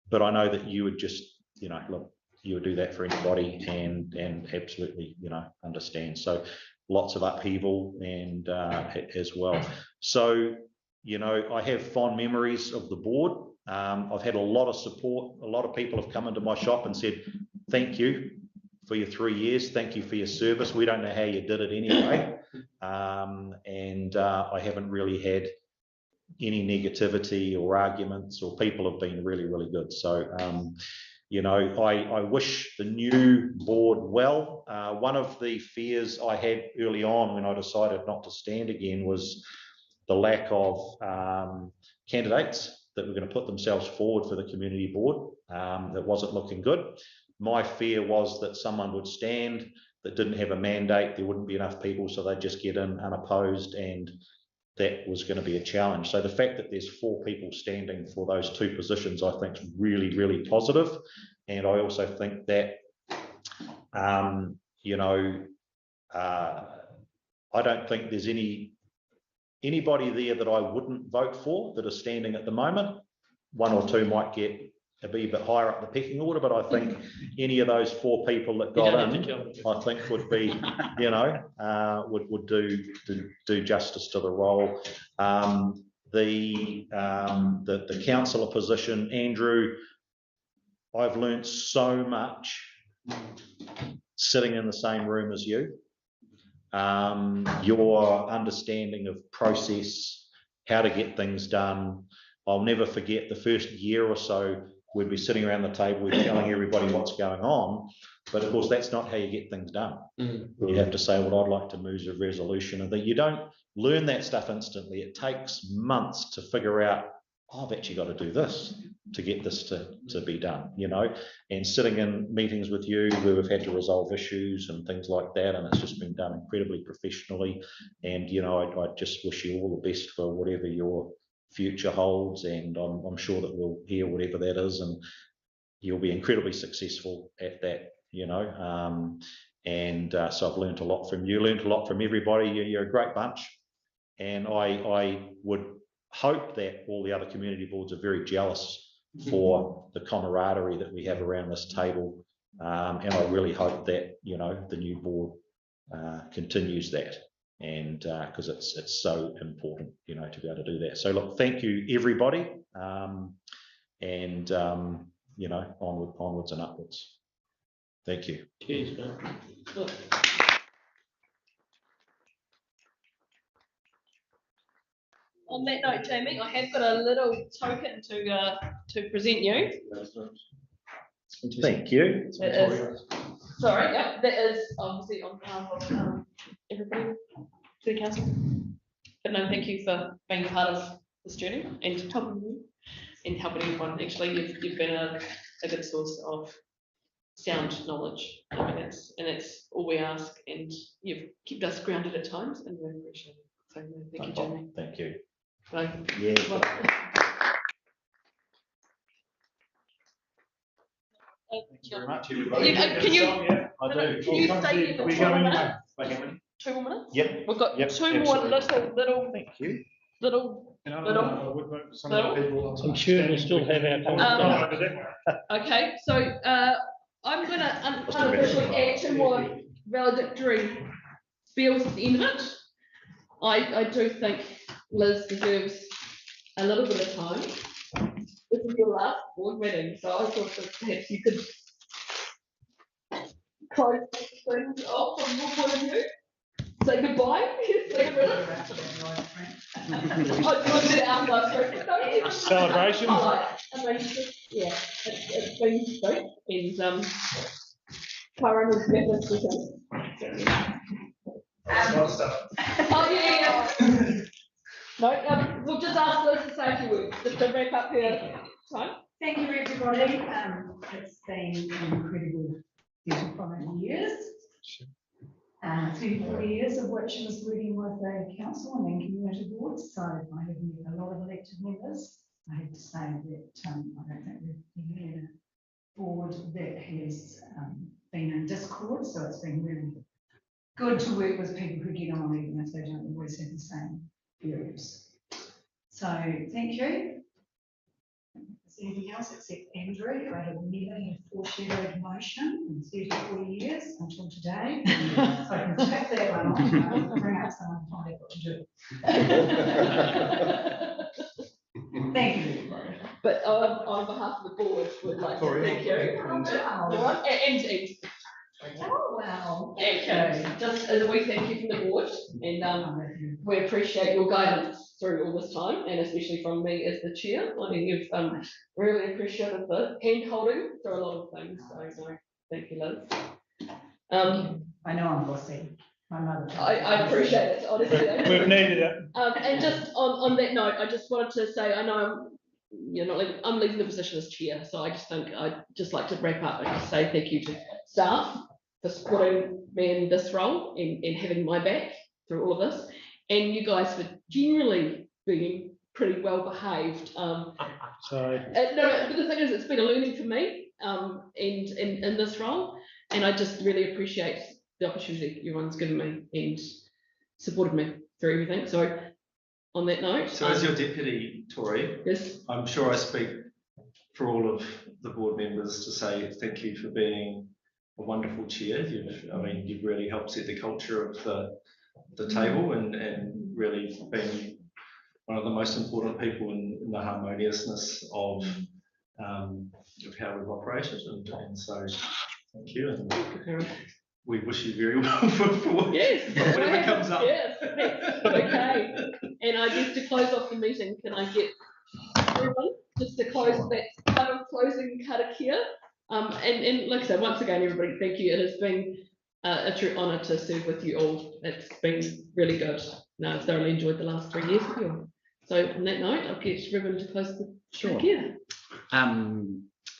But I know that you would just, you know, look, you would do that for anybody, and absolutely, you know, understand. So lots of upheaval and as well. So, you know, I have fond memories of the board. I've had a lot of support. A lot of people have come into my shop and said, thank you for your 3 years. Thank you for your service. We don't know how you did it anyway. I haven't really had any negativity or arguments, or people have been really good. So, you know, I wish the new board well. One of the fears I had early on when I decided not to stand again was the lack of candidates that were going to put themselves forward for the community board. That wasn't looking good. My fear was that someone would stand that didn't have a mandate, there wouldn't be enough people, so they'd just get in unopposed, and that was going to be a challenge. So the fact that there's 4 people standing for those 2 positions, I think is really positive. And I also think that, you know, I don't think there's anybody there that I wouldn't vote for that is standing at the moment. 1 or 2 might be a bit higher up the pecking order, but I think any of those 4 people that got in, I think would be, you know, would do justice to the role. The councillor position, Andrew, I've learned so much sitting in the same room as you. Your understanding of process, how to get things done. I'll never forget the first year or so, we'd be sitting around the table, we're telling everybody what's going on, but of course that's not how you get things done. You have to say, well, I'd like to move a resolution, and that you don't learn that stuff instantly. It takes months to figure out, oh, I've actually got to do this to get this to be done, you know. And sitting in meetings with you where we've had to resolve issues and things like that, and it's just been done incredibly professionally. And you know, I just wish you all the best for whatever your future holds, and I'm sure that we'll hear whatever that is, and you'll be incredibly successful at that, you know. So I've learned a lot from you, learned a lot from everybody. You're a great bunch, and I would hope that all the other community boards are very jealous for the camaraderie that we have around this table, and I really hope that, you know, the new board continues that, and because it's so important, you know, to be able to do that. So look, thank you everybody, and you know, onwards and upwards. Thank you.
Cheers, man.
On that note, Jamie, I have got a little token to present you.
Thank you.
That is, sorry, yeah, that is obviously on behalf of everybody to the council. But no, thank you for being part of this journey and helping everyone. Actually, you've been a good source of sound knowledge. I mean, it's all we ask, and you've kept us grounded at times, and we appreciate it. So thank you, Jamie.
Thank you.
Yeah. Well,
Thank you very much, everybody.
Can you?
Yeah, I do.
Can you stay here for 2 more minutes?
How many?
2 more minutes?
Yep.
We've got
Yep,
2 more
absolutely.
little.
Thank you.
Little.
I'm sure we'll still have our conversation.
Okay, so I'm gonna unofficially add 2 more valedictory spells at the end of it. I do think Liz deserves a little bit of time. This is your last board meeting, so I thought that perhaps you could close things off from your point of view. Say goodbye. Say goodbye.
Celebration.
I mean, yeah, it's been great, and Karen was with us because. Oh yeah. No, we'll just ask Liz to say a few words, just to wrap up her time.
Thank you, everybody. It's been an incredible 35 years. 34 years of which I was working with the council and then community boards, so I have met a lot of elected members. I have to say that I don't think we've had a board that has been in discord, so it's been really good to work with people who get on even if they don't always have the same views. So thank you. Is there anything else except Andrew? I have never had a foreshadowed motion in 34 years until today. So I can check that one off. Bring up someone to find out what to do. Thank you, everybody.
But on behalf of the board, would like to thank you. And
oh wow.
And just as we thank you from the board, and we appreciate your guidance through all this time, and especially from me as the chair. I mean, you've really appreciated the hand holding through a lot of things. So thank you, Liz.
I know I'm bossy. My mother.
I appreciate it, honestly.
We've needed it.
And just on that note, I just wanted to say, I know I'm leaving the position as chair, so I just think I'd just like to wrap up and just say thank you to staff for supporting me in this role and having my back through all of this, and you guys for generally being pretty well behaved. No, but the thing is, it's been a learning for me and in this role, and I just really appreciate the opportunity everyone's given me and supported me through everything. So on that note.
So as your deputy, Tori,
yes,
I'm sure I speak for all of the board members to say thank you for being a wonderful chair. You've really helped set the culture of the table and really been one of the most important people in the harmoniousness of how we've operated, and so thank you, and we wish you very well for whatever comes up.
Yes, okay. And I guess to close off the meeting, can I get everyone just to close that kind of closing karakia? And like I said, once again, everybody, thank you. It has been a true honour to serve with you all. It's been really good. No, I've thoroughly enjoyed the last 3 years with you all. So on that note, I'll get Ribbon to close the karakia.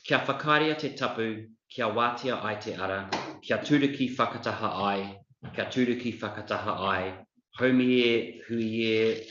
Kia whakaria te tapu, kia wātia ai te ara, kia turiki whakataha ai, kia turiki whakataha ai, haumi e, hui e,